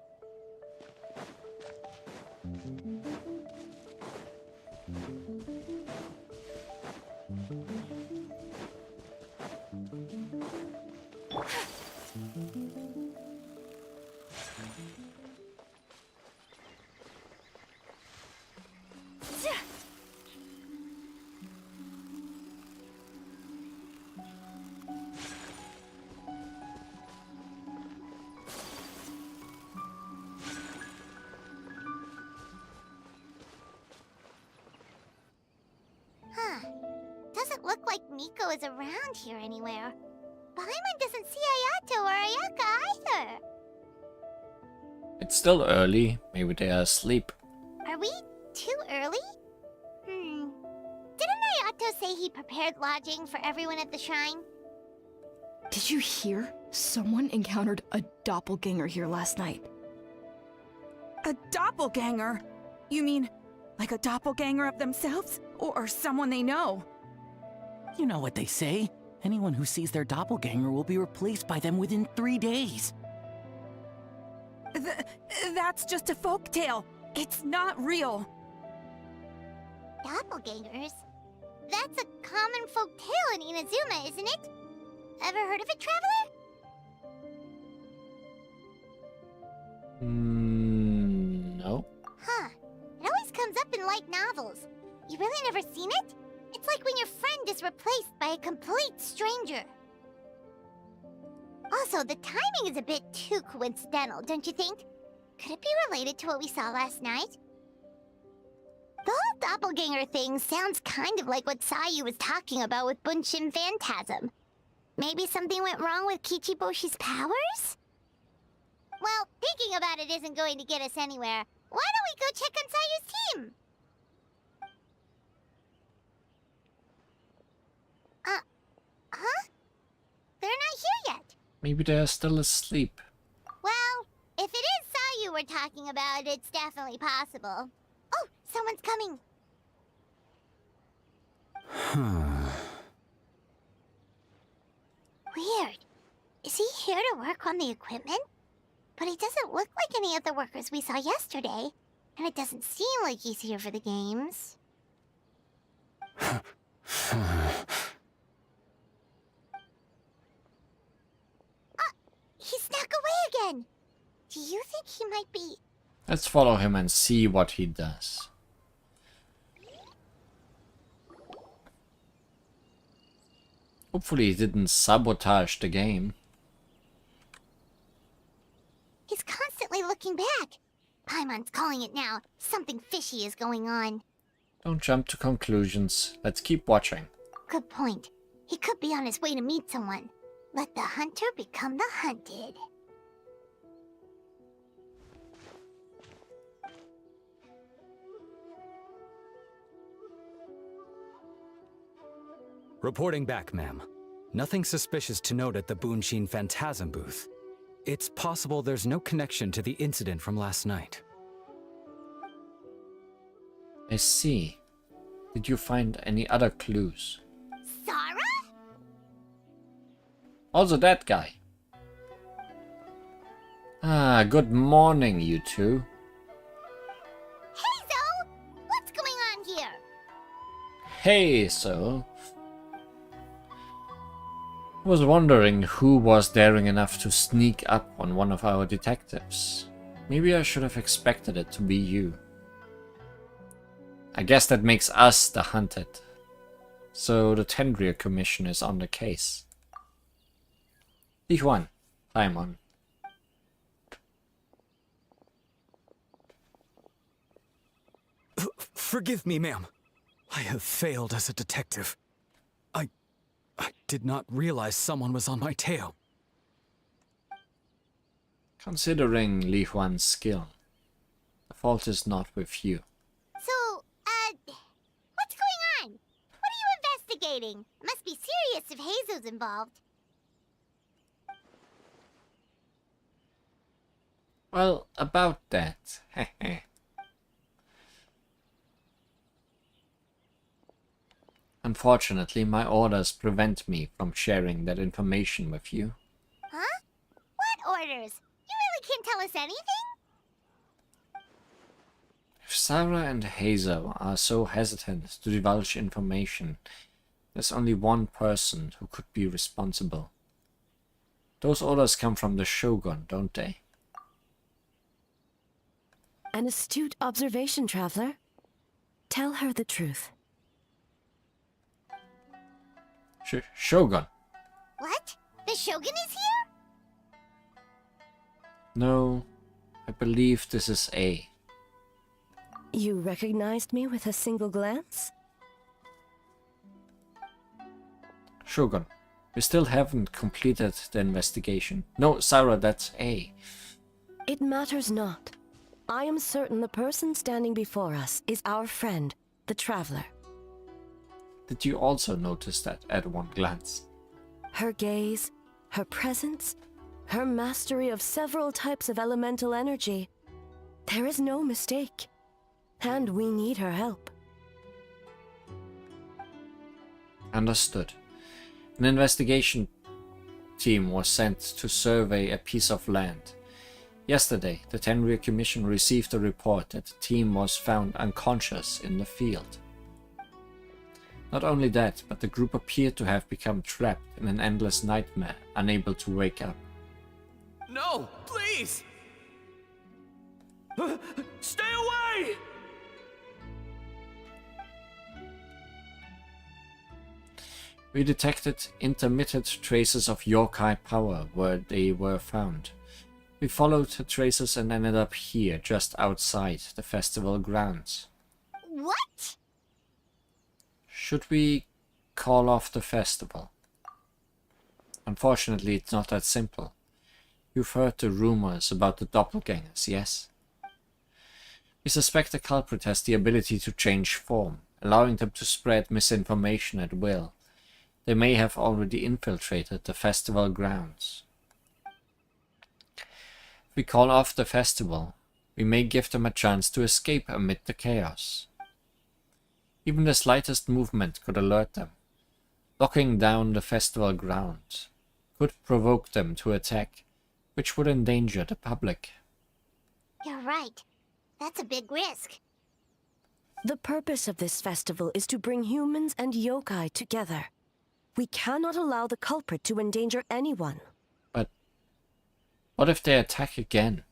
Doesn't look like Miko is around here anywhere. Paimon doesn't see Ayato or Ayaka either. It's still early. Maybe they are asleep. Are we too early? Didn't Ayato say he prepared lodging for everyone at the shrine? Did you hear? Someone encountered a doppelganger here last night. A doppelganger? You mean like a doppelganger of themselves? Or someone they know? You know what they say. Anyone who sees their doppelganger will be replaced by them within 3 days. That's just a folktale. It's not real. Doppelgangers? That's a common folk tale in Inazuma, isn't it? Ever heard of it, Traveler? No. Huh. It always comes up in light novels. You really never seen it? It's like when your friend is replaced by a complete stranger. Also, the timing is a bit too coincidental, don't you think? Could it be related to what we saw last night? The whole doppelganger thing sounds kind of like what Sayu was talking about with Bunshin Phantasm. Maybe something went wrong with Kichiboshi's powers? Well, thinking about it isn't going to get us anywhere. Why don't we go check on Sayu's team? Huh? They're not here yet. Maybe they are still asleep. Well, if it is Sayu we're talking about, it's definitely possible. Oh, someone's coming. Weird. Is he here to work on the equipment? But he doesn't look like any of the workers we saw yesterday. And it doesn't seem like he's here for the games. again. Do you think he might be... Let's follow him and see what he does. Hopefully he didn't sabotage the game. He's constantly looking back. Paimon's calling it now. Something fishy is going on. Don't jump to conclusions. Let's keep watching. Good point. He could be on his way to meet someone. Let the hunter become the hunted. Reporting back, ma'am. Nothing suspicious to note at the Bunshin Phantasm booth. It's possible there's no connection to the incident from last night. I see. Did you find any other clues? Sarah? Also that guy. Ah, good morning, you two. Hazel! What's going on here? Hey, so... I was wondering who was daring enough to sneak up on one of our detectives. Maybe I should have expected it to be you. I guess that makes us the hunted. So the Tendria Commission is on the case. Tijuan, Paimon. Forgive me, ma'am. I have failed as a detective. I did not realize someone was on my tail. Considering Li Huan's skill, the fault is not with you. So, what's going on? What are you investigating? It must be serious if Hazel's involved. Well, about that. Unfortunately, my orders prevent me from sharing that information with you. Huh? What orders? You really can't tell us anything? If Sarah and Hazel are so hesitant to divulge information, there's only one person who could be responsible. Those orders come from the Shogun, don't they? An astute observation, traveler. Tell her the truth. Shogun. What? The Shogun is here? No, I believe this is A. You recognized me with a single glance? Shogun, we still haven't completed the investigation. No, Sarah, that's A. It matters not. I am certain the person standing before us is our friend, the traveler. Did you also notice that at one glance? Her gaze, her presence, her mastery of several types of elemental energy. There is no mistake. And we need her help. Understood. An investigation team was sent to survey a piece of land. Yesterday, the Tendria Commission received a report that the team was found unconscious in the field. Not only that, but the group appeared to have become trapped in an endless nightmare, unable to wake up. No, please! Stay away! We detected intermittent traces of yokai power where they were found. We followed the traces and ended up here, just outside the festival grounds. What? Should we call off the festival? Unfortunately, it's not that simple. You've heard the rumors about the doppelgangers, yes? We suspect the culprit has the ability to change form, allowing them to spread misinformation at will. They may have already infiltrated the festival grounds. If we call off the festival, we may give them a chance to escape amid the chaos. Even the slightest movement could alert them. Locking down the festival grounds could provoke them to attack, which would endanger the public. You're right. That's a big risk. The purpose of this festival is to bring humans and yokai together. We cannot allow the culprit to endanger anyone. But What if they attack again?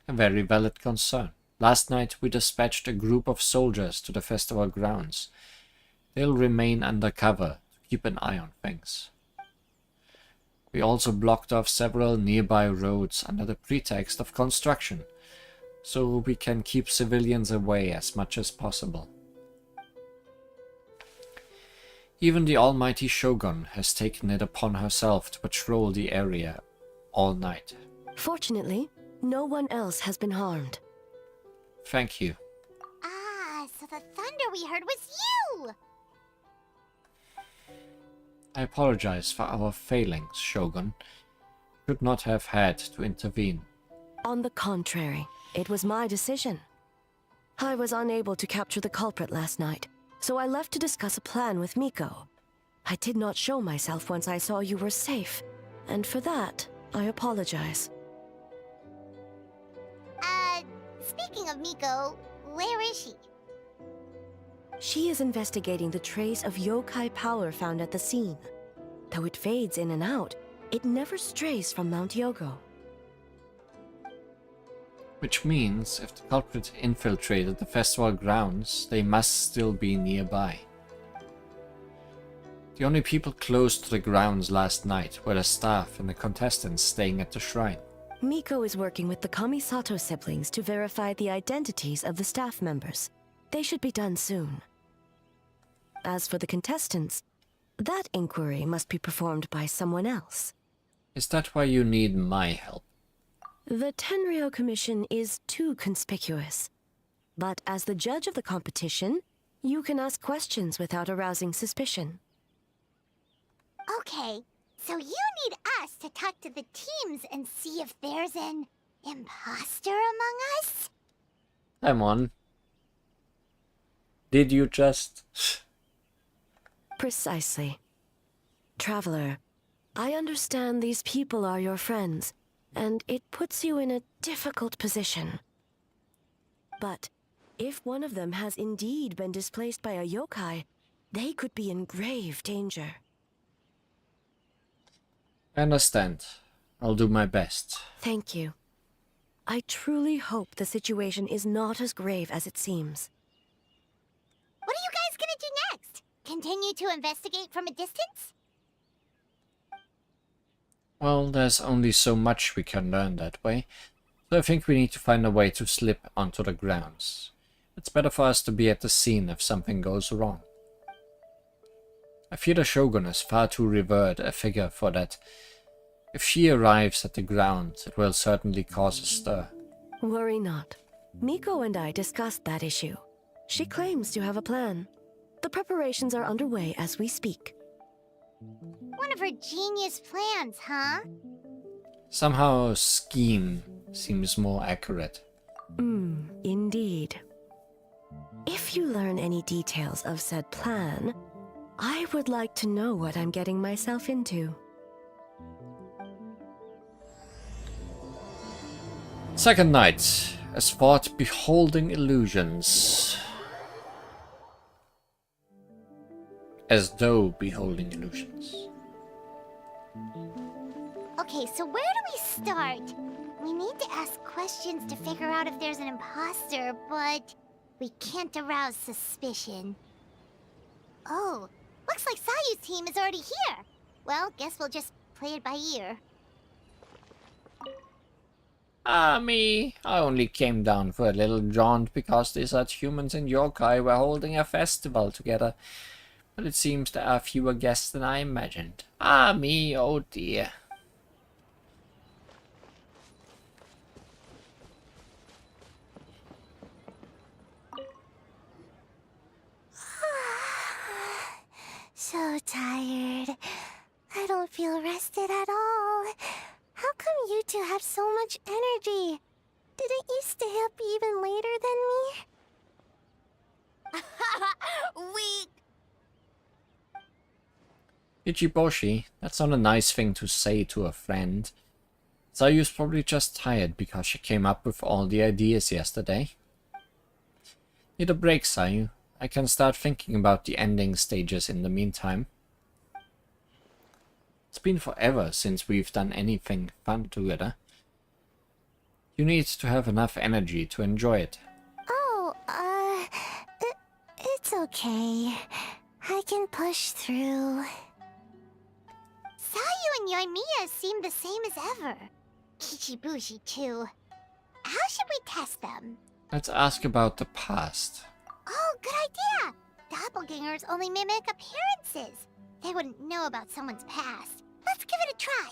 A very valid concern. Last night we dispatched a group of soldiers to the festival grounds. They'll remain undercover to keep an eye on things. We also blocked off several nearby roads under the pretext of construction, so we can keep civilians away as much as possible. Even the almighty Shogun has taken it upon herself to patrol the area all night. Fortunately, no one else has been harmed. Thank you. Ah, so the thunder we heard was you! I apologize for our failings, Shogun. Could not have had to intervene. On the contrary, it was my decision. I was unable to capture the culprit last night, so I left to discuss a plan with Miko. I did not show myself once I saw you were safe, and for that, I apologize. Speaking of Miko, where is she? She is investigating the trace of yokai power found at the scene. Though it fades in and out, it never strays from Mount Yogo. Which means, if the culprit infiltrated the festival grounds, they must still be nearby. The only people close to the grounds last night were the staff and the contestants staying at the shrine. Miko is working with the Kamisato siblings to verify the identities of the staff members. They should be done soon. As for the contestants, that inquiry must be performed by someone else. Is that why you need my help? The Tenryo Commission is too conspicuous. But as the judge of the competition, you can ask questions without arousing suspicion. Okay, so you need us to talk to the teams and see if there's an imposter among us? Come on. Did you just... Precisely. Traveler, I understand these people are your friends, and it puts you in a difficult position. But if one of them has indeed been displaced by a yokai, they could be in grave danger. I understand. I'll do my best. Thank you. I truly hope the situation is not as grave as it seems. What are you guys gonna do next? Continue to investigate from a distance? Well, there's only so much we can learn that way, so I think we need to find a way to slip onto the grounds. It's better for us to be at the scene if something goes wrong. I fear the Shogun is far too revered a figure for that. If she arrives at the grounds, it will certainly cause a stir. Worry not. Miko and I discussed that issue. She claims to have a plan. The preparations are underway as we speak. One of her genius plans, huh? Somehow scheme seems more accurate. Indeed. If you learn any details of said plan, I would like to know what I'm getting myself into. Second night, as fought beholding illusions. As though beholding illusions. Okay, so where do we start? We need to ask questions to figure out if there's an imposter, but we can't arouse suspicion. Oh, looks like Sayu's team is already here. Well, guess we'll just play it by ear. Me. I only came down for a little jaunt because these such humans and yokai were holding a festival together. But it seems there are fewer guests than I imagined. Me, oh dear. So tired. I don't feel rested at all. How come you two have so much energy? Didn't you stay up even later than me? Ichiboshi, that's not a nice thing to say to a friend. Sayu's probably just tired because she came up with all the ideas yesterday. Need a break, Sayu. I can start thinking about the ending stages in the meantime. It's been forever since we've done anything fun together. You need to have enough energy to enjoy it. Oh, it's okay. I can push through. Sayu and Yoimiya seem the same as ever. Kichibushi too. How should we test them? Let's ask about the past. Oh, good idea! Doppelgangers only mimic appearances. They wouldn't know about someone's past. Let's give it a try.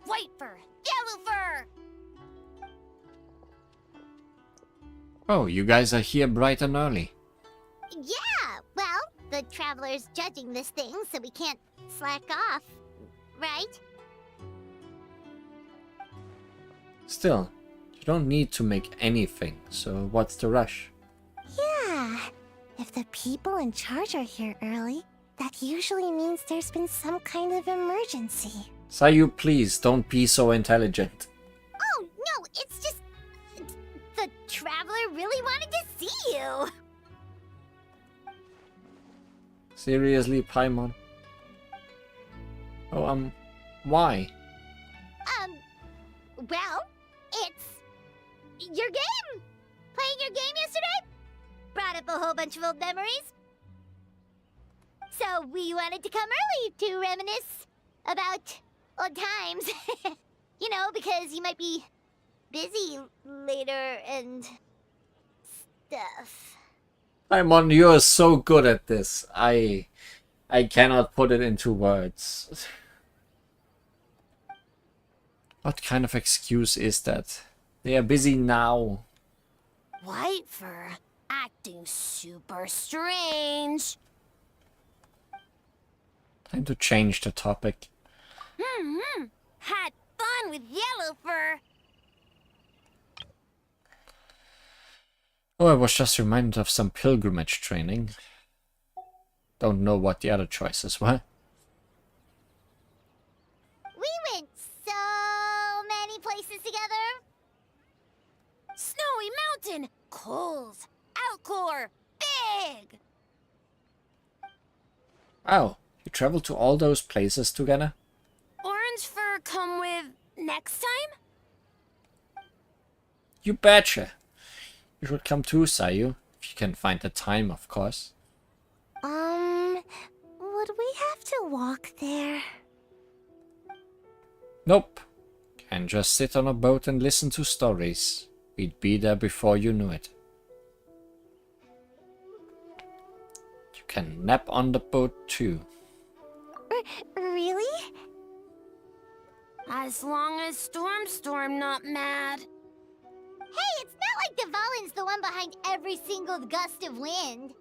White fur, yellow fur. Oh, you guys are here bright and early. Yeah, well, the traveler's judging this thing, so we can't slack off, right? Still, you don't need to make anything, so what's the rush? Yeah, if the people in charge are here early, that usually means there's been some kind of emergency. Sayu, please, don't be so intelligent. Oh, no, it's just... The traveler really wanted to see you. Seriously, Paimon? Oh, why? Well, it's... your game! Playing your game yesterday? Brought up a whole bunch of old memories. So we wanted to come early to reminisce about old times. You know, because you might be busy later and stuff. Paimon, you are so good at this. I cannot put it into words. What kind of excuse is that? They are busy now. White fur, acting super strange. Time to change the topic. Had fun with yellow fur. Oh, I was just reminded of some pilgrimage training. Don't know what the other choices were. We went so many places together. Snowy Mountain, Coles, Alcor, big. Wow, you traveled to all those places together? Orange fur come with next time? You betcha. You should come too, Sayu. If you can find the time, of course. Would we have to walk there? Nope. Can just sit on a boat and listen to stories. We'd be there before you knew it. You can nap on the boat too. Really? As long as Storm not mad. Hey, it's not like Dvalin's the one behind every single gust of wind.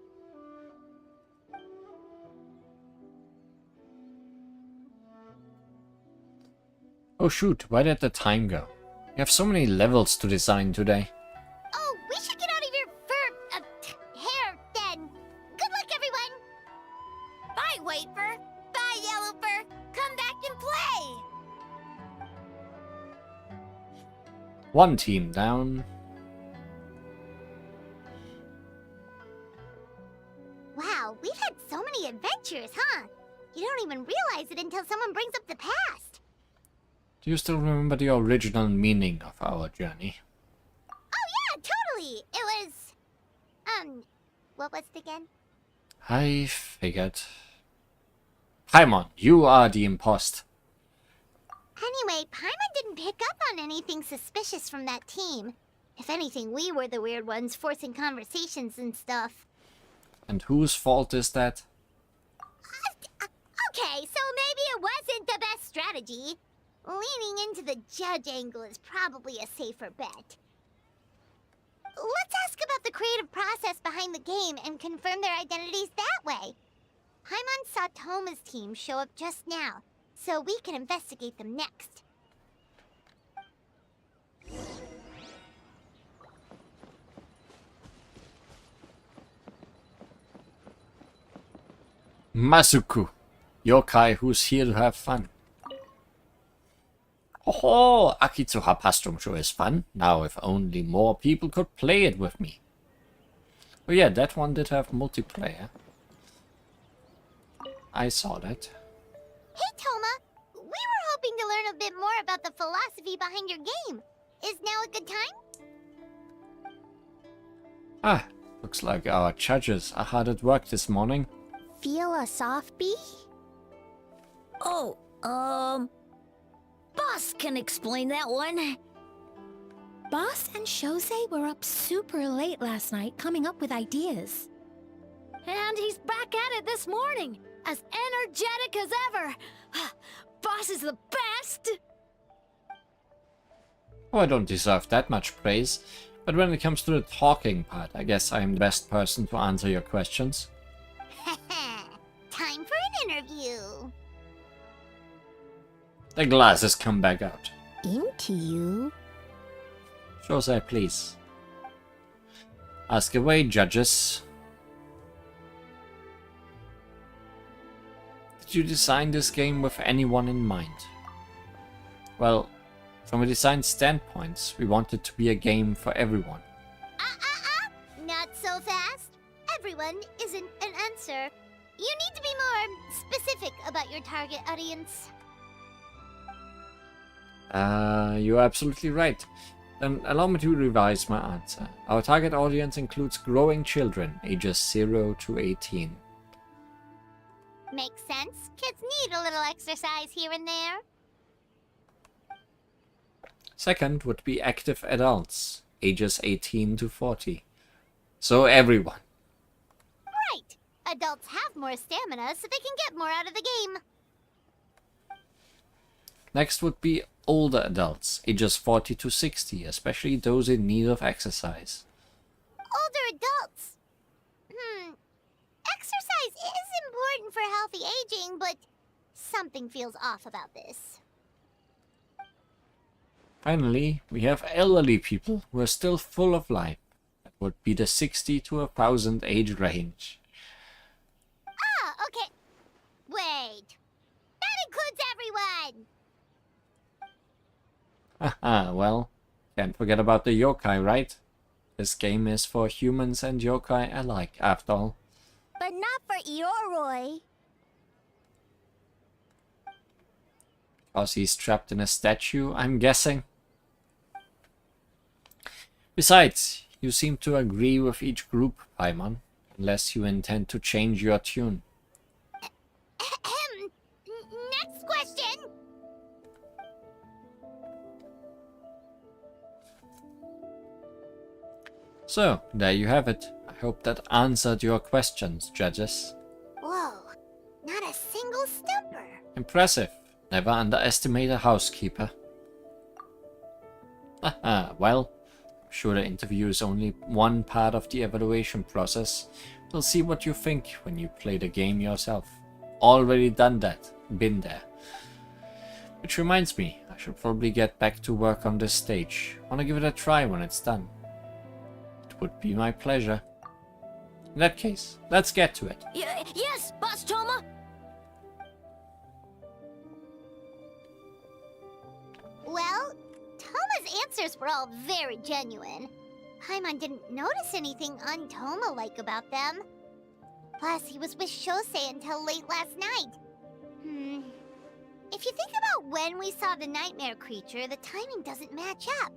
Oh shoot, where did the time go? You have so many levels to design today. Oh, we should get out of your hair then. Good luck, everyone. Bye, White fur. Bye, Yellow fur. Come back and play. One team down. Wow, we've had so many adventures, huh? You don't even realize it until someone brings up the past. Do you still remember the original meaning of our journey? Oh yeah, totally. It was... what was it again? I figured. Paimon, you are the impost. Anyway, Paimon didn't pick up on anything suspicious from that team. If anything, we were the weird ones forcing conversations and stuff. And whose fault is that? Okay, so maybe it wasn't the best strategy. Leaning into the judge angle is probably a safer bet. Let's ask about the creative process behind the game and confirm their identities that way. Paimon saw Toma's team show up just now, so we can investigate them next. Masuku, yokai who's here to have fun. Oh, Akitsuha Pastrum sure is fun. Now if only more people could play it with me. Oh yeah, that one did have multiplayer. I saw that. Hey, Toma. We were hoping to learn a bit more about the philosophy behind your game. Is now a good time? Ah, looks like our judges are hard at work this morning. Feel a soft bee? Oh, Boss can explain that one. Boss and Shosei were up super late last night coming up with ideas. And he's back at it this morning, as energetic as ever. Boss is the best! Oh, I don't deserve that much praise, but when it comes to the talking part, I guess I am the best person to answer your questions. Time for an interview. The glasses come back out. Into you? Jose, please. Ask away, judges. Did you design this game with anyone in mind? Well, from a design standpoint, we want it to be a game for everyone. Not so fast. Everyone isn't an answer. You need to be more specific about your target audience. You're absolutely right. Then allow me to revise my answer. Our target audience includes growing children, ages 0 to 18. Makes sense. Kids need a little exercise here and there. Second would be active adults, ages 18 to 40. So everyone. Right. Adults have more stamina, so they can get more out of the game. Next would be older adults, ages 40 to 60, especially those in need of exercise. Older adults. Exercise is important for healthy aging, but something feels off about this. Finally, we have elderly people who are still full of life. That would be the 60 to 1000 age range. Ah, okay. Wait. That includes everyone! Haha, well, can't forget about the yokai, right? This game is for humans and yokai alike, after all. But not for Ioroi. Because he's trapped in a statue, I'm guessing. Besides, you seem to agree with each group, Paimon, unless you intend to change your tune. Next question! So, there you have it. I hope that answered your questions, judges. Whoa, not a single stumper. Impressive. Never underestimate a housekeeper. Haha, well, I'm sure the interview is only one part of the evaluation process. We'll see what you think when you play the game yourself. Already done that. Been there. Which reminds me, I should probably get back to work on this stage. Wanna give it a try when it's done. It would be my pleasure. In that case, let's get to it. Yes, Boss Toma! Well, Toma's answers were all very genuine. Paimon didn't notice anything un-Toma-like about them. Plus, he was with Shosei until late last night. If you think about when we saw the nightmare creature, the timing doesn't match up.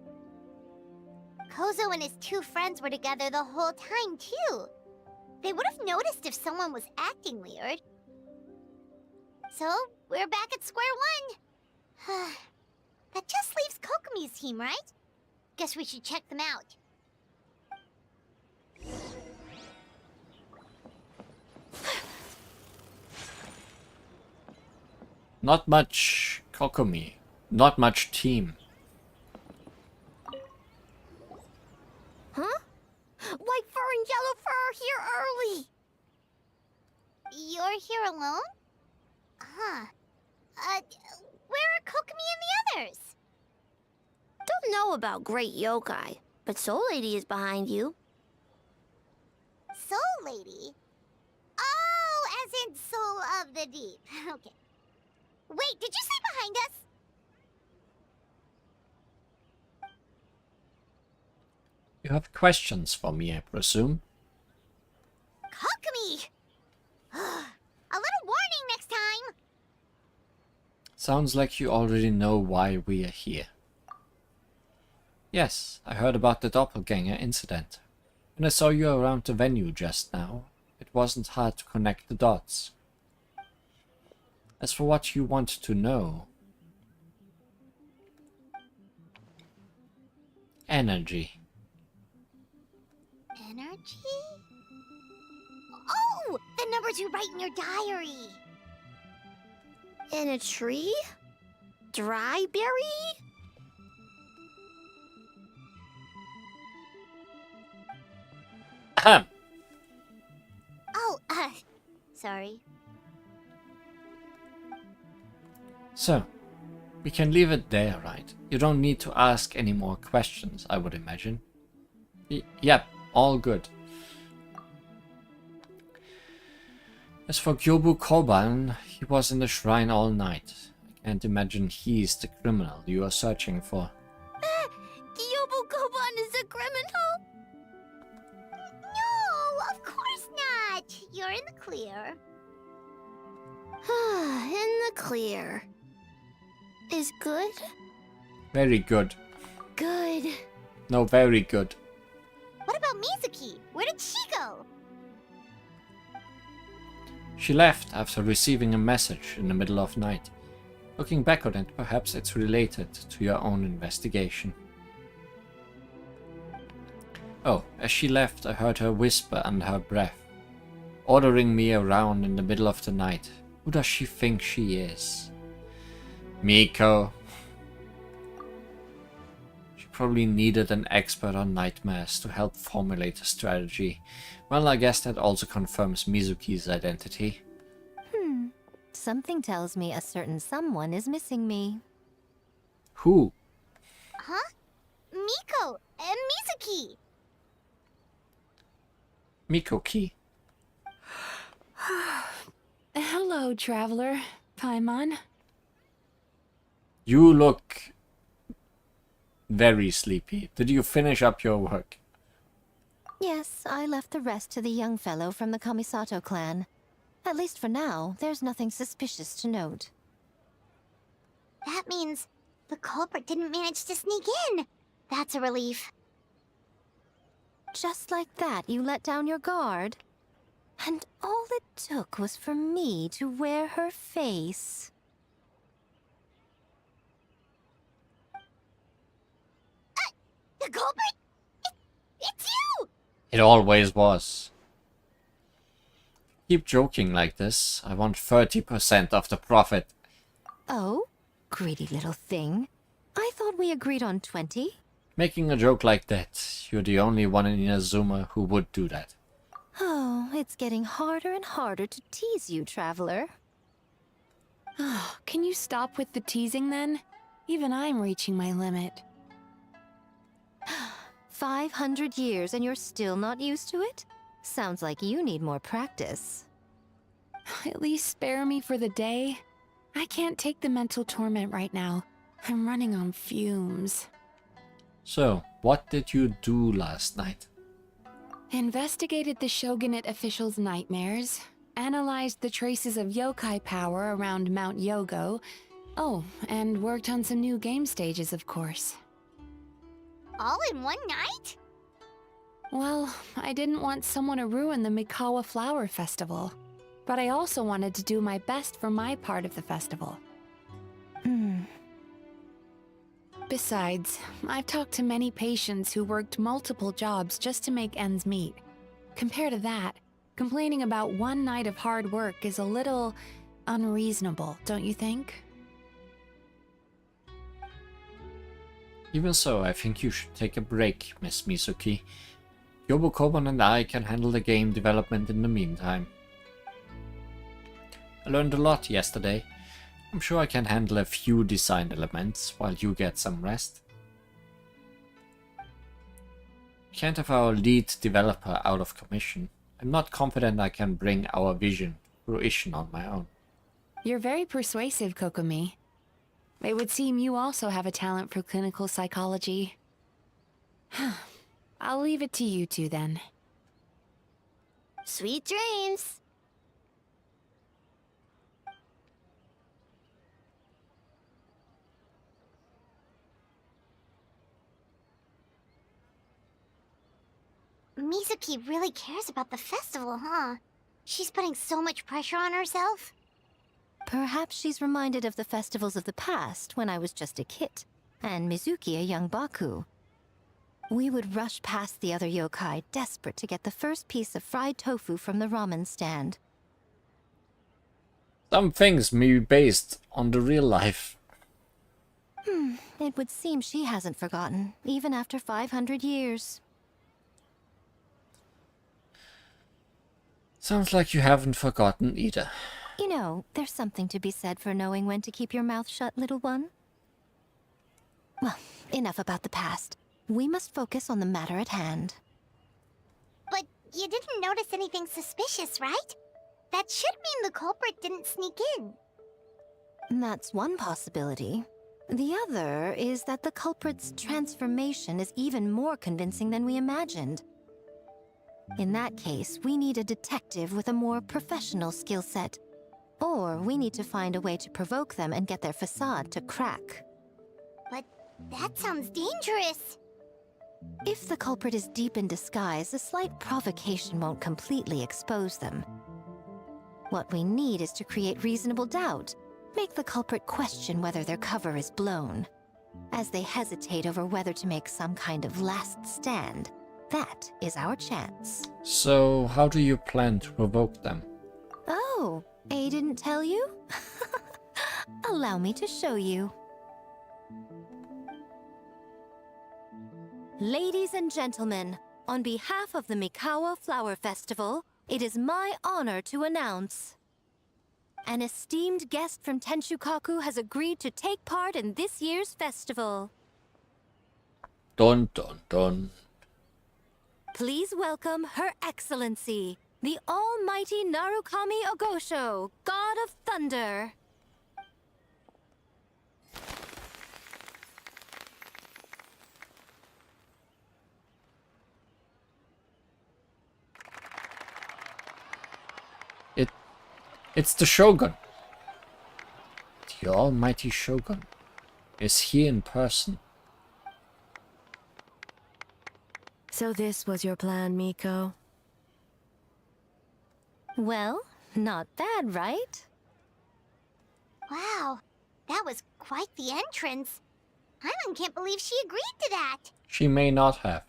Kozo and his two friends were together the whole time, too. They would have noticed if someone was acting weird. So, we're back at square one. That just leaves Kokomi's team, right? Guess we should check them out. Not much Kokomi. Not much team. Huh? White fur and yellow fur are here early! You're here alone? Huh. Where are Kokomi and the others? Don't know about Great Yokai, but Soul Lady is behind you. Soul Lady? Oh, as in Soul of the Deep. Okay. Wait, did you say behind us? You have questions for me, I presume? Kokomi! A little warning Sounds like you already know why we are here. Yes, I heard about the doppelganger incident. When I saw you around the venue just now, it wasn't hard to connect the dots. As for what you want to know... Energy. Energy? Oh! The numbers you write in your diary! In a tree? Dry berry? Ahem. Oh, sorry. So, we can leave it there, right? You don't need to ask any more questions, I would imagine. Yep, all good. As for Gyobu Koban, he was in the shrine all night. I can't imagine he's the criminal you are searching for. Gyobu Koban is a criminal? No, of course not! You're in the clear. In the clear. Is good? Very good. Good. No, very good. What about Mizuki? Where did she go? She left after receiving a message in the middle of night. Looking back on it, perhaps it's related to your own investigation. Oh, as she left, I heard her whisper under her breath, ordering me around in the middle of the night. Who does she think she is? Miko. She probably needed an expert on nightmares to help formulate a strategy. Well, I guess that also confirms Mizuki's identity. Something tells me a certain someone is missing me. Who? Huh? Miko and Mizuki! Mikoki. Hello, traveler. Paimon. You look very sleepy. Did you finish up your work? Yes, I left the rest to the young fellow from the Kamisato clan. At least for now, there's nothing suspicious to note. That means the culprit didn't manage to sneak in. That's a relief. Just like that, you let down your guard? And all it took was for me to wear her face. The culprit? It's you! It always was. Keep joking like this. I want 30% of the profit. Oh? Greedy little thing. I thought we agreed on 20. Making a joke like that, you're the only one in Inazuma who would do that. Oh, it's getting harder and harder to tease you, traveler. Oh, can you stop with the teasing then? Even I'm reaching my limit. 500 years and you're still not used to it? Sounds like you need more practice. At least spare me for the day. I can't take the mental torment right now. I'm running on fumes. So, what did you do last night? Investigated the Shogunate officials' nightmares, analyzed the traces of yokai power around Mount Yogo. Oh, and worked on some new game stages, of course. All in one night? Well, I didn't want someone to ruin the Mikawa Flower Festival. But I also wanted to do my best for my part of the festival. Besides, I've talked to many patients who worked multiple jobs just to make ends meet. Compared to that, complaining about one night of hard work is a little unreasonable, don't you think? Even so, I think you should take a break, Miss Mizuki. Yobu Koban and I can handle the game development in the meantime. I learned a lot yesterday. I'm sure I can handle a few design elements while you get some rest. Can't have our lead developer out of commission. I'm not confident I can bring our vision to fruition on my own. You're very persuasive, Kokomi. It would seem you also have a talent for clinical psychology. I'll leave it to you two then. Sweet dreams! Mizuki really cares about the festival, huh? She's putting so much pressure on herself. Perhaps she's reminded of the festivals of the past when I was just a kid, and Mizuki a young Baku. We would rush past the other yokai, desperate to get the first piece of fried tofu from the ramen stand. Some things may be based on the real life. It would seem she hasn't forgotten, even after 500 years. Sounds like you haven't forgotten either. You know, there's something to be said for knowing when to keep your mouth shut, little one. Well, enough about the past. We must focus on the matter at hand. But you didn't notice anything suspicious, right? That should mean the culprit didn't sneak in. That's one possibility. The other is that the culprit's transformation is even more convincing than we imagined. In that case, we need a detective with a more professional skill set. Or we need to find a way to provoke them and get their facade to crack. But that sounds dangerous. If the culprit is deep in disguise, a slight provocation won't completely expose them. What we need is to create reasonable doubt. Make the culprit question whether their cover is blown. As they hesitate over whether to make some kind of last stand, that is our chance. So, how do you plan to provoke them? Oh, A didn't tell you? Allow me to show you. Ladies and gentlemen, on behalf of the Mikawa Flower Festival, it is my honor to announce an esteemed guest from Tenshukaku has agreed to take part in this year's festival. Dun dun dun. Please welcome Her Excellency, the Almighty Narukami Ogosho, God of Thunder. It's the Shogun. The almighty Shogun is here in person. So this was your plan, Miko? Well, not bad, right? Wow, that was quite the entrance. Paimon can't believe she agreed to that. She may not have.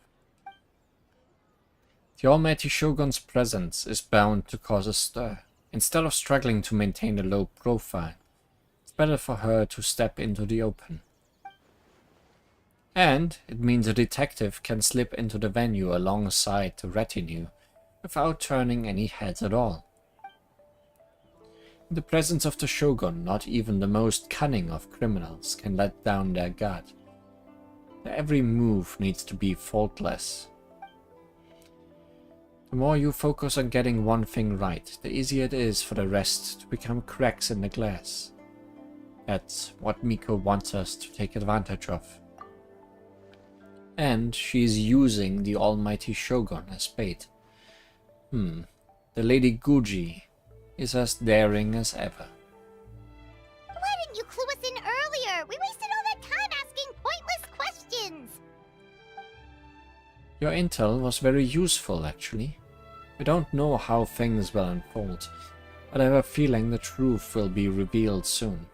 The almighty Shogun's presence is bound to cause a stir. Instead of struggling to maintain a low profile, it's better for her to step into the open. And it means a detective can slip into the venue alongside the retinue without turning any heads at all. In the presence of the Shogun, not even the most cunning of criminals can let down their guard. Their every move needs to be faultless. The more you focus on getting one thing right, the easier it is for the rest to become cracks in the glass. That's what Miko wants us to take advantage of. And she's using the almighty Shogun as bait. The Lady Guji is as daring as ever. Why didn't you clue us in earlier? We wasted all that time asking pointless questions. Your intel was very useful, actually. We don't know how things will unfold, but I have a feeling the truth will be revealed soon.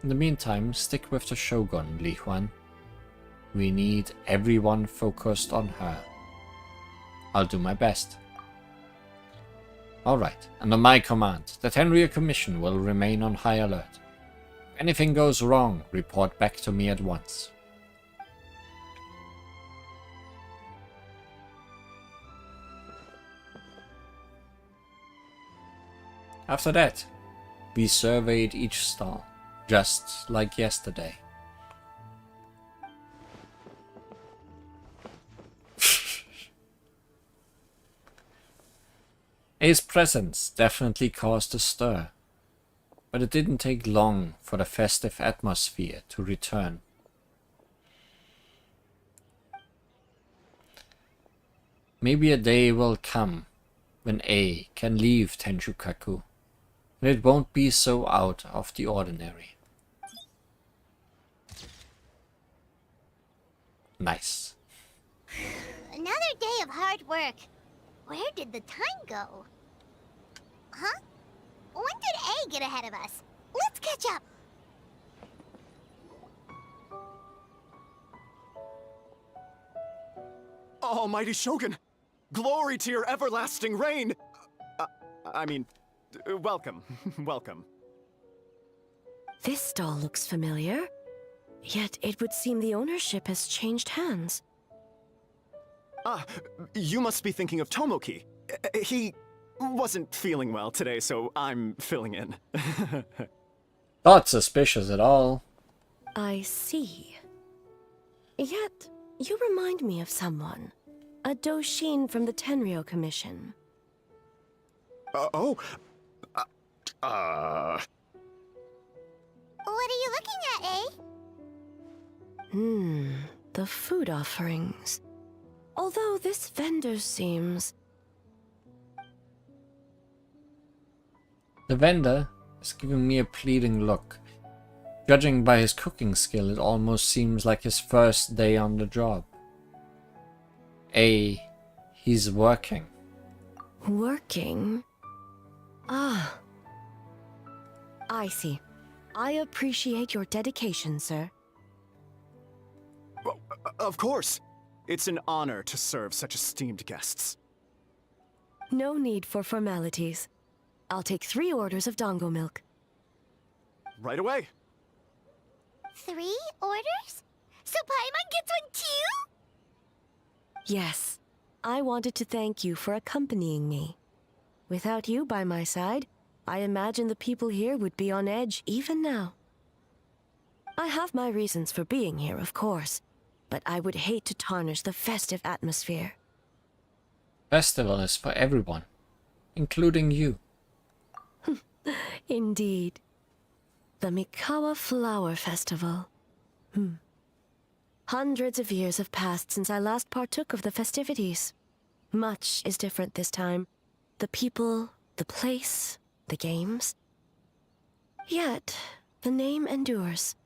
In the meantime, stick with the Shogun, Li Huan. We need everyone focused on her. I'll do my best. Alright, under my command, the Tenryou Commission will remain on high alert. If anything goes wrong, report back to me at once. After that, we surveyed each stall, just like yesterday. A's presence definitely caused a stir, but it didn't take long for the festive atmosphere to return. Maybe a day will come when A can leave Tenshukaku, and it won't be so out of the ordinary. Another day of hard work. Where did the time go? Huh? When did A get ahead of us? Let's catch up. Almighty Shogun! Glory to your everlasting reign! Welcome. Welcome. This stall looks familiar, yet it would seem the ownership has changed hands. Ah, you must be thinking of Tomoki. He wasn't feeling well today, so I'm filling in. Not suspicious at all. I see. Yet, you remind me of someone. A Doshin from the Tenryo Commission. What are you looking at, eh? The food offerings. Although this vendor seems... The vendor is giving me a pleading look. Judging by his cooking skill, it almost seems like his first day on the job. He's working. Working? Ah. I see. I appreciate your dedication, sir. Of course. It's an honor to serve such esteemed guests. No need for formalities. I'll take 3 orders of dongo milk. Right away. 3 orders? So Paimon gets one too? Yes. I wanted to thank you for accompanying me. Without you by my side, I imagine the people here would be on edge even now. I have my reasons for being here, of course, but I would hate to tarnish the festive atmosphere. Festival is for everyone, including you. Indeed. The Mikawa Flower Festival. Hundreds of years have passed since I last partook of the festivities. Much is different this time. The people, the place, the games. Yet, the name endures,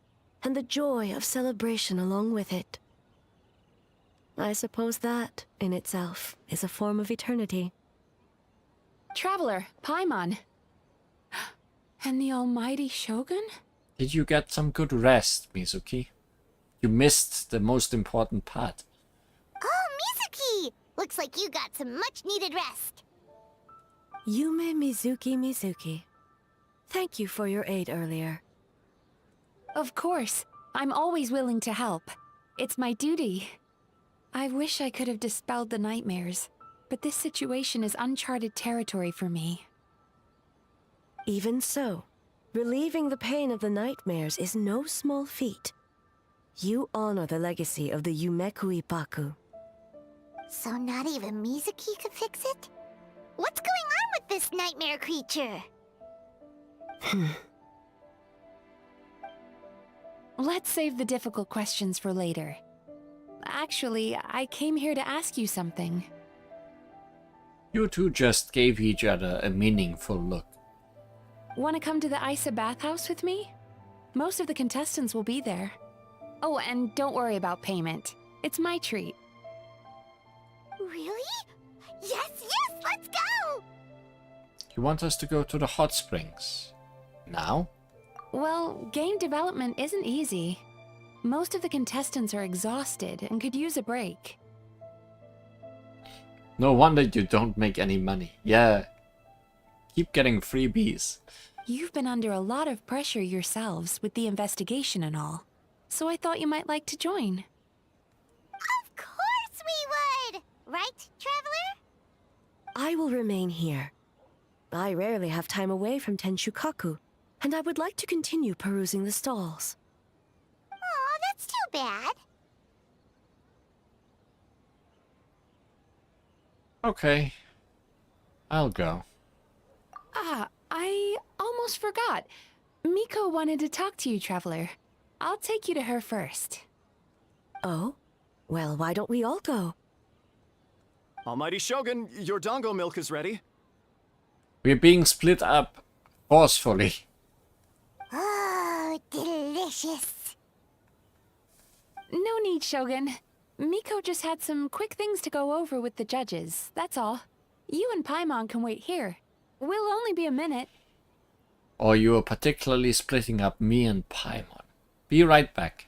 and the joy of celebration along with it. I suppose that, in itself, is a form of eternity. Traveler, Paimon. And the almighty Shogun? Did you get some good rest, Mizuki? You missed the most important part. Oh, Mizuki! Looks like you got some much-needed rest. Yume Mizuki. Thank you for your aid earlier. Of course. I'm always willing to help. It's my duty. I wish I could have dispelled the nightmares, but this situation is uncharted territory for me. Even so, relieving the pain of the nightmares is no small feat. You honor the legacy of the Yumeku Ippaku. So not even Mizuki could fix it? What's going on with this nightmare creature? Let's save the difficult questions for later. Actually, I came here to ask you something. You two just gave each other a meaningful look. Want to come to the Isa bathhouse with me? Most of the contestants will be there. Oh, and don't worry about payment. It's my treat. Really? Yes, let's go! You want us to go to the hot springs? Now? Well, game development isn't easy. Most of the contestants are exhausted and could use a break. No wonder you don't make any money. Yeah. Keep getting freebies. You've been under a lot of pressure yourselves with the investigation and all, so I thought you might like to join. Of course we would! Right, Traveler? I will remain here. I rarely have time away from Tenshukaku, and I would like to continue perusing the stalls. Aw, that's too bad. Okay. I'll go. Ah, I almost forgot. Miko wanted to talk to you, Traveler. I'll take you to her first. Oh? Well, why don't we all go? Almighty Shogun, your dongo milk is ready. We're being split up forcefully. Oh, delicious. No need, Shogun. Miko just had some quick things to go over with the judges, that's all. You and Paimon can wait here. We'll only be a minute. Or you are particularly splitting up me and Paimon. Be right back.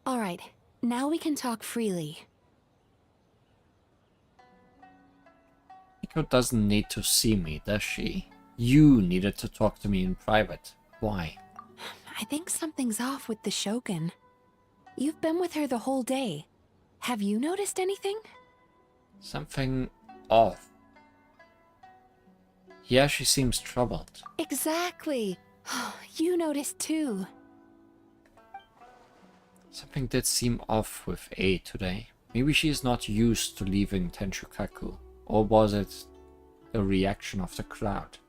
Alright, now we can talk freely. Miko doesn't need to see me, does she? You needed to talk to me in private. Why? I think something's off with the Shogun. You've been with her the whole day. Have you noticed anything? Something off. Yeah, she seems troubled. Exactly. You noticed too. Something did seem off with A today. Maybe she is not used to leaving Tenshukaku. Or was it the reaction of the crowd?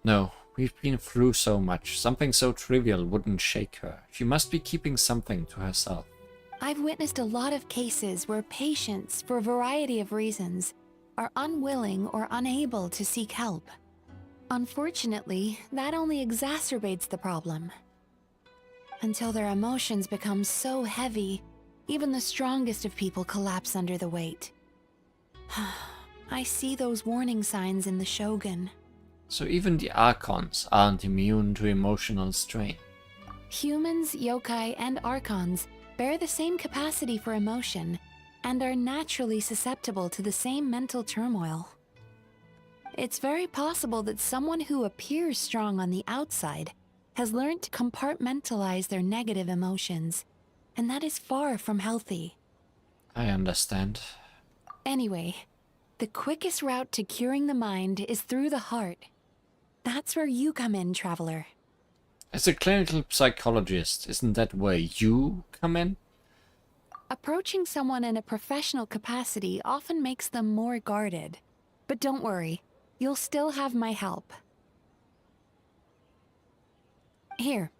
No, we've been through so much. Something so trivial wouldn't shake her. She must be keeping something to herself. I've witnessed a lot of cases where patients, for a variety of reasons, are unwilling or unable to seek help. Unfortunately, that only exacerbates the problem. Until their emotions become so heavy, even the strongest of people collapse under the weight. I see those warning signs in the Shogun. So even the Archons aren't immune to emotional strain. Humans, yokai, and Archons bear the same capacity for emotion and are naturally susceptible to the same mental turmoil. It's very possible that someone who appears strong on the outside has learned to compartmentalize their negative emotions, and that is far from healthy. I understand. Anyway, the quickest route to curing the mind is through the heart. That's where you come in, Traveler. As a clinical psychologist, isn't that where you come in? Approaching someone in a professional capacity often makes them more guarded. But don't worry, you'll still have my help. Here,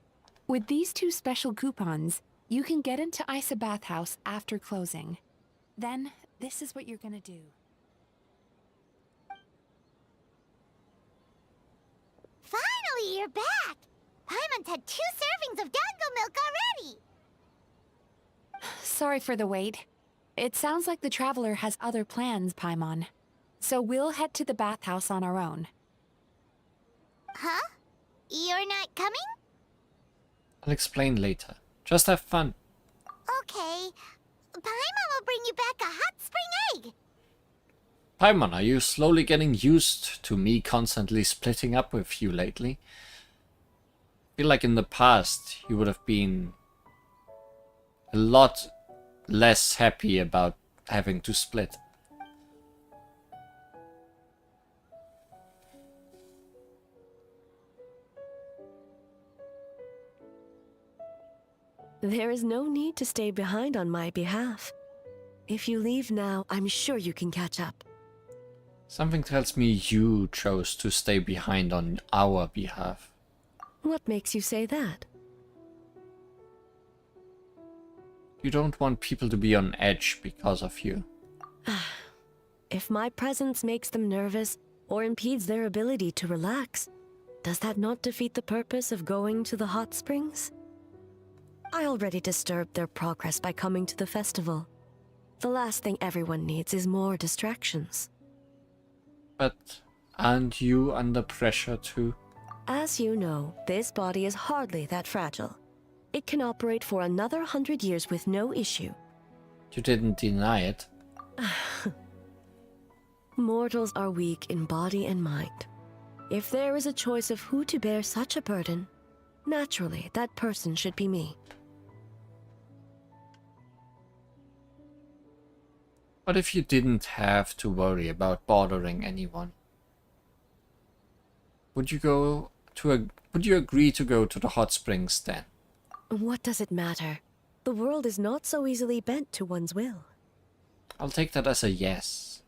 with these 2 special coupons, you can get into Isa Bathhouse after closing. Then, this is what you're gonna do. Finally, you're back! Paimon's had 2 servings of dango milk already! Sorry for the wait. It sounds like the Traveler has other plans, Paimon. So we'll head to the bathhouse on our own. Huh? You're not coming? I'll explain later. Just have fun. Okay. Paimon will bring you back a hot spring egg! Paimon, are you slowly getting used to me constantly splitting up with you lately? I feel like in the past you would have been a lot less happy about having to split. There is no need to stay behind on my behalf. If you leave now, I'm sure you can catch up. Something tells me you chose to stay behind on our behalf. What makes you say that? You don't want people to be on edge because of you. If my presence makes them nervous or impedes their ability to relax, does that not defeat the purpose of going to the hot springs? I already disturbed their progress by coming to the festival. The last thing everyone needs is more distractions. But aren't you under pressure too? As you know, this body is hardly that fragile. It can operate for another 100 years with no issue. You didn't deny it. Mortals are weak in body and mind. If there is a choice of who to bear such a burden, naturally that person should be me. What if you didn't have to worry about bothering anyone? Would you agree to go to the hot springs then? What does it matter? The world is not so easily bent to one's will. I'll take that as a yes.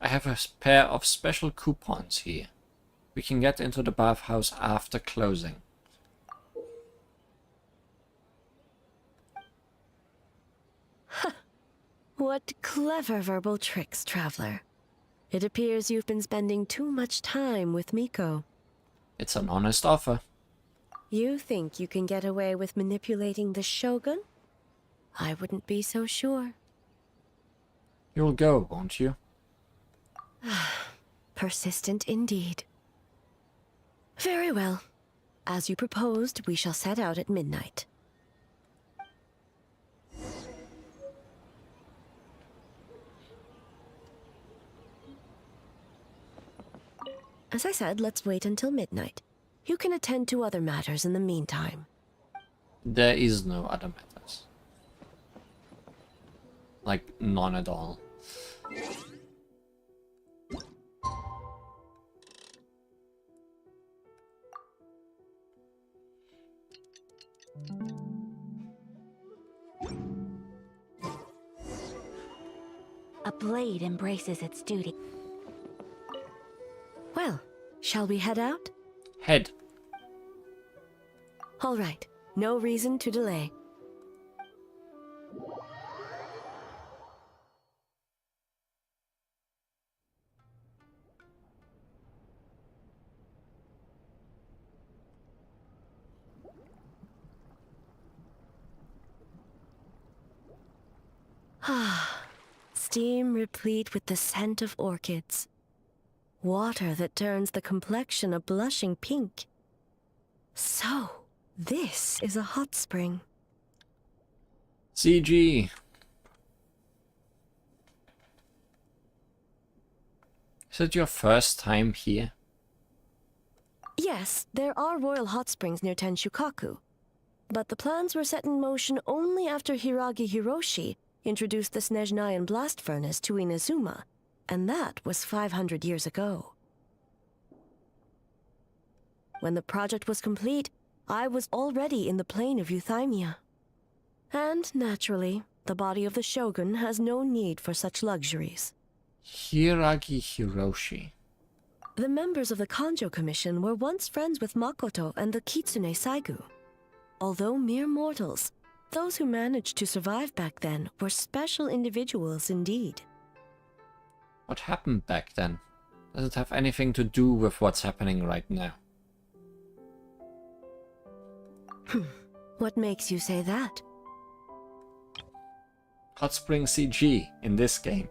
I have a pair of special coupons here. We can get into the bathhouse after closing. What clever verbal tricks, Traveler. It appears you've been spending too much time with Miko. It's an honest offer. You think you can get away with manipulating the Shogun? I wouldn't be so sure. You'll go, won't you? Persistent indeed. Very well. As you proposed, we shall set out at midnight. As I said, let's wait until midnight. You can attend to other matters in the meantime. There is no other matters. Like, none at all. A blade embraces its duty. Well, shall we head out? Head. All right. No reason to delay. Steam replete with the scent of orchids. Water that turns the complexion a blushing pink. So, this is a hot spring. CG. Is it your first time here? Yes, there are royal hot springs near Tenshukaku. But the plans were set in motion only after Hiragi Hiroshi introduced the Snezhnayan blast furnace to Inazuma, and that was 500 years ago. When the project was complete, I was already in the plain of Euthymia. And, naturally, the body of the Shogun has no need for such luxuries. Hiragi Hiroshi. The members of the Kanjo Commission were once friends with Makoto and the Kitsune Saigu. Although mere mortals, those who managed to survive back then were special individuals indeed. What happened back then? Does it have anything to do with what's happening right now? What makes you say that? Hot spring CG in this game.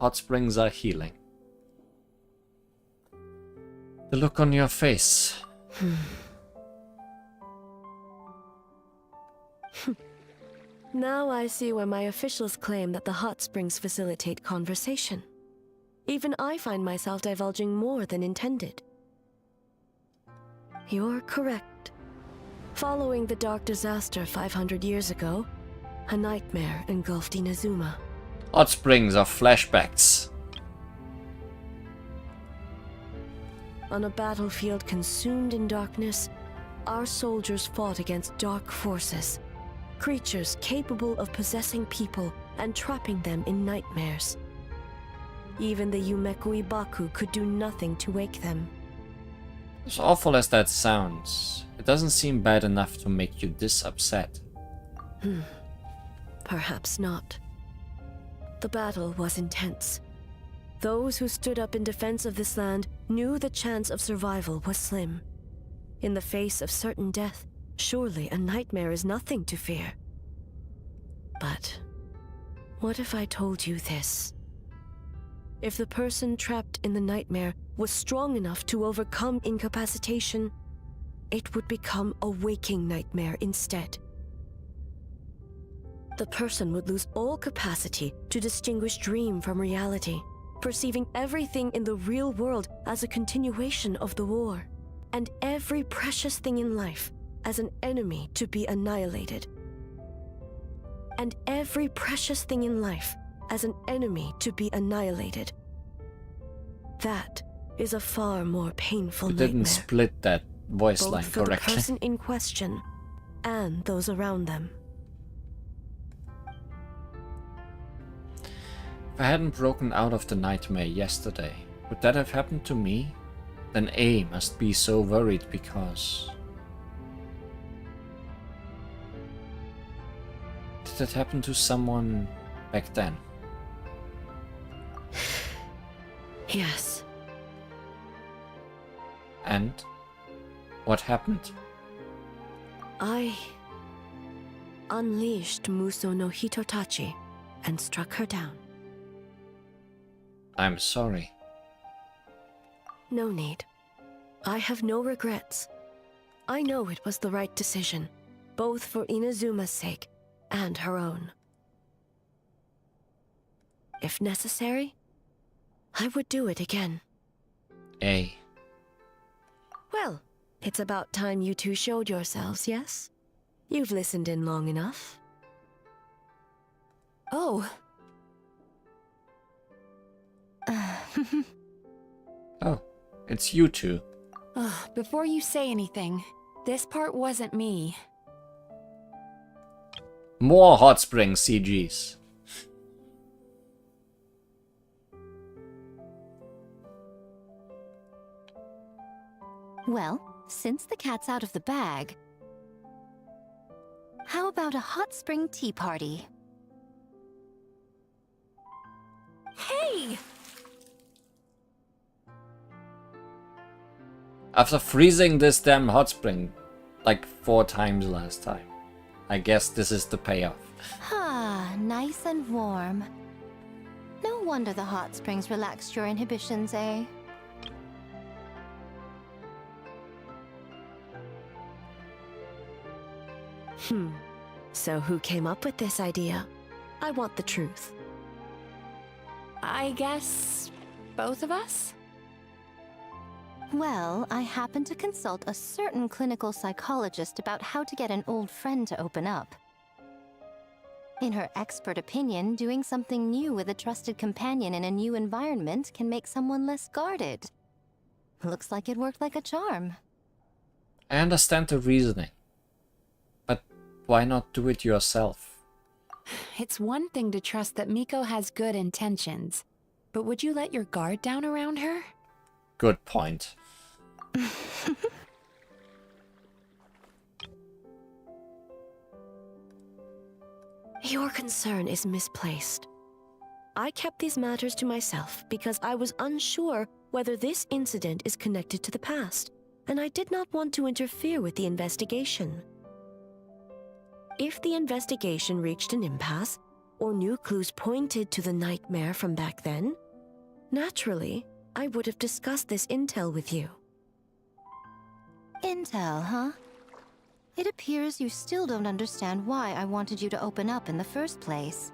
Hot springs are healing. The look on your face. Now I see why my officials claim that the hot springs facilitate conversation. Even I find myself divulging more than intended. You're correct. Following the dark disaster 500 years ago, a nightmare engulfed Inazuma. Hot springs are flashbacks. On a battlefield consumed in darkness, our soldiers fought against dark forces. Creatures capable of possessing people and trapping them in nightmares. Even the Yumekui Baku could do nothing to wake them. As awful as that sounds, it doesn't seem bad enough to make you this upset. Perhaps not. The battle was intense. Those who stood up in defense of this land knew the chance of survival was slim. In the face of certain death, surely a nightmare is nothing to fear. But what if I told you this? If the person trapped in the nightmare was strong enough to overcome incapacitation, it would become a waking nightmare instead. The person would lose all capacity to distinguish dream from reality, perceiving everything in the real world as a continuation of the war, and every precious thing in life as an enemy to be annihilated. And every precious thing in life as an enemy to be annihilated. That is a far more painful You nightmare. didn't split that voice Both line for correctly. the person in question and those around them. If I hadn't broken out of the nightmare yesterday, would that have happened to me? Then A must be so worried because... Did that happen to someone back then? Yes. And what happened? I unleashed Muso no Hitotachi and struck her down. I'm sorry. No need. I have no regrets. I know it was the right decision, both for Inazuma's sake and her own. If necessary, I would do it again. Well, it's about time you two showed yourselves, yes? You've listened in long enough. Oh. Oh, it's you two. Before you say anything, this part wasn't me. More hot spring CGs. Well, since the cat's out of the bag, how about a hot spring tea party? Hey! After freezing this damn hot spring like 4 times last time, I guess this is the payoff. Ah, nice and warm. No wonder the hot springs relaxed your inhibitions, eh? So who came up with this idea? I want the truth. I guess both of us? Well, I happened to consult a certain clinical psychologist about how to get an old friend to open up. In her expert opinion, doing something new with a trusted companion in a new environment can make someone less guarded. Looks like it worked like a charm. I understand the reasoning. But why not do it yourself? It's one thing to trust that Miko has good intentions, but would you let your guard down around her? Good point. Your concern is misplaced. I kept these matters to myself because I was unsure whether this incident is connected to the past, and I did not want to interfere with the investigation. If the investigation reached an impasse, or new clues pointed to the nightmare from back then, naturally, I would have discussed this intel with you. Intel, huh? It appears you still don't understand why I wanted you to open up in the first place.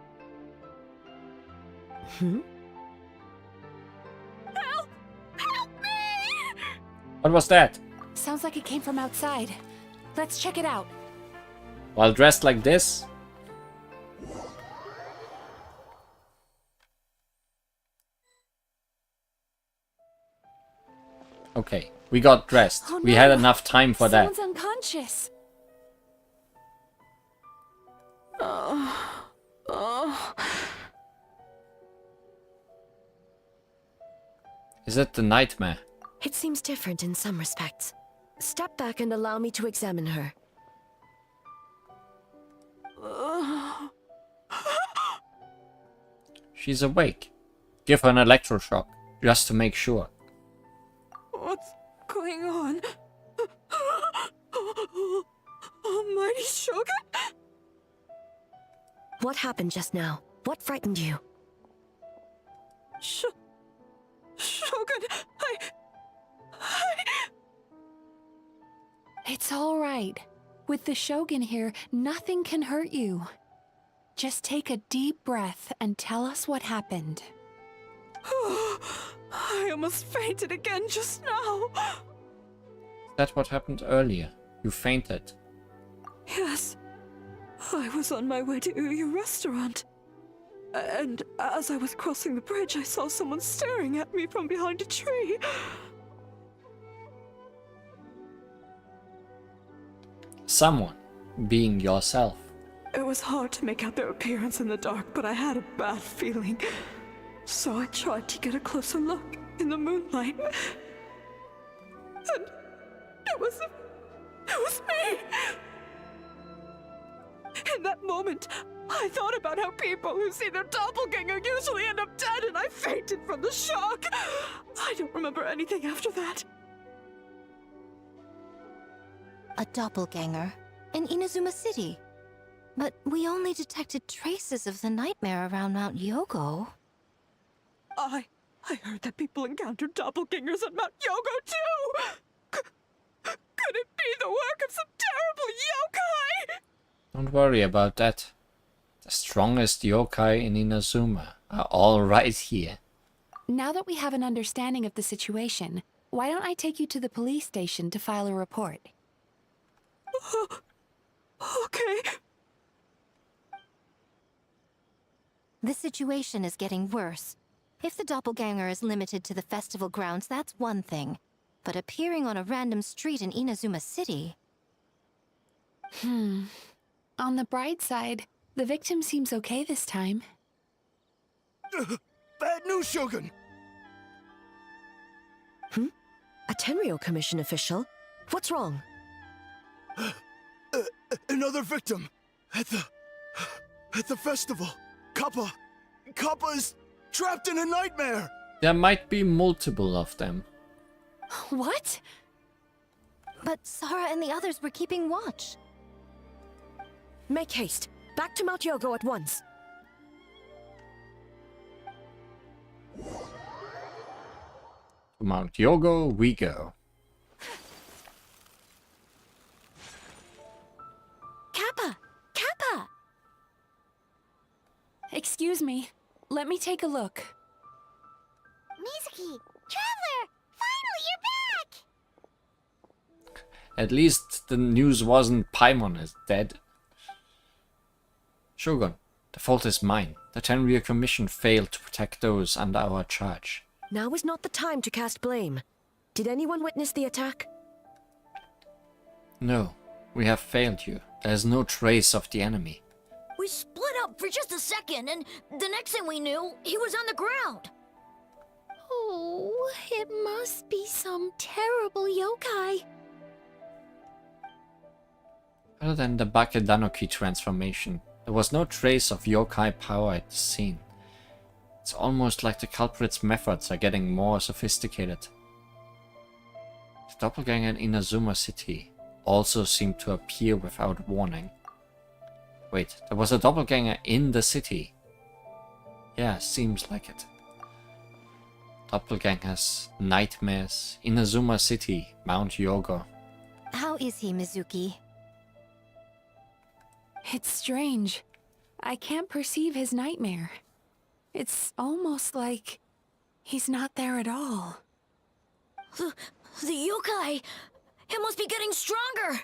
Help! Help me! What was that? Sounds like it came from outside. Let's check it out. While dressed like this? Okay, we got dressed. Oh, We no. had enough time for that. Someone's unconscious. Is it the nightmare? It seems different in some respects. Step back and allow me to examine her. She's awake. Give her an electroshock, just to make sure. What's going on? Almighty Shogun? What happened just now? What frightened you? Shogun, It's all right. With the Shogun here, nothing can hurt you. Just take a deep breath and tell us what happened. I almost fainted again just now. Is that what happened earlier? You fainted. Yes. I was on my way to Uyu restaurant. And as I was crossing the bridge, I saw someone staring at me from behind a tree. Someone. Being yourself. It was hard to make out their appearance in the dark, but I had a bad feeling. So I tried to get a closer look in the moonlight. And it was me! In that moment, I thought about how people who see their doppelganger usually end up dead, and I fainted from the shock. I don't remember anything after that. A doppelganger in Inazuma City. But we only detected traces of the nightmare around Mount Yogo. I heard that people encountered doppelgangers at Mount Yogo too! Could it be the work of some terrible yokai? Don't worry about that. The strongest yokai in Inazuma are all right here. Now that we have an understanding of the situation, why don't I take you to the police station to file a report? Okay. The situation is getting worse. If the doppelganger is limited to the festival grounds, that's one thing. But appearing on a random street in Inazuma City... On the bright side, the victim seems okay this time. Bad news, Shogun! A Tenryo Commission official? What's wrong? Another victim! At the festival! Kappa is trapped in a nightmare! There might be multiple of them. What? But Sara and the others were keeping watch. Make haste. Back to Mount Yogo at once. To Mount Yogo we go. Kappa! Kappa! Excuse me. Let me take a look. Mizuki! Traveler! Finally, you're back! At least the news wasn't Paimon is dead. Shogun, the fault is mine. The Tenryo Commission failed to protect those under our charge. Now is not the time to cast blame. Did anyone witness the attack? No, we have failed you. There is no trace of the enemy. We split up for just a second, and the next thing we knew, he was on the ground. Oh, it must be some terrible yokai. Other than the Bakedanoki transformation, there was no trace of yokai power at the scene. It's almost like the culprit's methods are getting more sophisticated. The doppelganger in Inazuma City also seemed to appear without warning. Wait, there was a doppelganger in the city. Yeah, seems like it. Doppelgangers, nightmares, Inazuma City, Mount Yogo. How is he, Mizuki? It's strange. I can't perceive his nightmare. It's almost like he's not there at all. The yokai! It must be getting stronger!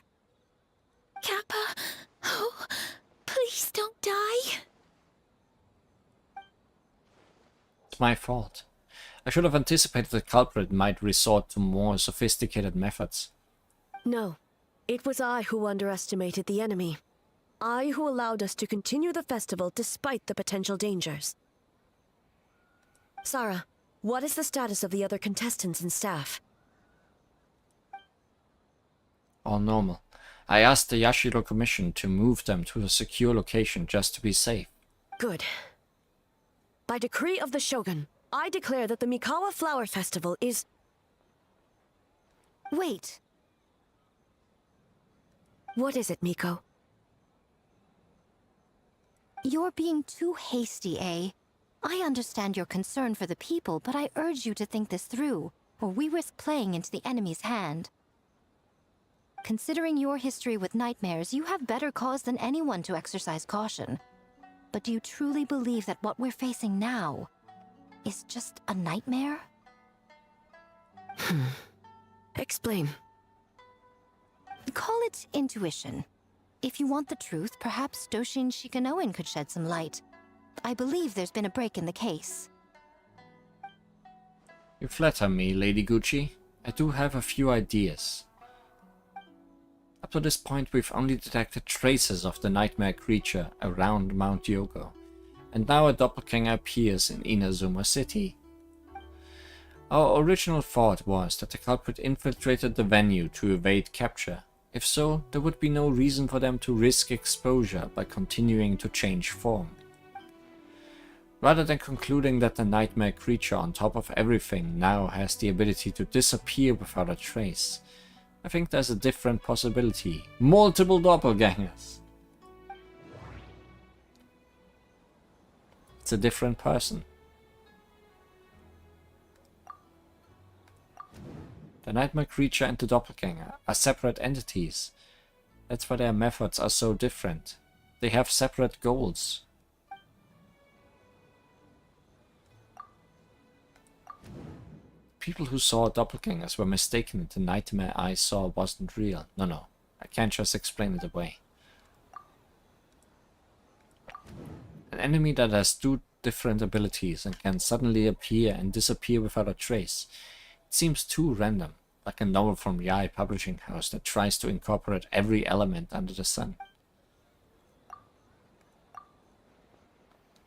Kappa, oh, please don't die. It's my fault. I should have anticipated the culprit might resort to more sophisticated methods. No. It was I who underestimated the enemy. I who allowed us to continue the festival despite the potential dangers. Sara, what is the status of the other contestants and staff? All normal. I asked the Yashiro Commission to move them to a secure location just to be safe. Good. By decree of the Shogun, I declare that the Mikawa Flower Festival is... Wait. What is it, Miko? You're being too hasty, eh? I understand your concern for the people, but I urge you to think this through, or we risk playing into the enemy's hand. Considering your history with nightmares, you have better cause than anyone to exercise caution. But do you truly believe that what we're facing now is just a nightmare? Explain. Call it intuition. If you want the truth, perhaps Doshin Shikanoin could shed some light. I believe there's been a break in the case. You flatter me, Lady Gucci. I do have a few ideas. Up to this point, we've only detected traces of the nightmare creature around Mount Yogo, and now a doppelganger appears in Inazuma City. Our original thought was that the culprit infiltrated the venue to evade capture, If so, there would be no reason for them to risk exposure by continuing to change form. Rather than concluding that the nightmare creature on top of everything now has the ability to disappear without a trace, I think there's a different possibility. Multiple doppelgangers. It's a different person. The nightmare creature and the doppelganger are separate entities. That's why their methods are so different. They have separate goals. People who saw doppelgangers were mistaken and the nightmare I saw wasn't real. No, I can't just explain it away. An enemy that has two different abilities and can suddenly appear and disappear without a trace. It seems too random, like a novel from Yae Publishing House that tries to incorporate every element under the sun.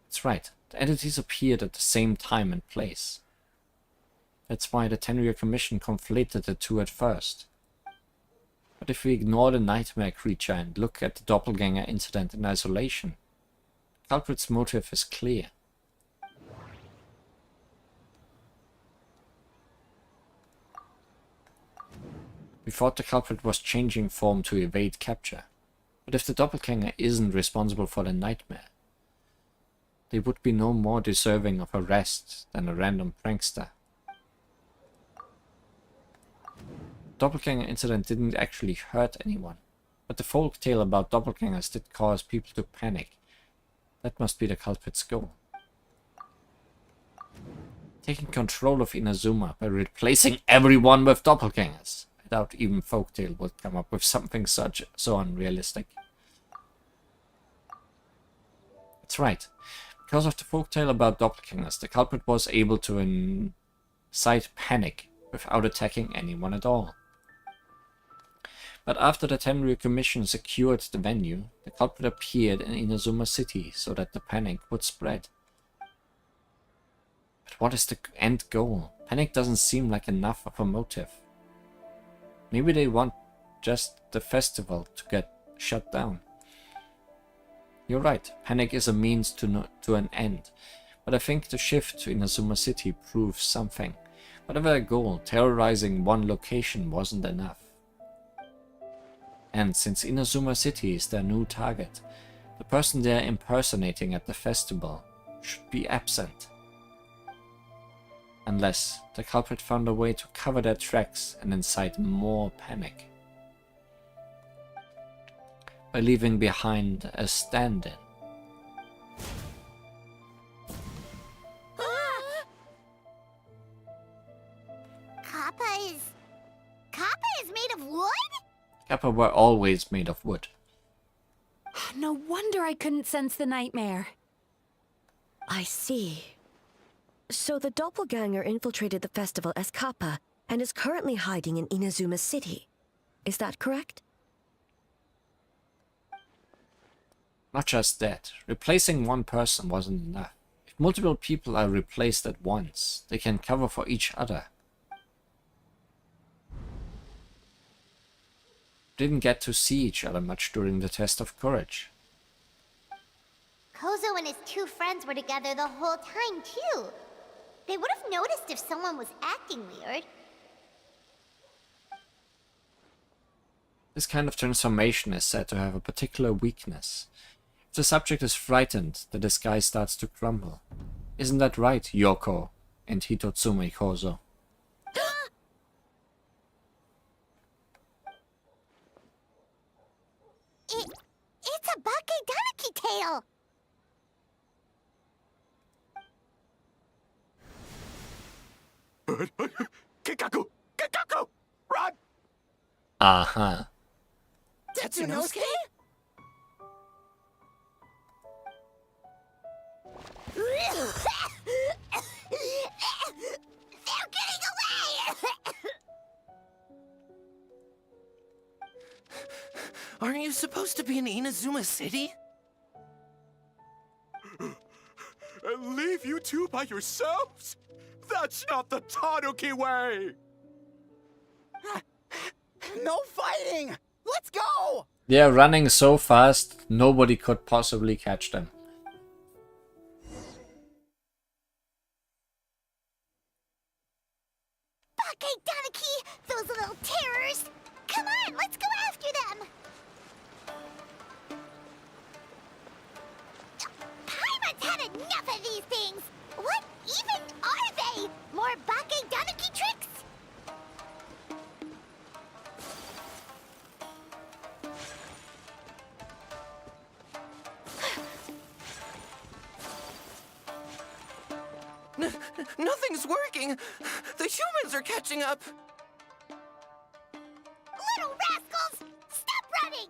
That's right, the entities appeared at the same time and place. That's why the Tenryou Commission conflated the two at first. But if we ignore the nightmare creature and look at the doppelganger incident in isolation, the culprit's motive is clear. We thought the culprit was changing form to evade capture, but if the doppelganger isn't responsible for the nightmare, they would be no more deserving of arrest than a random prankster. The doppelganger incident didn't actually hurt anyone, but the folk tale about doppelgangers did cause people to panic. That must be the culprit's goal. Taking control of Inazuma by replacing everyone with doppelgangers. I doubt even Folktale would come up with something so unrealistic. That's right. Because of the folktale about doppelgangers, the culprit was able to incite panic without attacking anyone at all. But after the Tenryou Commission secured the venue, the culprit appeared in Inazuma City so that the panic would spread. But what is the end goal? Panic doesn't seem like enough of a motive. Maybe they want just the festival to get shut down. You're right, panic is a means to an end, but I think the shift to Inazuma City proves something. Whatever their goal, terrorizing one location wasn't enough. And since Inazuma City is their new target, the person they're impersonating at the festival should be absent. Unless the culprit found a way to cover their tracks and incite more panic. By leaving behind a stand-in. Kappa is made of wood? Kappa were always made of wood. No wonder I couldn't sense the nightmare. I see. So the doppelganger infiltrated the festival as Kappa and is currently hiding in Inazuma City. Is that correct? Not just that, replacing one person wasn't enough. If multiple people are replaced at once, they can cover for each other. Didn't get to see each other much during the test of courage. Kozo and his two friends were together the whole time, too. They would have noticed if someone was acting weird. This kind of transformation is said to have a particular weakness. If the subject is frightened, the disguise starts to crumble. Isn't that right, Yoko and Hitotsume Kozo? It's a Bakedaniki tail! Kikaku! Kikaku! Run! Uh-huh. Tatsunosuke? They're getting away! Aren't you supposed to be in Inazuma City? And leave you two by yourselves? That's not the Tanuki way! No fighting! Let's go! They are running so fast, nobody could possibly catch them. Okay, Donaki, those little terrors! Come on, let's go after them! Paimon's had enough of these things! What even are they? More Bake Donaki tricks? Nothing's working. The humans are catching up. Little rascals! Stop running!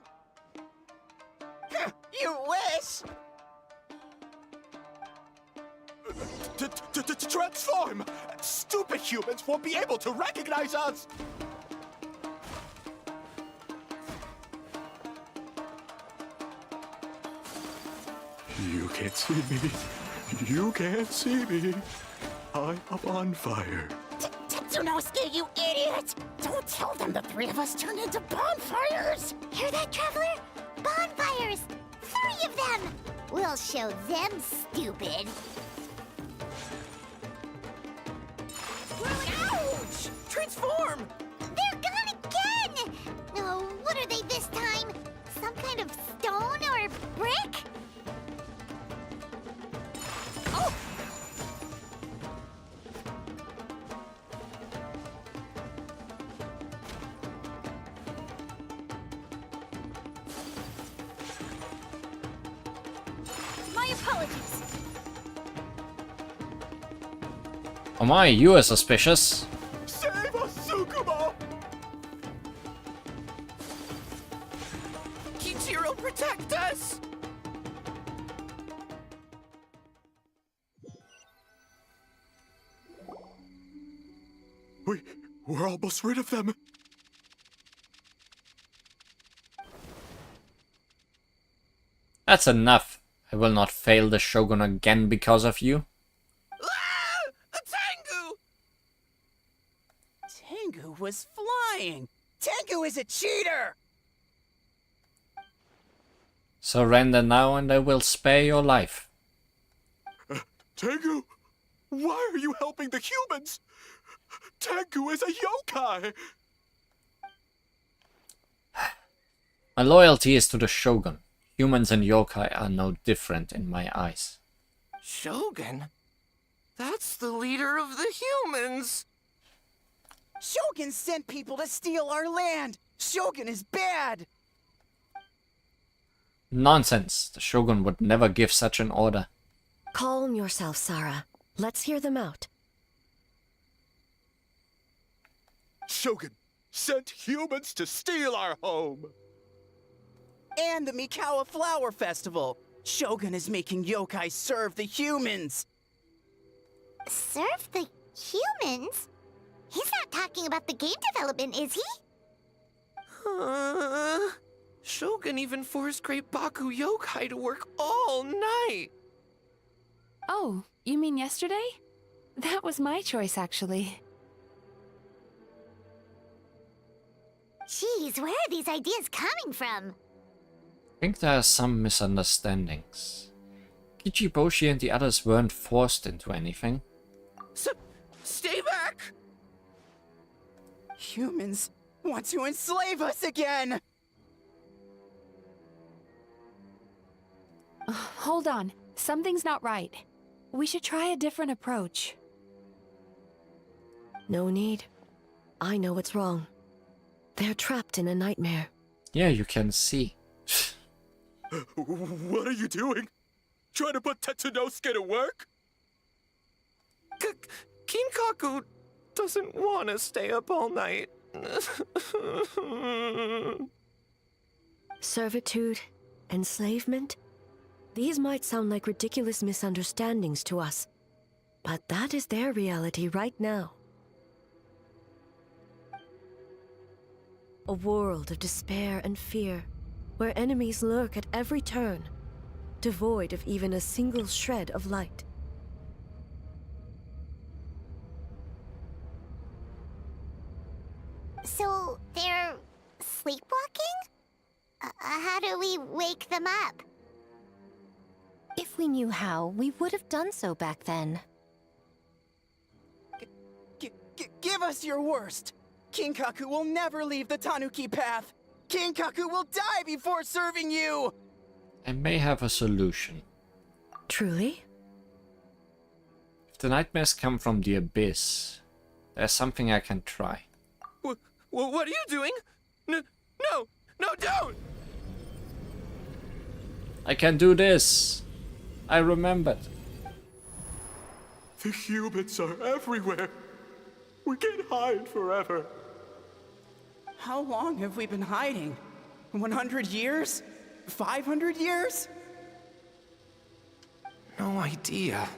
You wish! Transform! Stupid humans won't be able to recognize us! You can't see me. You can't see me. I'm up on fire. Tetsunosuke, you idiot! Don't tell them the three of us turned into bonfires! Hear that, Traveler? Bonfires! 3 of them! We'll show them stupid. Ouch! Transform! They're gone again! Oh, what are they this time? Some kind of stone or brick? Oh! My apologies. Oh my, you are suspicious. Save us, Tsukumo! Kichiro, protect us! We're almost rid of them. That's enough. I will not fail the Shogun again because of you. Ah! A Tengu! Tengu was flying! Tengu is a cheater! Surrender now and I will spare your life. Tengu, why are you helping the humans? Tengu is a yokai! My loyalty is to the Shogun. Humans and yokai are no different in my eyes. Shogun? That's the leader of the humans! Shogun sent people to steal our land! Shogun is bad! Nonsense. The Shogun would never give such an order. Calm yourself, Sarah. Let's hear them out. Shogun sent humans to steal our home! And the Mikawa Flower Festival! Shogun is making yokai serve the humans! Serve the humans? He's not talking about the game development, is he? Shogun even forced Great Baku Yokai to work all night! Oh, you mean yesterday? That was my choice, actually. Jeez, where are these ideas coming from? I think there are some misunderstandings. Kichiboshi and the others weren't forced into anything. Stay back! Humans want to enslave us again! Hold on. Something's not right. We should try a different approach. No need. I know what's wrong. They're trapped in a nightmare. Yeah, you can see. What are you doing? Trying to put Tetsunosuke to work? Kinkaku doesn't want to stay up all night. Servitude, enslavement? These might sound like ridiculous misunderstandings to us, but that is their reality right now. A world of despair and fear, where enemies lurk at every turn, devoid of even a single shred of light. So, they're sleepwalking? How do we wake them up? If we knew how, we would have done so back then. Give us your worst! Kinkaku will never leave the Tanuki path! Kinkaku will die before serving you! I may have a solution. Truly? If the nightmares come from the abyss, there's something I can try. What are you doing? No, don't! I can do this! I remembered. The humans are everywhere. We can't hide forever. How long have we been hiding? 100 years? 500 years? No idea.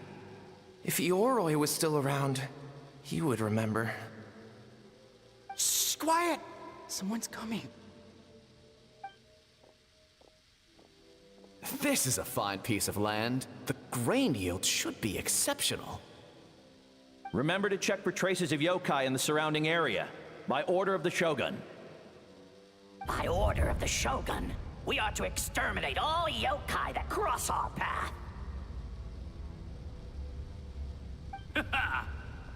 If Yoroi was still around, he would remember. Shh, quiet! Someone's coming. This is a fine piece of land. The grain yield should be exceptional. Remember to check for traces of yokai in the surrounding area. By order of the Shogun. By order of the Shogun, we are to exterminate all yokai that cross our path.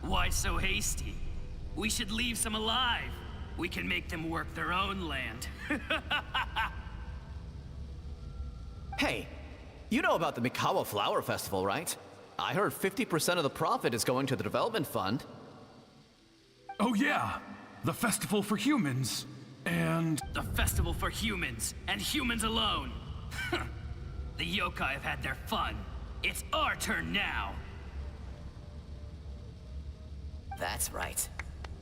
Why so hasty? We should leave some alive. We can make them work their own land. Hey, you know about the Mikawa Flower Festival, right? I heard 50% of the profit is going to the development fund. Oh yeah, the festival for humans. And... The festival for humans, and humans alone. The yokai have had their fun. It's our turn now. That's right.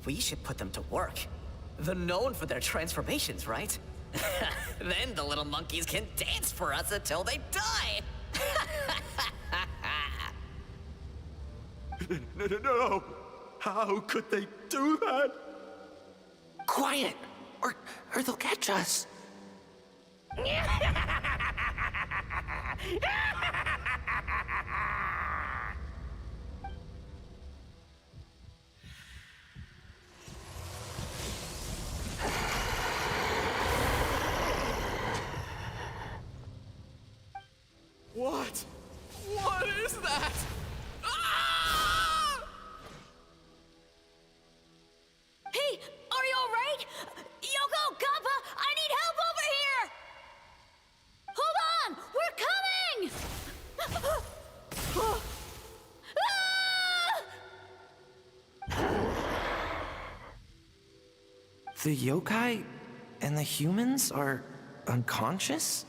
We should put them to work. They're known for their transformations, right? Then the little monkeys can dance for us until they die! No! How could they do that? Quiet, or they'll catch us. What? What is that? Ah! Hey, are you alright? Yoko, Kappa, I need help over here! Hold on! We're coming! The yokai and the humans are unconscious?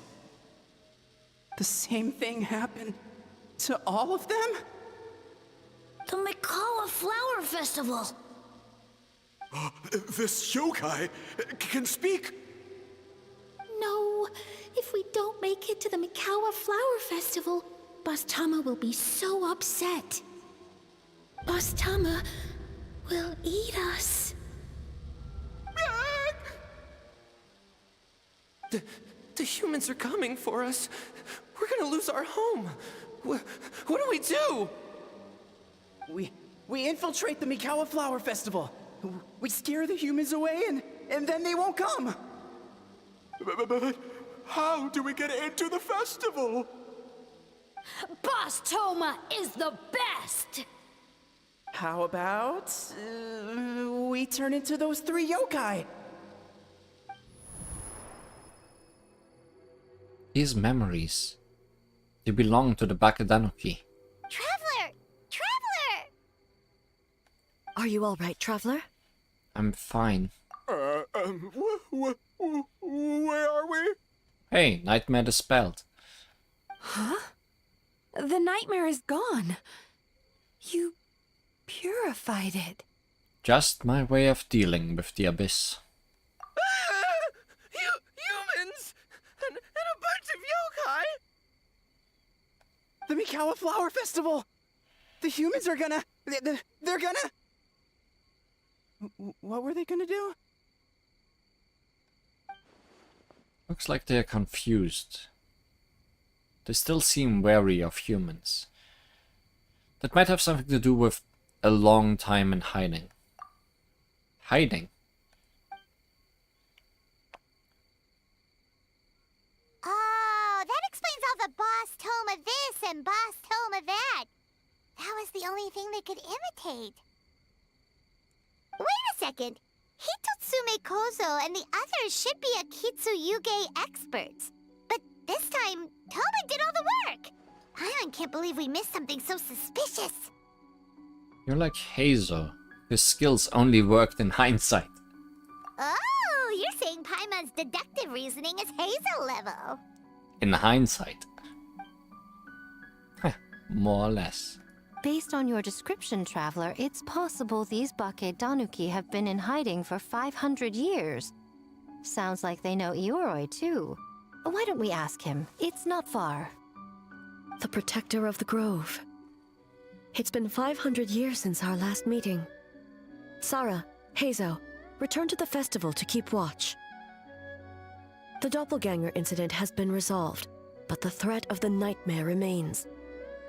The same thing happened to all of them? The Mikawa Flower Festival! This yokai can speak! No, if we don't make it to the Mikawa Flower Festival, Boss Tama will be so upset. Boss Tama will eat us. The humans are coming for us. We're gonna lose our home. What do we do? We infiltrate the Mikawa Flower Festival. We scare the humans away and then they won't come. But how do we get into the festival? Boss Toma is the best! How about we turn into those 3 yokai? These memories, they belong to the Bakadanuki. Traveler! Traveler! Are you all right, Traveler? I'm fine. Where are we? Hey, nightmare dispelled. Huh? The nightmare is gone. You purified it. Just my way of dealing with the abyss. Humans! And a bunch of yokai! The Mikawa Flower Festival! The humans are gonna... They're gonna... What were they gonna do? Looks like they are confused. They still seem wary of humans. That might have something to do with a long time in hiding. Hiding? and Boss Toma that. That was the only thing they could imitate. Wait a second. Hitotsume Kozo and the others should be Akitsuyuge experts. But this time, Toma did all the work. I can't believe we missed something so suspicious. You're like Hazel. Your skills only worked in hindsight. Oh, you're saying Paimon's deductive reasoning is Hazel level. In hindsight. Heh, more or less. Based on your description, Traveler, it's possible these Bake Danuki have been in hiding for 500 years. Sounds like they know Ioroi, too. Why don't we ask him? It's not far. The protector of the grove. It's been 500 years since our last meeting. Sarah, Hazo, return to the festival to keep watch. The doppelganger incident has been resolved, but the threat of the nightmare remains.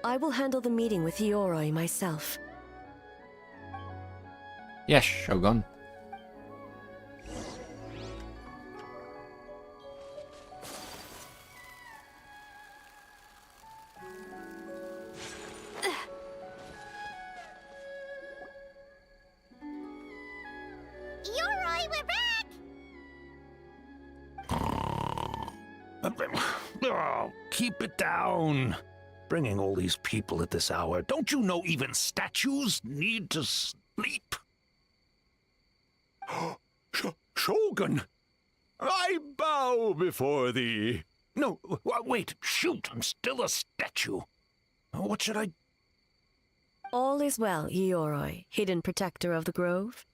I will handle the meeting with Ioroi myself. Yes, Shogun. Ioroi, we're back! Oh, keep it down. Bringing all these people at this hour. Don't you know even statues need to sleep? Shogun! I bow before thee. No, wait, shoot, I'm still a statue. What should I... All is well, Ioroi, hidden protector of the grove.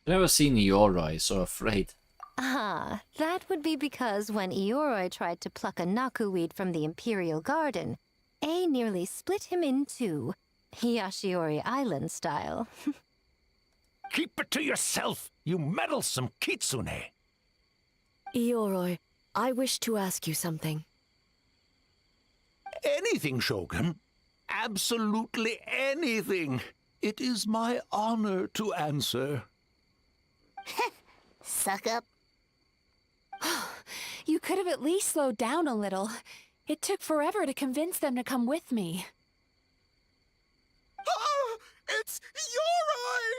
I've never seen Ioroi so afraid. Ah, that would be because when Ioroi tried to pluck a nakuweed from the Imperial Garden, A nearly split him in two, Yashiori Island style. Keep it to yourself, you meddlesome kitsune. Ioroi, I wish to ask you something. Anything, Shogun. Absolutely anything. It is my honor to answer. Suck up. You could have at least slowed down a little. It took forever to convince them to come with me. Oh, it's Ioroi!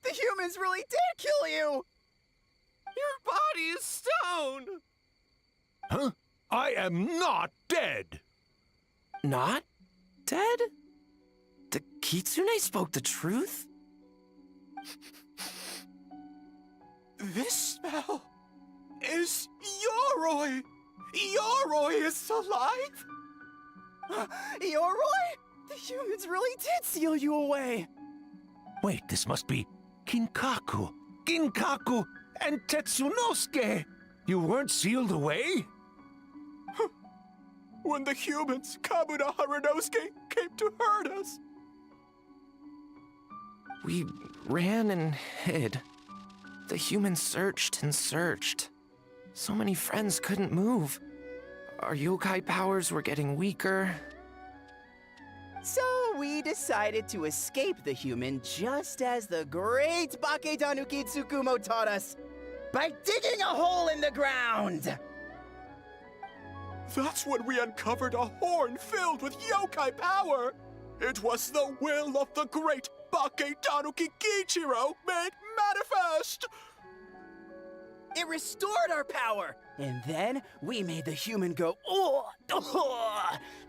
The humans really did kill you! Your body is stone! Huh? I am not dead! Not dead? The Kitsune spoke the truth? This smell is Ioroi! Ioroi is alive! Ioroi? The humans really did seal you away! Wait, this must be Kinkaku, Ginkaku, and Tetsunosuke! You weren't sealed away? When the humans, Kabuna Harunosuke, came to hurt us. We ran and hid. The humans searched and searched. So many friends couldn't move. Our yokai powers were getting weaker. So we decided to escape the human just as the great Bake Tanuki Tsukumo taught us, by digging a hole in the ground! That's when we uncovered a horn filled with yokai power. It was the will of the great Bake Tanuki Kiichiro made manifest. It restored our power, and then we made the human go, oh,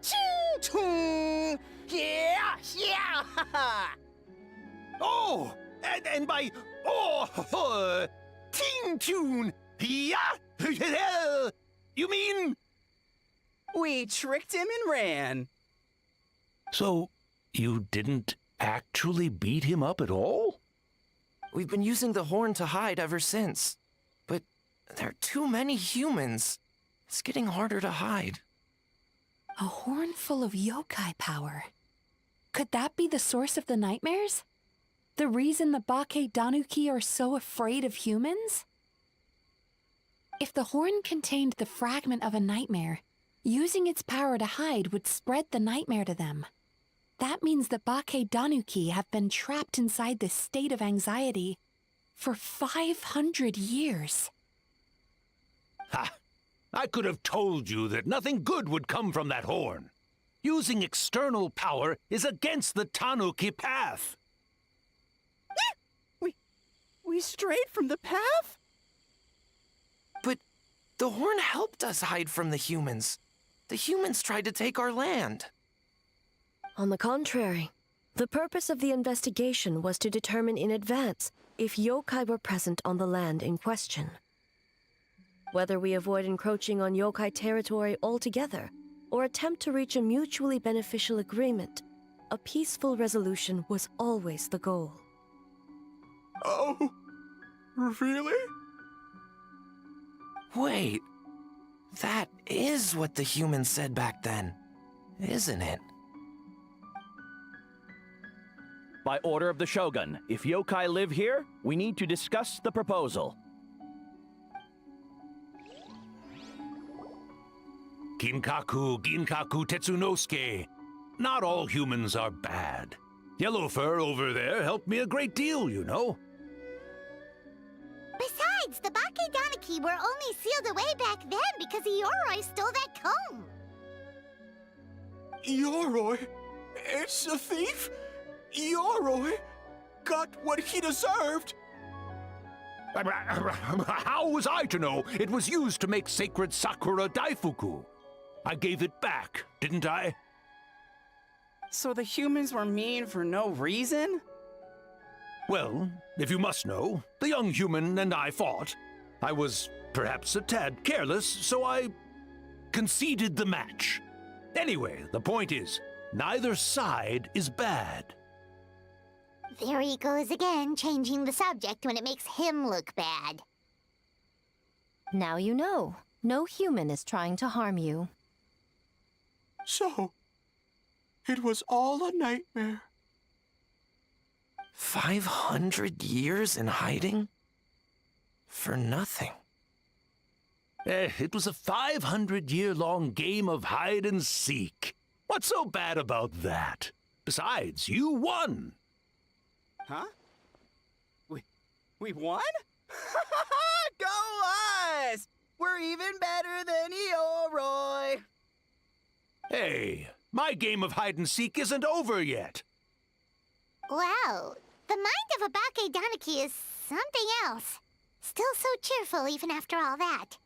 ching, chung, yeah, yeah, ha, ha. Oh, and by ting tune, yeah, you mean? We tricked him and ran. So, you didn't actually beat him up at all? We've been using the horn to hide ever since. But there are too many humans. It's getting harder to hide. A horn full of yokai power. Could that be the source of the nightmares? The reason the Bake Danuki are so afraid of humans? If the horn contained the fragment of a nightmare, using its power to hide would spread the nightmare to them. That means the Bake Danuki have been trapped inside this state of anxiety for 500 years. Ha! I could have told you that nothing good would come from that horn. Using external power is against the Tanuki path. We strayed from the path? But the horn helped us hide from the humans. The humans tried to take our land. On the contrary, the purpose of the investigation was to determine in advance if yokai were present on the land in question. Whether we avoid encroaching on yokai territory altogether or attempt to reach a mutually beneficial agreement, a peaceful resolution was always the goal. Oh, really? Wait, that is what the humans said back then, isn't it? By order of the Shogun, if yokai live here, we need to discuss the proposal. Ginkaku Tetsunosuke. Not all humans are bad. Yellowfur over there helped me a great deal, you know. Besides, the Bakedaniki were only sealed away back then because Yoroi stole that comb. Yoroi? It's a thief? Yoroi got what he deserved. How was I to know it was used to make sacred Sakura Daifuku? I gave it back, didn't I? So the humans were mean for no reason? Well, if you must know, the young human and I fought. I was perhaps a tad careless, so I conceded the match. Anyway, the point is, neither side is bad. There he goes again, changing the subject when it makes him look bad. Now you know. No human is trying to harm you. So, it was all a nightmare. 500 years in hiding? For nothing. It was a 500-year-long game of hide and seek. What's so bad about that? Besides, you won. Huh? We won? Go us! We're even better than Yoroi! Hey, my game of hide and seek isn't over yet. Wow, the mind of a Bakedaniki is something else. Still so cheerful even after all that.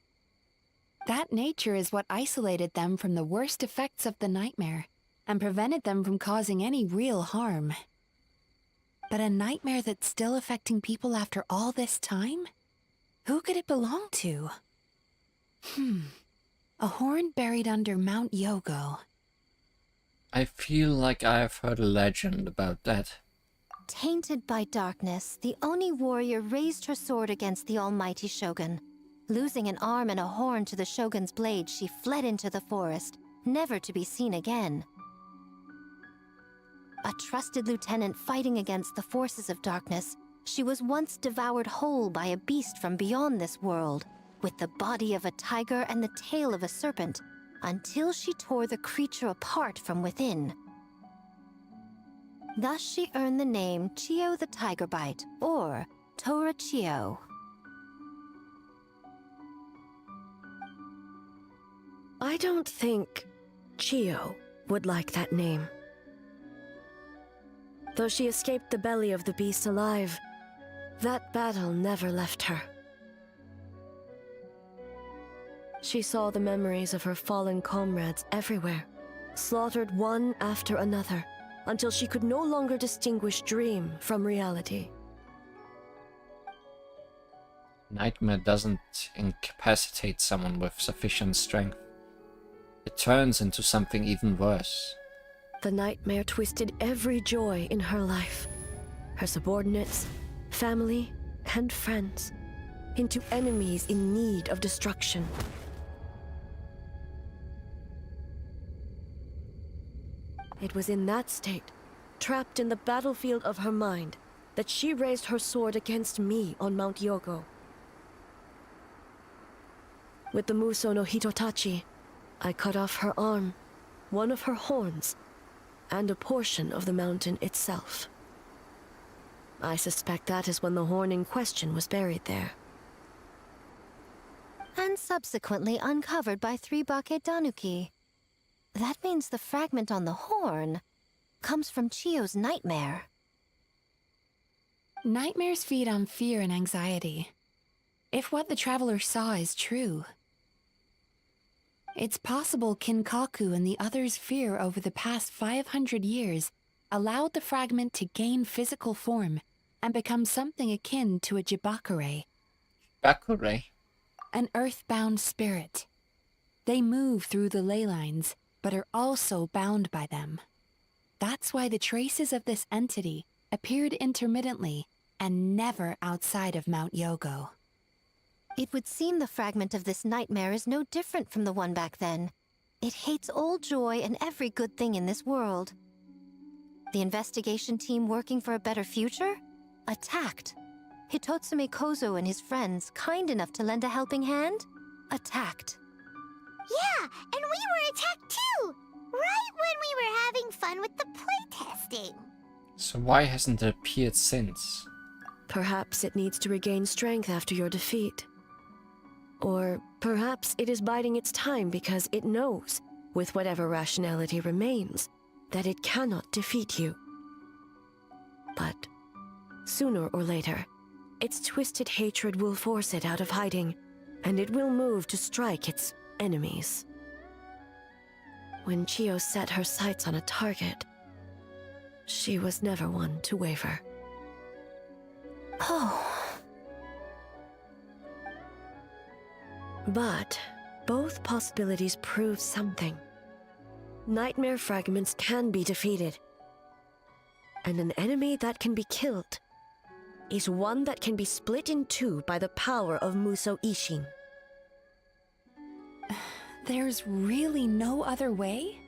That nature is what isolated them from the worst effects of the nightmare and prevented them from causing any real harm. But a nightmare that's still affecting people after all this time? Who could it belong to? A horn buried under Mount Yogo. I feel like I've heard a legend about that. Tainted by darkness, the Oni warrior raised her sword against the almighty Shogun. Losing an arm and a horn to the Shogun's blade, she fled into the forest, never to be seen again. A trusted lieutenant fighting against the forces of darkness, she was once devoured whole by a beast from beyond this world, with the body of a tiger and the tail of a serpent, until she tore the creature apart from within. Thus she earned the name Chio the Tigerbite, or Tora Chio. I don't think Chio would like that name. Though she escaped the belly of the beast alive, that battle never left her. She saw the memories of her fallen comrades everywhere, slaughtered one after another, until she could no longer distinguish dream from reality. Nightmare doesn't incapacitate someone with sufficient strength. It turns into something even worse. The nightmare twisted every joy in her life, her subordinates, family, and friends, into enemies in need of destruction. It was in that state, trapped in the battlefield of her mind, that she raised her sword against me on Mount Yogo. With the Muso no Hitotachi, I cut off her arm, one of her horns, and a portion of the mountain itself. I suspect that is when the horn in question was buried there. and subsequently uncovered by 3 Bake Danuki. That means the fragment on the horn comes from Chio's nightmare. Nightmares feed on fear and anxiety. If what the traveler saw is true, it's possible Kinkaku and the others' fear over the past 500 years allowed the fragment to gain physical form and become something akin to a Jibakure. Bakure? An earthbound spirit. They move through the ley lines, but are also bound by them. That's why the traces of this entity appeared intermittently and never outside of Mount Yogo. It would seem the fragment of this nightmare is no different from the one back then. It hates all joy and every good thing in this world. The investigation team working for a better future? Attacked. Hitotsume Kozo and his friends, kind enough to lend a helping hand? Attacked. Yeah, and we were attacked too! Right when we were having fun with the playtesting. So why hasn't it appeared since? Perhaps it needs to regain strength after your defeat. Or perhaps it is biding its time because it knows, with whatever rationality remains, that it cannot defeat you. But sooner or later, its twisted hatred will force it out of hiding, and it will move to strike its enemies. When Chio set her sights on a target, she was never one to waver. Oh. But both possibilities prove something. Nightmare fragments can be defeated. And an enemy that can be killed is one that can be split in two by the power of Muso Ishin. There's really no other way?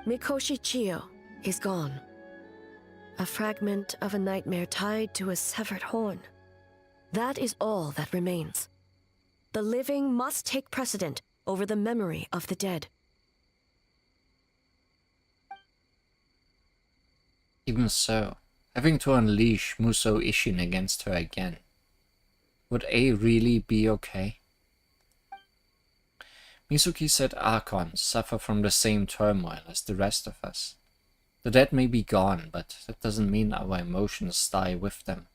Mikoshi Chio is gone. A fragment of a nightmare tied to a severed horn. That is all that remains. The living must take precedent over the memory of the dead. Even so, having to unleash Muso Ishin against her again. Would A really be okay? Mizuki said Archons suffer from the same turmoil as the rest of us. The dead may be gone, but that doesn't mean our emotions die with them.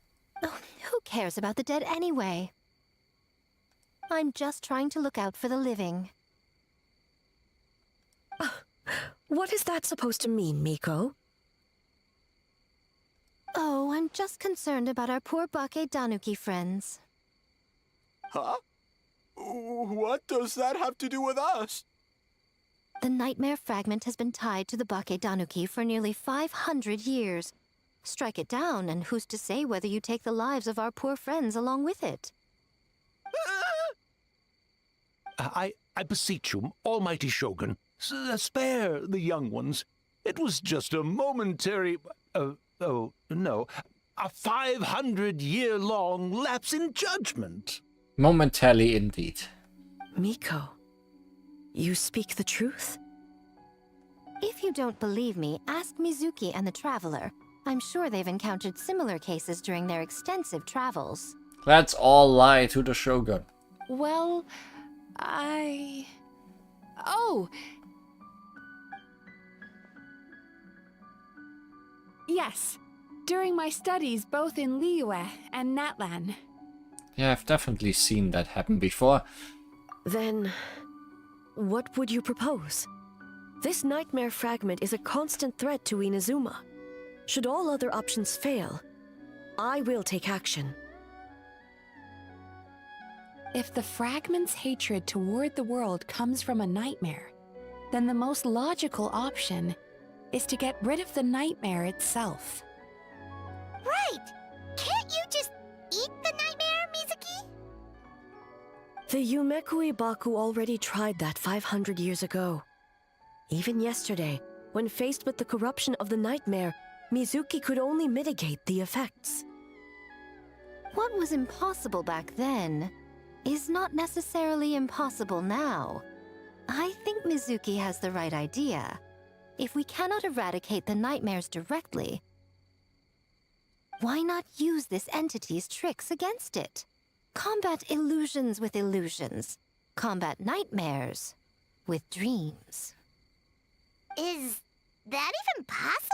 Oh, who cares about the dead anyway? I'm just trying to look out for the living. What is that supposed to mean, Miko? Oh, I'm just concerned about our poor Bake Danuki friends. Huh? What does that have to do with us? The nightmare fragment has been tied to the Bake Danuki for nearly 500 years. Strike it down, and who's to say whether you take the lives of our poor friends along with it? I beseech you, almighty Shogun, spare the young ones. It was just a momentary... oh, no. A 500-year-long lapse in judgment. Momentarily indeed. Miko, you speak the truth? If you don't believe me, ask Mizuki and the Traveler. I'm sure they've encountered similar cases during their extensive travels. Let's all lie to the Shogun. Well, Oh! Yes. During my studies both in Liyue and Natlan. Yeah, I've definitely seen that happen before. Then, what would you propose? This nightmare fragment is a constant threat to Inazuma. Should all other options fail, I will take action. If the fragment's hatred toward the world comes from a nightmare, then the most logical option is to get rid of the nightmare itself. Right! Can't you just eat the nightmare, Mizuki? The Yumekui Baku already tried that 500 years ago. Even yesterday, when faced with the corruption of the nightmare, Mizuki could only mitigate the effects. What was impossible back then is not necessarily impossible now. I think Mizuki has the right idea. If we cannot eradicate the nightmares directly, why not use this entity's tricks against it? Combat illusions with illusions. Combat nightmares with dreams. Is that even possible?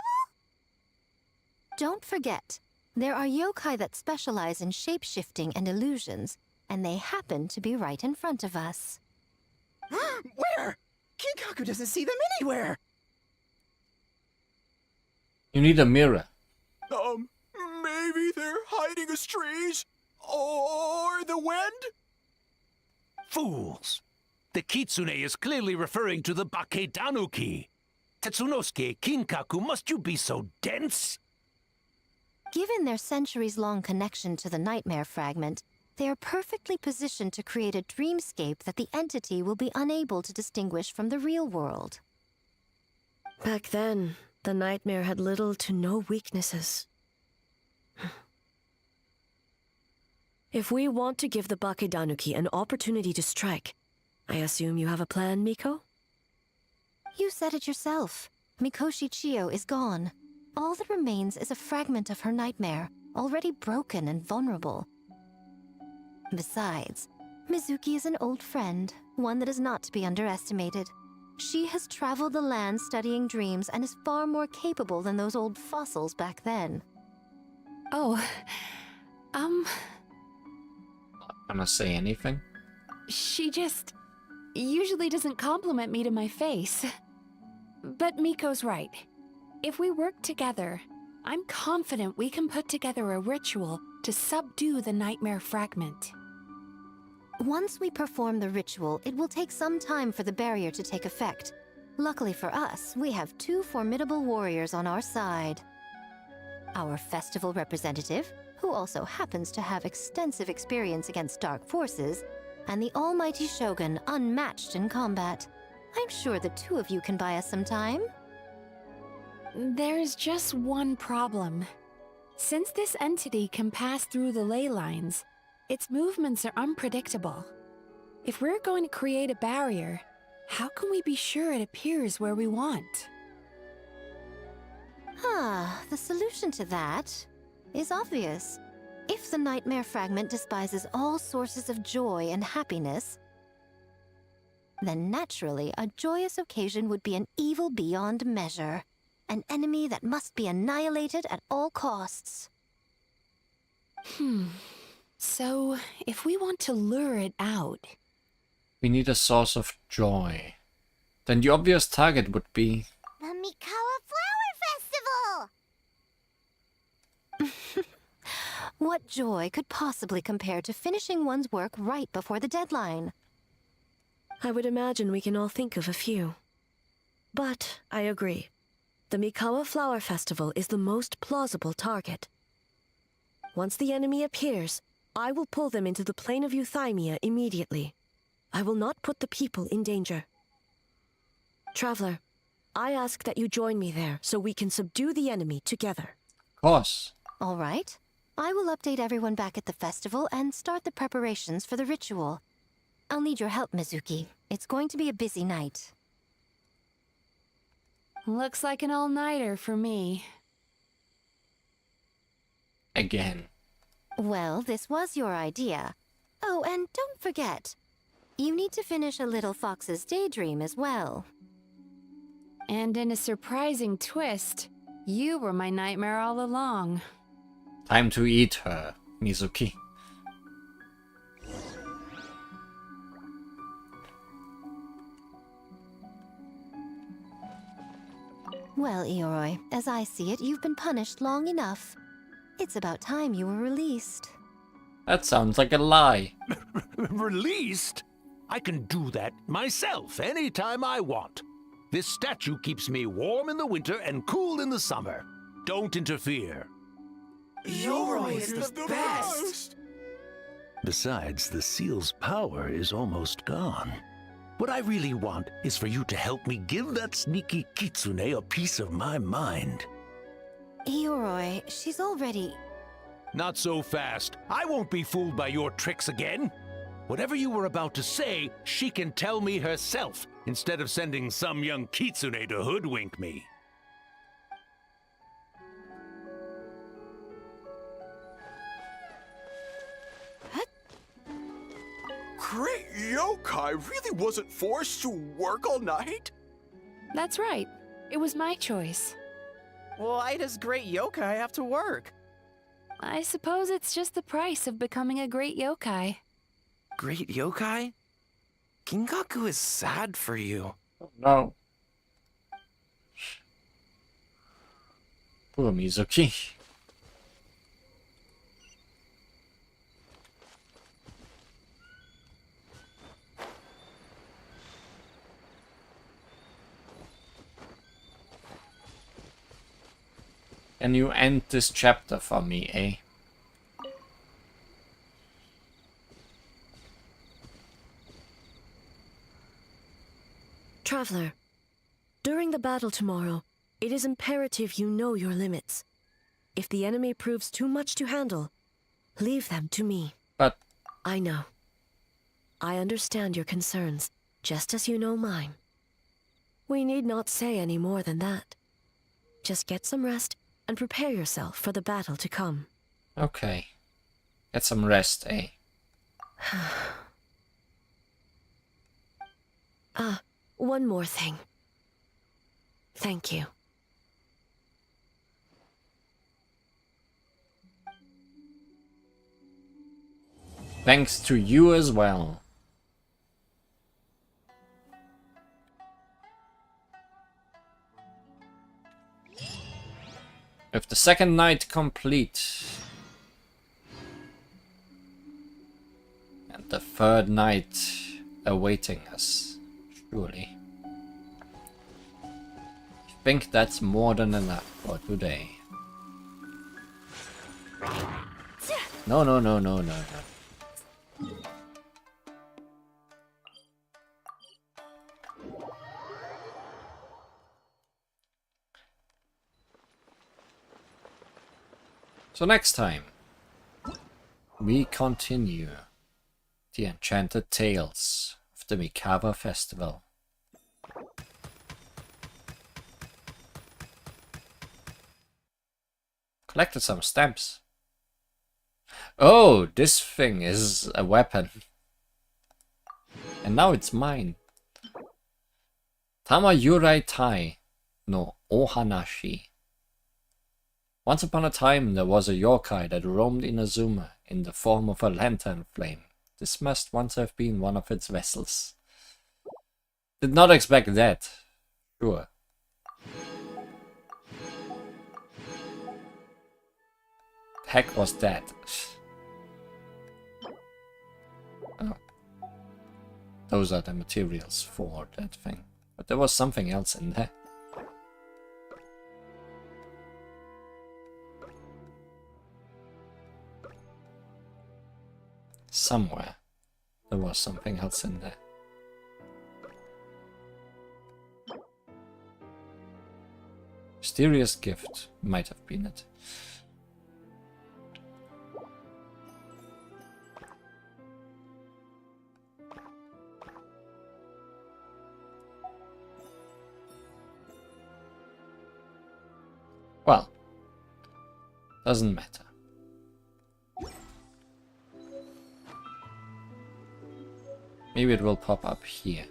Don't forget, there are yokai that specialize in shape-shifting and illusions, and they happen to be right in front of us. Where? Kinkaku doesn't see them anywhere! You need a mirror. Maybe they're hiding us trees? Or the wind? Fools! The kitsune is clearly referring to the Baketanuki. Tetsunosuke, Kinkaku, must you be so dense? Given their centuries-long connection to the nightmare fragment, they are perfectly positioned to create a dreamscape that the entity will be unable to distinguish from the real world. Back then, the nightmare had little to no weaknesses. If we want to give the Bakedanuki an opportunity to strike, I assume you have a plan, Miko? You said it yourself. Mikoshi Chiyo is gone. All that remains is a fragment of her nightmare, already broken and vulnerable. Besides, Mizuki is an old friend, one that is not to be underestimated. She has traveled the land studying dreams and is far more capable than those old fossils back then. Oh, Not gonna say anything. she just usually doesn't compliment me to my face. But Miko's right. If we work together, I'm confident we can put together a ritual to subdue the nightmare fragment. Once we perform the ritual, it will take some time for the barrier to take effect. Luckily for us, we have two formidable warriors on our side. Our festival representative, who also happens to have extensive experience against dark forces, and the almighty Shogun, unmatched in combat. I'm sure the two of you can buy us some time. There's just one problem. Since this entity can pass through the ley lines, its movements are unpredictable. If we're going to create a barrier, how can we be sure it appears where we want? The solution to that is obvious. If the nightmare fragment despises all sources of joy and happiness, then naturally a joyous occasion would be an evil beyond measure. An enemy that must be annihilated at all costs. So, if we want to lure it out... We need a source of joy. Then the obvious target would be... The Mikawa Flower Festival! What joy could possibly compare to finishing one's work right before the deadline? I would imagine we can all think of a few. But I agree. The Mikawa Flower Festival is the most plausible target. Once the enemy appears, I will pull them into the plane of Euthymia immediately. I will not put the people in danger. Traveler, I ask that you join me there so we can subdue the enemy together. Of course. All right. I will update everyone back at the festival and start the preparations for the ritual. I'll need your help, Mizuki. It's going to be a busy night. Looks like an all-nighter for me. Again. Well, this was your idea. Oh, and don't forget, you need to finish a little fox's daydream as well. And in a surprising twist, you were my nightmare all along. Time to eat her, Mizuki. Well, Ioroi, as I see it, you've been punished long enough. It's about time you were released. That sounds like a lie. Released? I can do that myself anytime I want. This statue keeps me warm in the winter and cool in the summer. Don't interfere. Yoroi is the best! Besides, the seal's power is almost gone. What I really want is for you to help me give that sneaky kitsune a piece of my mind. Ioroi, she's already... Not so fast. I won't be fooled by your tricks again. Whatever you were about to say, she can tell me herself, instead of sending some young kitsune to hoodwink me. I really wasn't forced to work all night? That's right. It was my choice. Why does great yokai have to work? I suppose it's just the price of becoming a great yokai. Great yokai? Gingaku is sad for you. Oh no. Poor Mizuki. Can you end this chapter for me, eh? Traveler, during the battle tomorrow, it is imperative you know your limits. If the enemy proves too much to handle, leave them to me. But... I know. I understand your concerns, just as you know mine. We need not say any more than that. Just get some rest and prepare yourself for the battle to come. Okay. Get some rest, eh? One more thing. Thank you. Thanks to you as well. With the second night complete, and the third night awaiting us, surely. I think that's more than enough for today. No, no, no, no, no, no. So next time, we continue the Enchanted Tales of the Mikawa Festival. Collected some stamps. Oh, this thing is a weapon. And now it's mine. Tamayurai Tai no Ohanashi. Once upon a time, there was a yokai that roamed Inazuma in the form of a lantern flame. This must once have been one of its vessels. Did not expect that. Sure. Heck was that? Oh. Those are the materials for that thing. But there was something else in there. Somewhere there was something else in there. Mysterious gift might have been it. Well, doesn't matter. Maybe it will pop up here.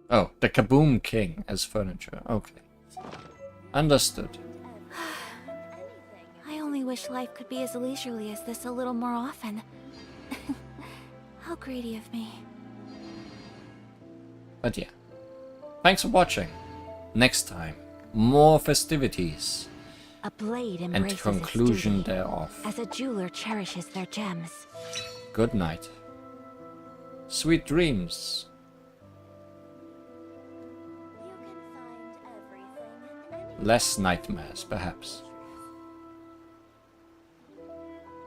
Oh, the Kaboom King as furniture. Okay. Understood. I only wish life could be as leisurely as this a little more often. How greedy of me. But yeah. Thanks for watching. Next time, more festivities. A blade and embraces conclusion its duty, thereof. as a jeweler cherishes their gems. Good night. Sweet dreams. Less nightmares, perhaps.